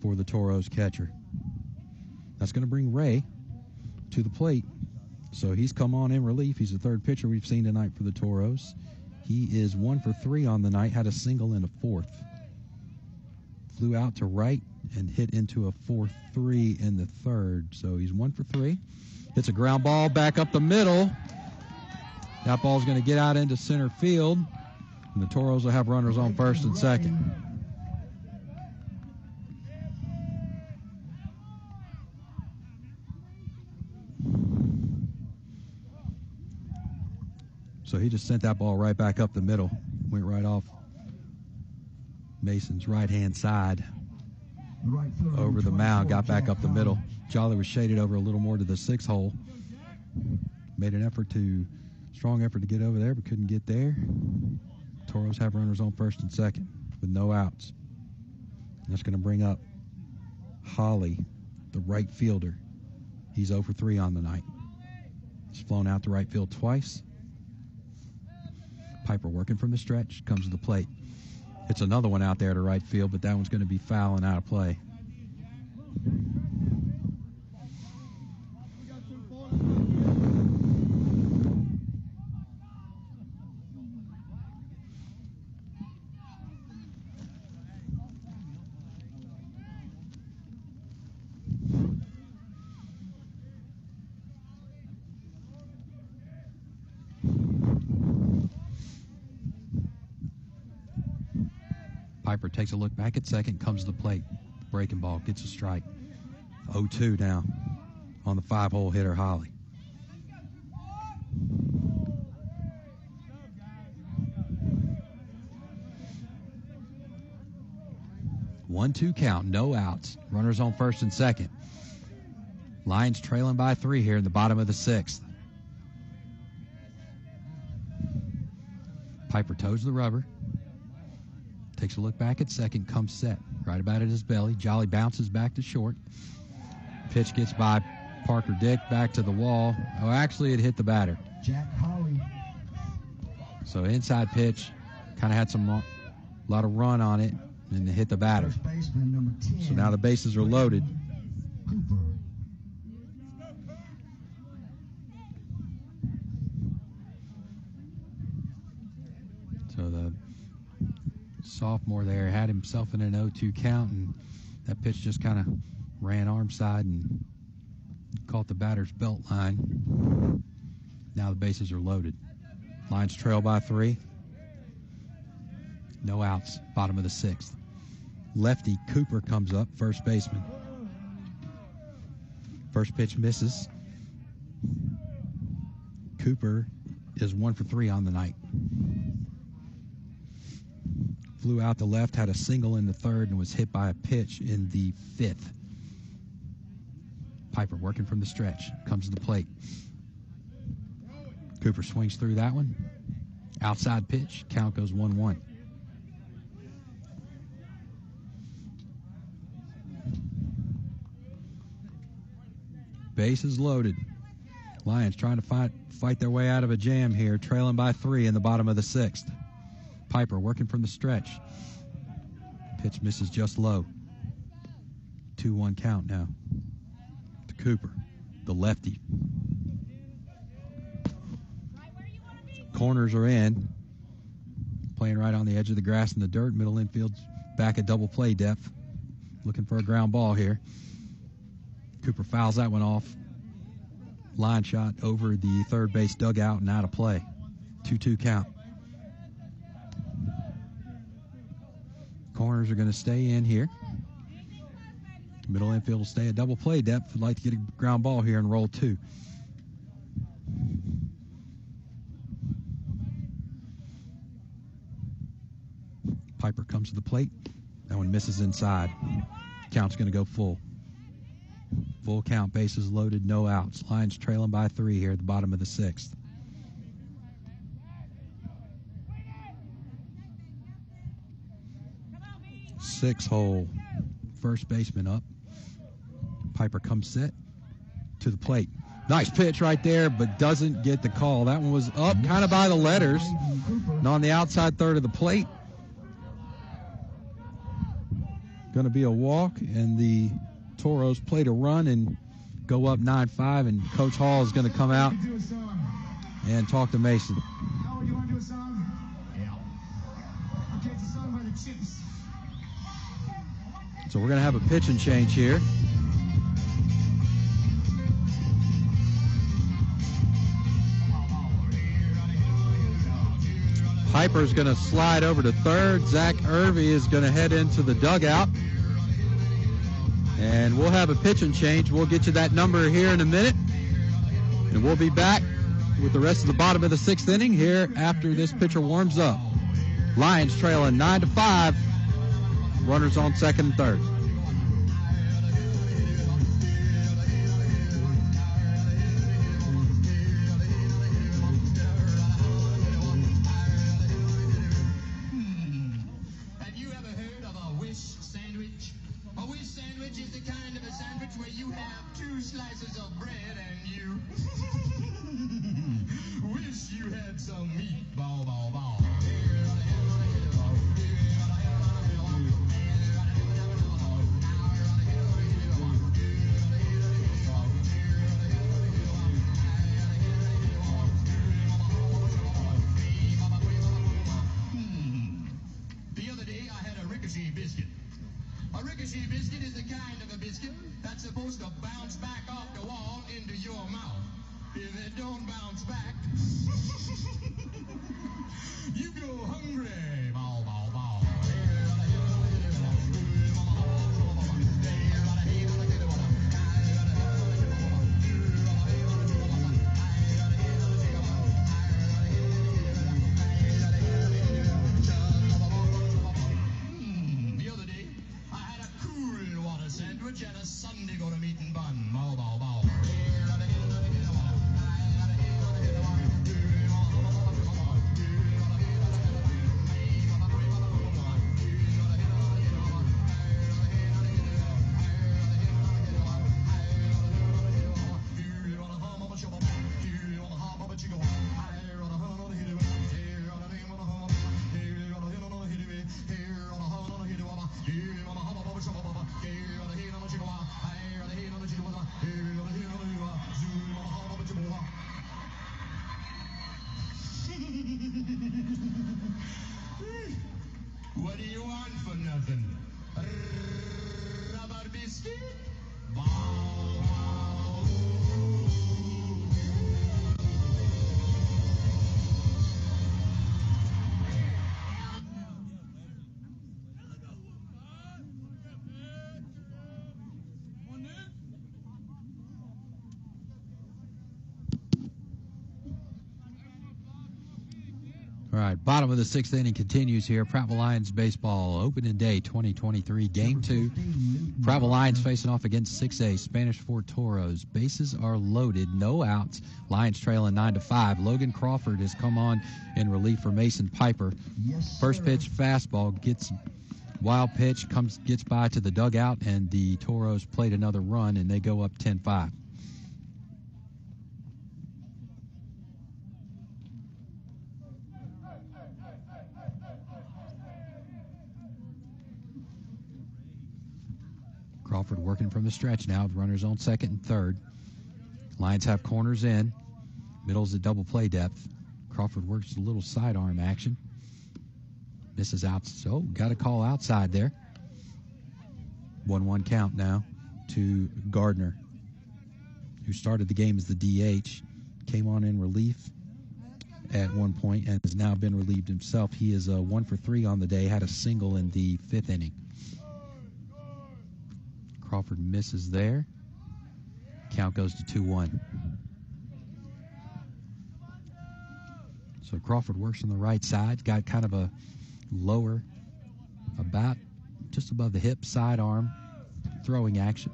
for the Toros catcher. That's going to bring Ray to the plate. So he's come on in relief. He's the 3rd pitcher we've seen tonight for the Toros. He is 1 for 3 on the night, had a single and a 4th. Flew out to right and hit into a 4-3 in the 3rd. So he's 1 for 3. Hits a ground ball back up the middle. That ball's going to get out into center field. And the Toros will have runners on first and second. So he just sent that ball right back up the middle. Went right off Mason's right-hand side over the mound, got back up the middle. Jolly was shaded over a little more to the 6 hole. Made an strong effort to get over there, but couldn't get there. Toros have runners on first and second with no outs. That's going to bring up Holly, the right fielder. He's 0 for 3 on the night. He's flown out to right field twice. Piper working from the stretch, comes to the plate. Hits another one out there to right field, but that one's going to be foul and out of play. Piper takes a look back at second, comes to the plate. Breaking ball, gets a strike. 0-2 now on the 5-hole hitter, Holly. One-two count, no outs. Runners on first and second. Lions trailing by 3 here in the bottom of the 6th. Piper toes the rubber. Takes a look back at second, comes set. Right about at his belly. Jolly bounces back to short. Pitch gets by Parker Dick, back to the wall. Oh, actually, it hit the batter. Jack Holly. So inside pitch, kind of had a lot of run on it, and it hit the batter. First baseman, number 10. So now the bases are loaded. Cooper. So the sophomore there had himself in an 0-2 count, and that pitch just kind of ran arm side and caught the batter's belt line. Now the bases are loaded. Lions trail by 3. No outs, bottom of the 6th. Lefty Cooper comes up, first baseman. First pitch misses. Cooper is 1 for 3 on the night. Flew out to left, had a single in the 3rd, and was hit by a pitch in the 5th. Piper working from the stretch, comes to the plate. Cooper swings through that one. Outside pitch, count goes 1-1. Bases loaded. Lions trying to fight their way out of a jam here, trailing by 3 in the bottom of the 6th. Piper working from the stretch. Pitch misses just low. 2-1 count now to Cooper, the lefty. Corners are in. Playing right on the edge of the grass in the dirt. Middle infield's back at double play depth. Looking for a ground ball here. Cooper fouls that one off. Line shot over the third base dugout and out of play. 2-2 count. Corners are going to stay in here. Middle infield will stay at double play depth. Would like to get a ground ball here and roll 2. Piper comes to the plate. That one misses inside. Count's going to go full. Full count, bases loaded, no outs. Lions trailing by 3 here at the bottom of the 6th. Six hole. First baseman up. Piper comes set to the plate. Nice pitch right there, but doesn't get the call. That one was up kind of by the letters and on the outside third of the plate. Going to be a walk, and the Toros play to run and go up 9-5, and Coach Hall is going to come out and talk to Mason. You want to do a song? Yeah. Okay, it's a song by the Chips. So we're going to have a pitch and change here. Piper's going to slide over to third. Zach Irvey is going to head into the dugout. And we'll have a pitch and change. We'll get you that number here in a minute. And we'll be back with the rest of the bottom of the 6th inning here after this pitcher warms up. Lions trailing 9-5 Runners on second and third. Have you ever heard of a wish sandwich? A wish sandwich is the kind of a sandwich where you have 2 slices of bread and you wish you had some meat. Bow, bow, bow. The other day I had a ricochet biscuit. A ricochet biscuit is the kind of a biscuit that's supposed to bounce back off the wall into your mouth. If it don't bounce back, you go hungry. Bow, bow, bow. The other day, I had a cool water sandwich and a Sunday go to meeting bun. Bow, bow, bow. What do you want for nothing? Rubber biscuit? All right, bottom of the 6th inning continues here. Prattville Lions baseball, opening day 2023, game 2. Prattville Lions facing off against 6A Spanish Fort Toros. Bases are loaded, no outs. Lions trailing 9-5. Logan Crawford has come on in relief for Mason Piper. First pitch fastball gets wild pitch, gets by to the dugout, and the Toros played another run, and they go up 10-5. Crawford working from the stretch now with runners on second and third. Lions have corners in. Middle's at double play depth. Crawford works a little sidearm action. Misses out. So got a call outside there. 1-1 count now to Gardner, who started the game as the DH. Came on in relief at one point and has now been relieved himself. He is 1 for 3 on the day. Had a single in the 5th inning. Crawford misses there. Count goes to 2-1. So Crawford works on the right side. Got kind of a lower, about just above the hip, sidearm throwing action.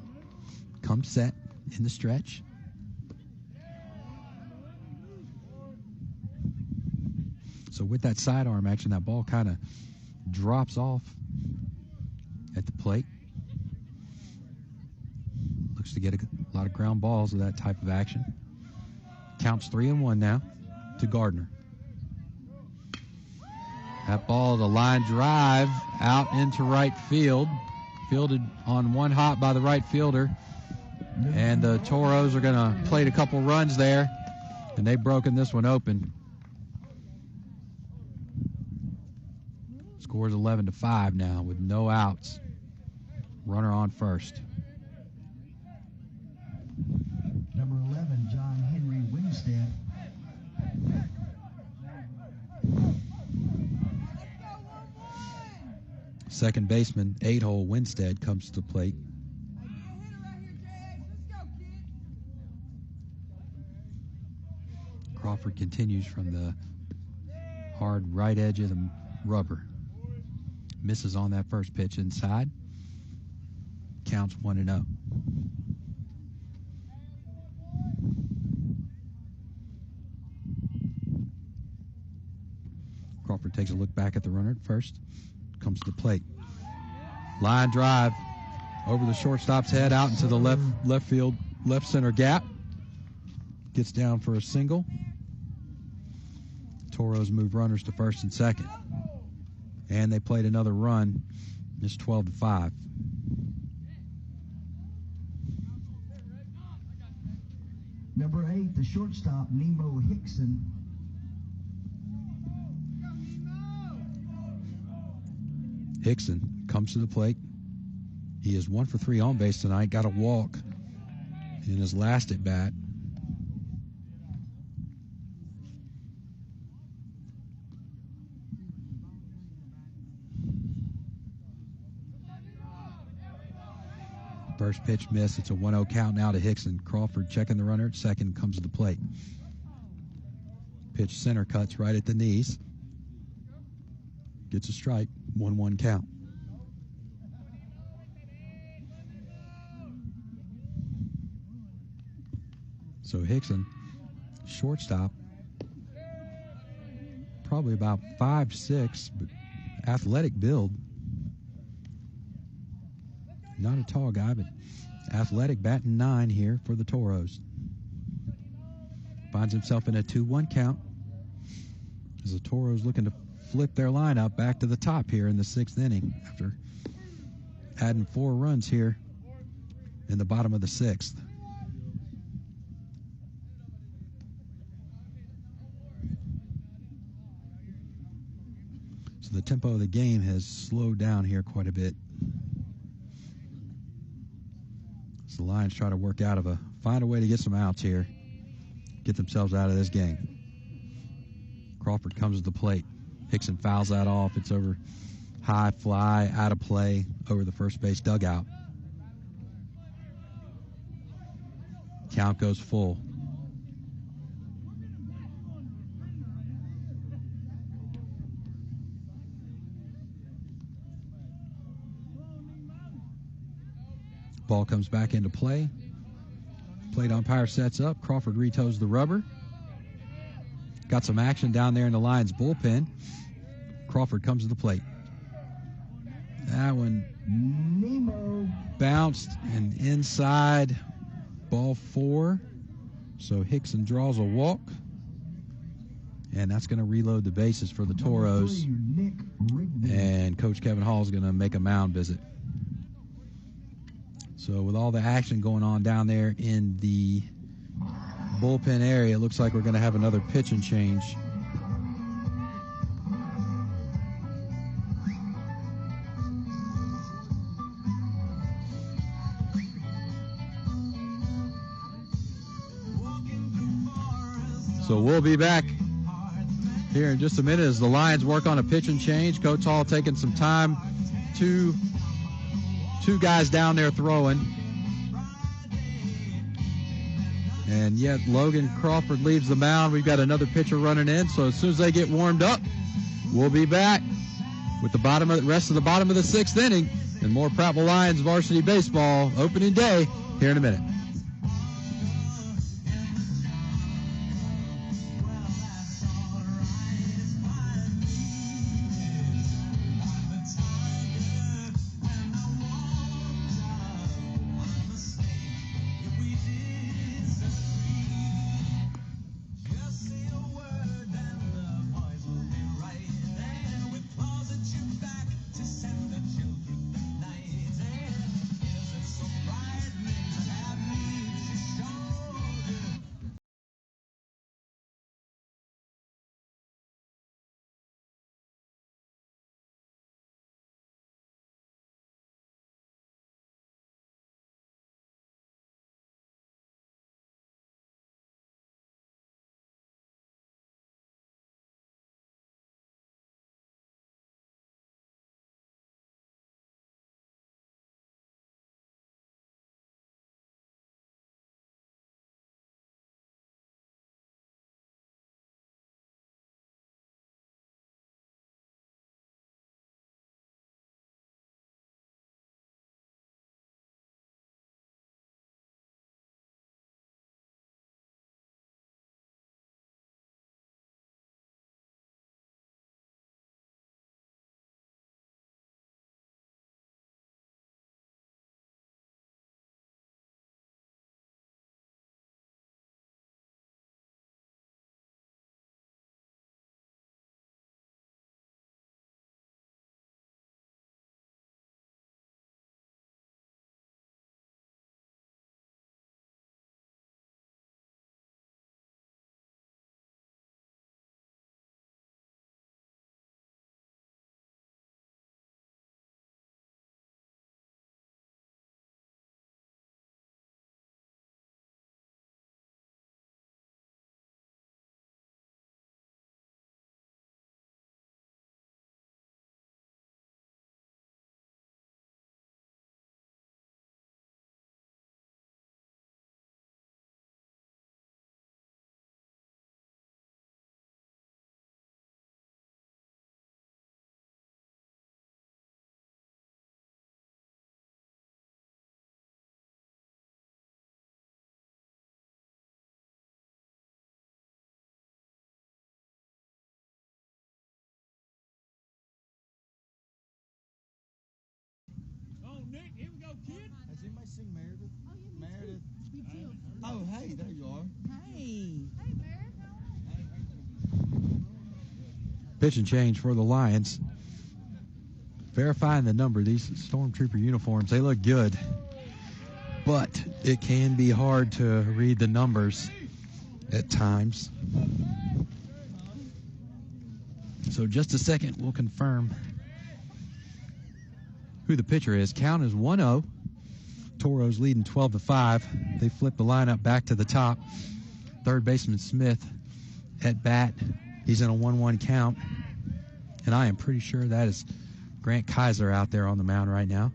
Comes set in the stretch. So with that sidearm action, that ball kind of drops off at the plate. Looks to get a lot of ground balls with that type of action. Counts 3-1 now to Gardner. That ball, the line drive out into right field. Fielded on one hop by the right fielder. And the Toros are going to play a couple runs there. And they've broken this one open. Scores 11-5 now with no outs. Runner on first. Number 11, John Henry Winstead. Second baseman, 8-hole Winstead comes to the plate. Crawford continues from the hard right edge of the rubber. misses on that first pitch inside. Counts 1-0. Crawford takes a look back at the runner at first. Comes to the plate. Line drive over the shortstop's head out into the left field, left center gap. Gets down for a single. Toros move runners to first and second. And they played another run. It's 12-5. Number 8, the shortstop, Nemo Hickson. Hickson comes to the plate. He is 1 for 3 on base tonight. Got a walk in his last at bat. First pitch miss. It's a 1-0 count now to Hickson. Crawford checking the runner at second, comes to the plate. Pitch center, cuts right at the knees. Gets a strike. 1-1 count. So Hickson, shortstop, probably about 5'6", but athletic build. Not a tall guy, but athletic, batting 9 here for the Toros. Finds himself in a 2-1 count as the Toros looking to flip their lineup back to the top here in the 6th inning after adding 4 runs here in the bottom of the 6th. So the tempo of the game has slowed down here quite a bit. So the Lions try to work out find a way to get some outs here, get themselves out of this game. Crawford comes to the plate. Hickson fouls that off. It's over high fly, out of play, over the first base dugout. Count goes full. Ball comes back into play. Plate umpire sets up. Crawford retoes the rubber. Got some action down there in the Lions bullpen. Crawford comes to the plate. That one bounced and inside, ball 4. So Hickson draws a walk. And that's going to reload the bases for the Toros. And Coach Kevin Hall is going to make a mound visit. So with all the action going on down there in the bullpen area, it looks like we're going to have another pitch and change. So we'll be back here in just a minute as the Lions work on a pitch and change. Coach Hall taking some time. Two guys down there throwing. And yet Logan Crawford leaves the mound. We've got another pitcher running in. So as soon as they get warmed up, we'll be back with the rest of the bottom of the 6th inning and more Prattville Lions varsity baseball opening day here in a minute. Has anybody seen Meredith? Meredith. Oh, hey, there you are. Hey. Pitch and change for the Lions. Verifying the number, these Stormtrooper uniforms, they look good. But it can be hard to read the numbers at times. So just a second, we'll confirm who the pitcher is. Count is 1-0. Toros leading 12-5. They flip the lineup back to the top. Third baseman Smith at bat. He's in a 1-1 count. And I am pretty sure that is Grant Kaiser out there on the mound right now.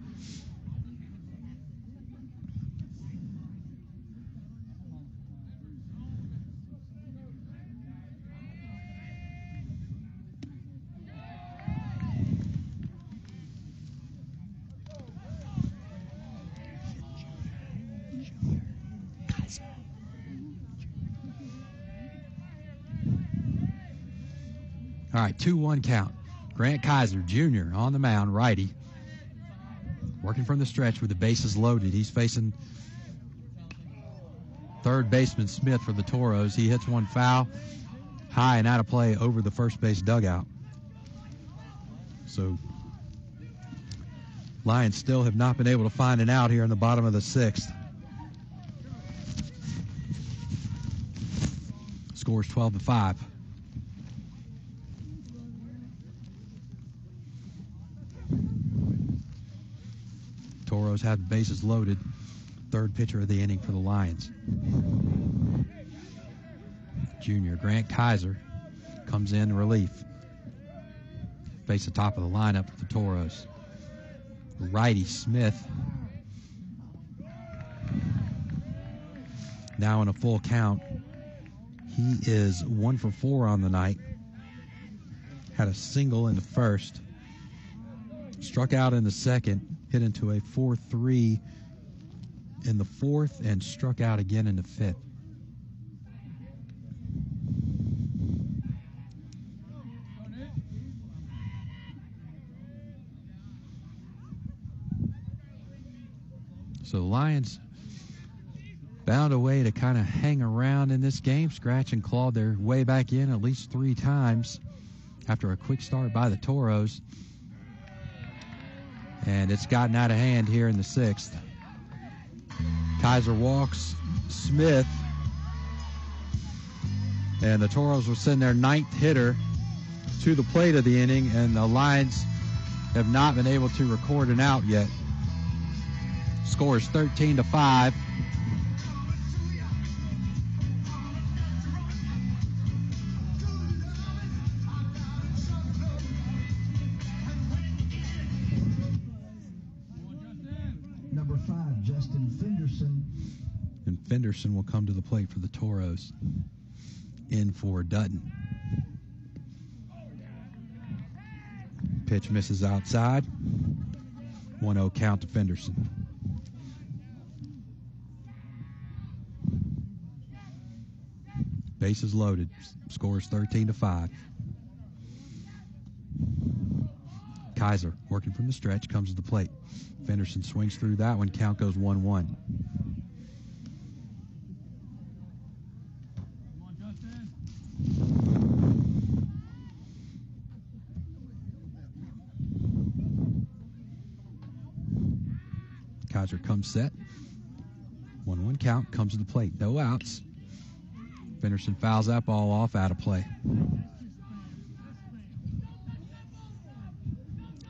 All right, 2-1 count. Grant Kaiser, Jr. on the mound, righty. Working from the stretch with the bases loaded. He's facing third baseman Smith for the Toros. He hits one foul, high and out of play over the first base dugout. So Lions still have not been able to find an out here in the bottom of the sixth. Scores 12-5. Toros have the bases loaded. Third pitcher of the inning for the Lions. Junior Grant Kaiser comes in relief. Face the top of the lineup for the Toros. Righty Smith. Now in a full count. He is 1 for 4 on the night. Had a single in the first. Struck out in the second. Hit into a 4-3 in the fourth and struck out again in the fifth. So the Lions found a way to kind of hang around in this game, scratch and clawed their way back in at least 3 times after a quick start by the Toros. And it's gotten out of hand here in the sixth. Kaiser walks Smith. And the Toros will send their 9th hitter to the plate of the inning, and the Lions have not been able to record an out yet. Score is 13-5. And Fenderson will come to the plate for the Toros. In for Dutton. Pitch misses outside. 1-0 count to Fenderson. Bases loaded. Scores 13-5. Kaiser working from the stretch, comes to the plate. Fenderson swings through that one. Count goes 1-1. Kaiser comes set. 1-1 count, comes to the plate. No outs. Fenderson fouls that ball off, out of play.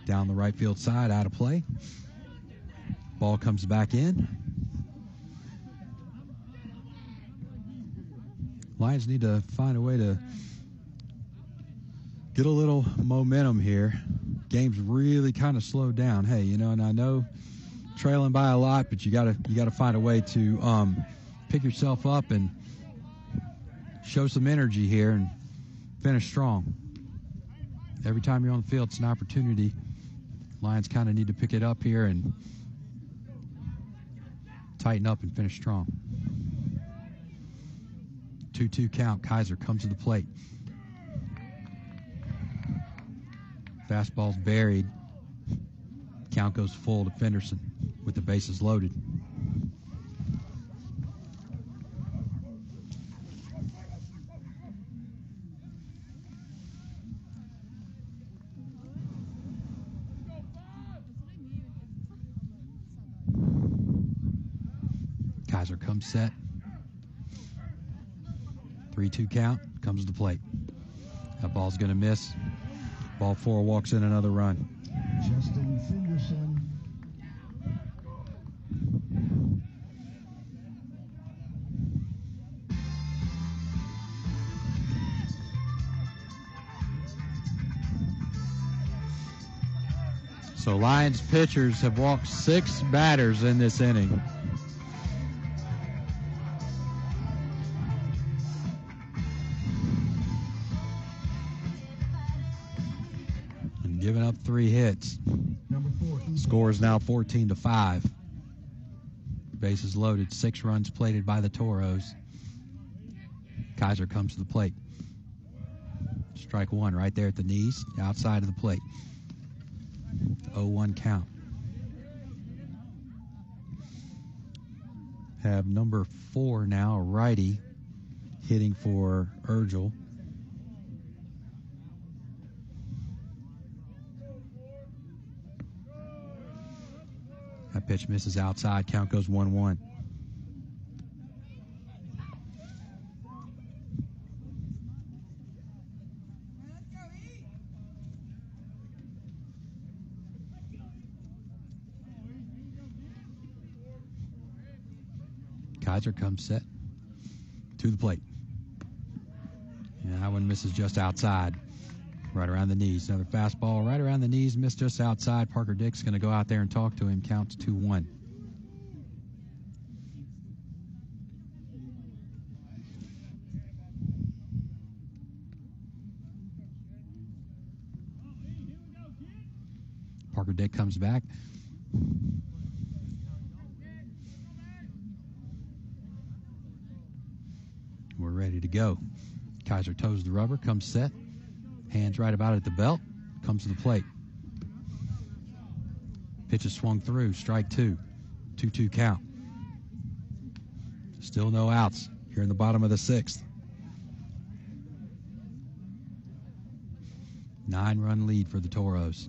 Down the right field side, out of play. Ball comes back in. Lions need to find a way to get a little momentum here. Game's really kind of slowed down. Hey, you know, and I know trailing by a lot, but you gotta find a way to pick yourself up and show some energy here and finish strong. Every time you're on the field, it's an opportunity. Lions kind of need to pick it up here and tighten up and finish strong. 2-2 count. Kaiser comes to the plate. Fastball's buried. Count goes full to Fenderson. with the bases loaded. Kaiser comes set. 3-2 count, comes to the plate. That ball's going to miss. Ball 4, walks in another run. Justin Fenderson. So Lions pitchers have walked 6 batters in this inning. Giving up 3 hits. Score is now 14-5. Bases loaded, 6 runs plated by the Toros. Kaiser comes to the plate. Strike 1 right there at the knees, outside of the plate. 0-1 count. Have number 4 now, a righty, hitting for Urgel. That pitch misses outside. Count goes 1-1. Kaiser comes set to the plate. And that one misses just outside. Right around the knees. Another fastball right around the knees, missed just outside. Parker Dick's going to go out there and talk to him. Counts 2-1. Parker Dick comes back. We're ready to go. Kaiser toes the rubber, comes set. Hands right about at the belt, comes to the plate. Pitch is swung through, strike 2. 2-2 count. Still no outs here in the bottom of the 6th. 9-run lead for the Toros.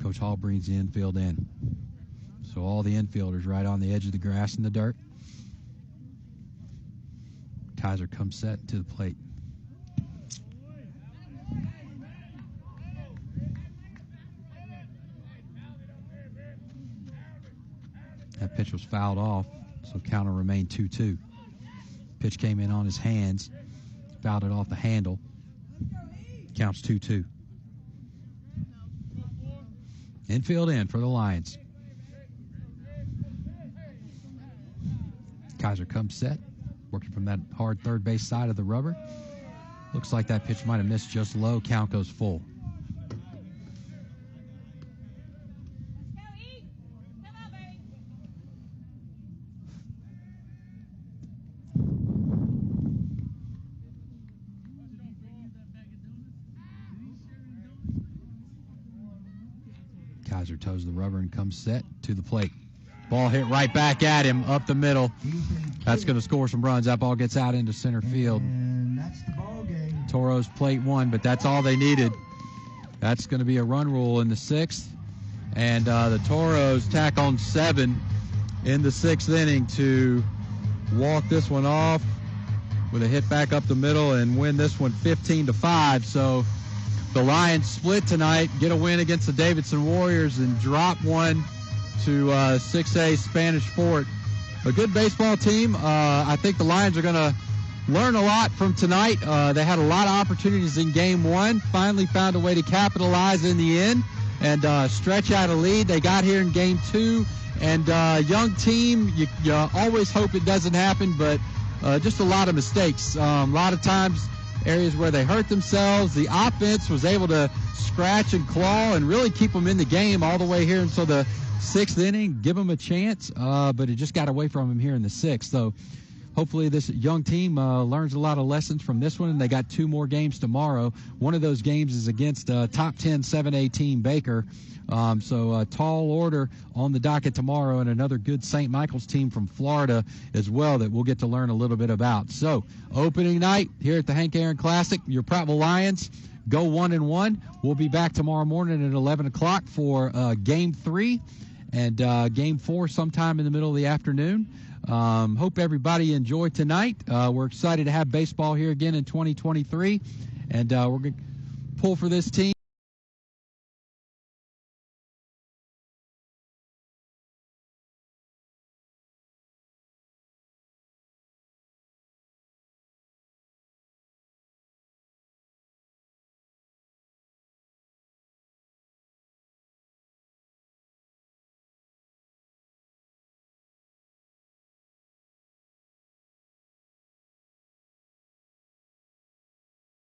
Coach Hall brings the infield in. So all the infielders right on the edge of the grass and the dirt. Kaiser comes set to the plate. That pitch was fouled off, so count will remain 2-2. Pitch came in on his hands, fouled it off the handle. Counts 2-2. Infield in for the Lions. Kaiser comes set, working from that hard third base side of the rubber. Looks like that pitch might have missed just low. Count goes full. Kaiser toes the rubber and comes set to the plate. Ball hit right back at him up the middle. That's going to score some runs. That ball gets out into center field. And that's the ball game. Toros plate 1, but that's all they needed. That's going to be a run rule in the 6th. And the Toros tack on 7 in the 6th inning to walk this one off with a hit back up the middle and win this one 15-5. So the Lions split tonight, get a win against the Davidson Warriors, and drop one to 6A Spanish Fort. A good baseball team. I think the Lions are going to learn a lot from tonight. They had a lot of opportunities in Game 1, finally found a way to capitalize in the end and stretch out a lead. They got here in Game 2, and young team, you always hope it doesn't happen, but just a lot of mistakes. A lot of times areas where they hurt themselves. The offense was able to scratch and claw and really keep them in the game all the way here until the 6th inning, give them a chance, but it just got away from them here in the 6th. So hopefully this young team learns a lot of lessons from this one, and they got 2 more games tomorrow. One of those games is against top 10 7A team Baker. So tall order on the docket tomorrow, and another good St. Michael's team from Florida as well that we'll get to learn a little bit about. So opening night here at the Hank Aaron Classic, your Prattville Lions go 1-1. We'll be back tomorrow morning at 11 o'clock for Game 3 and Game 4 sometime in the middle of the afternoon. Hope everybody enjoyed tonight. We're excited to have baseball here again in 2023, and we're going to pull for this team.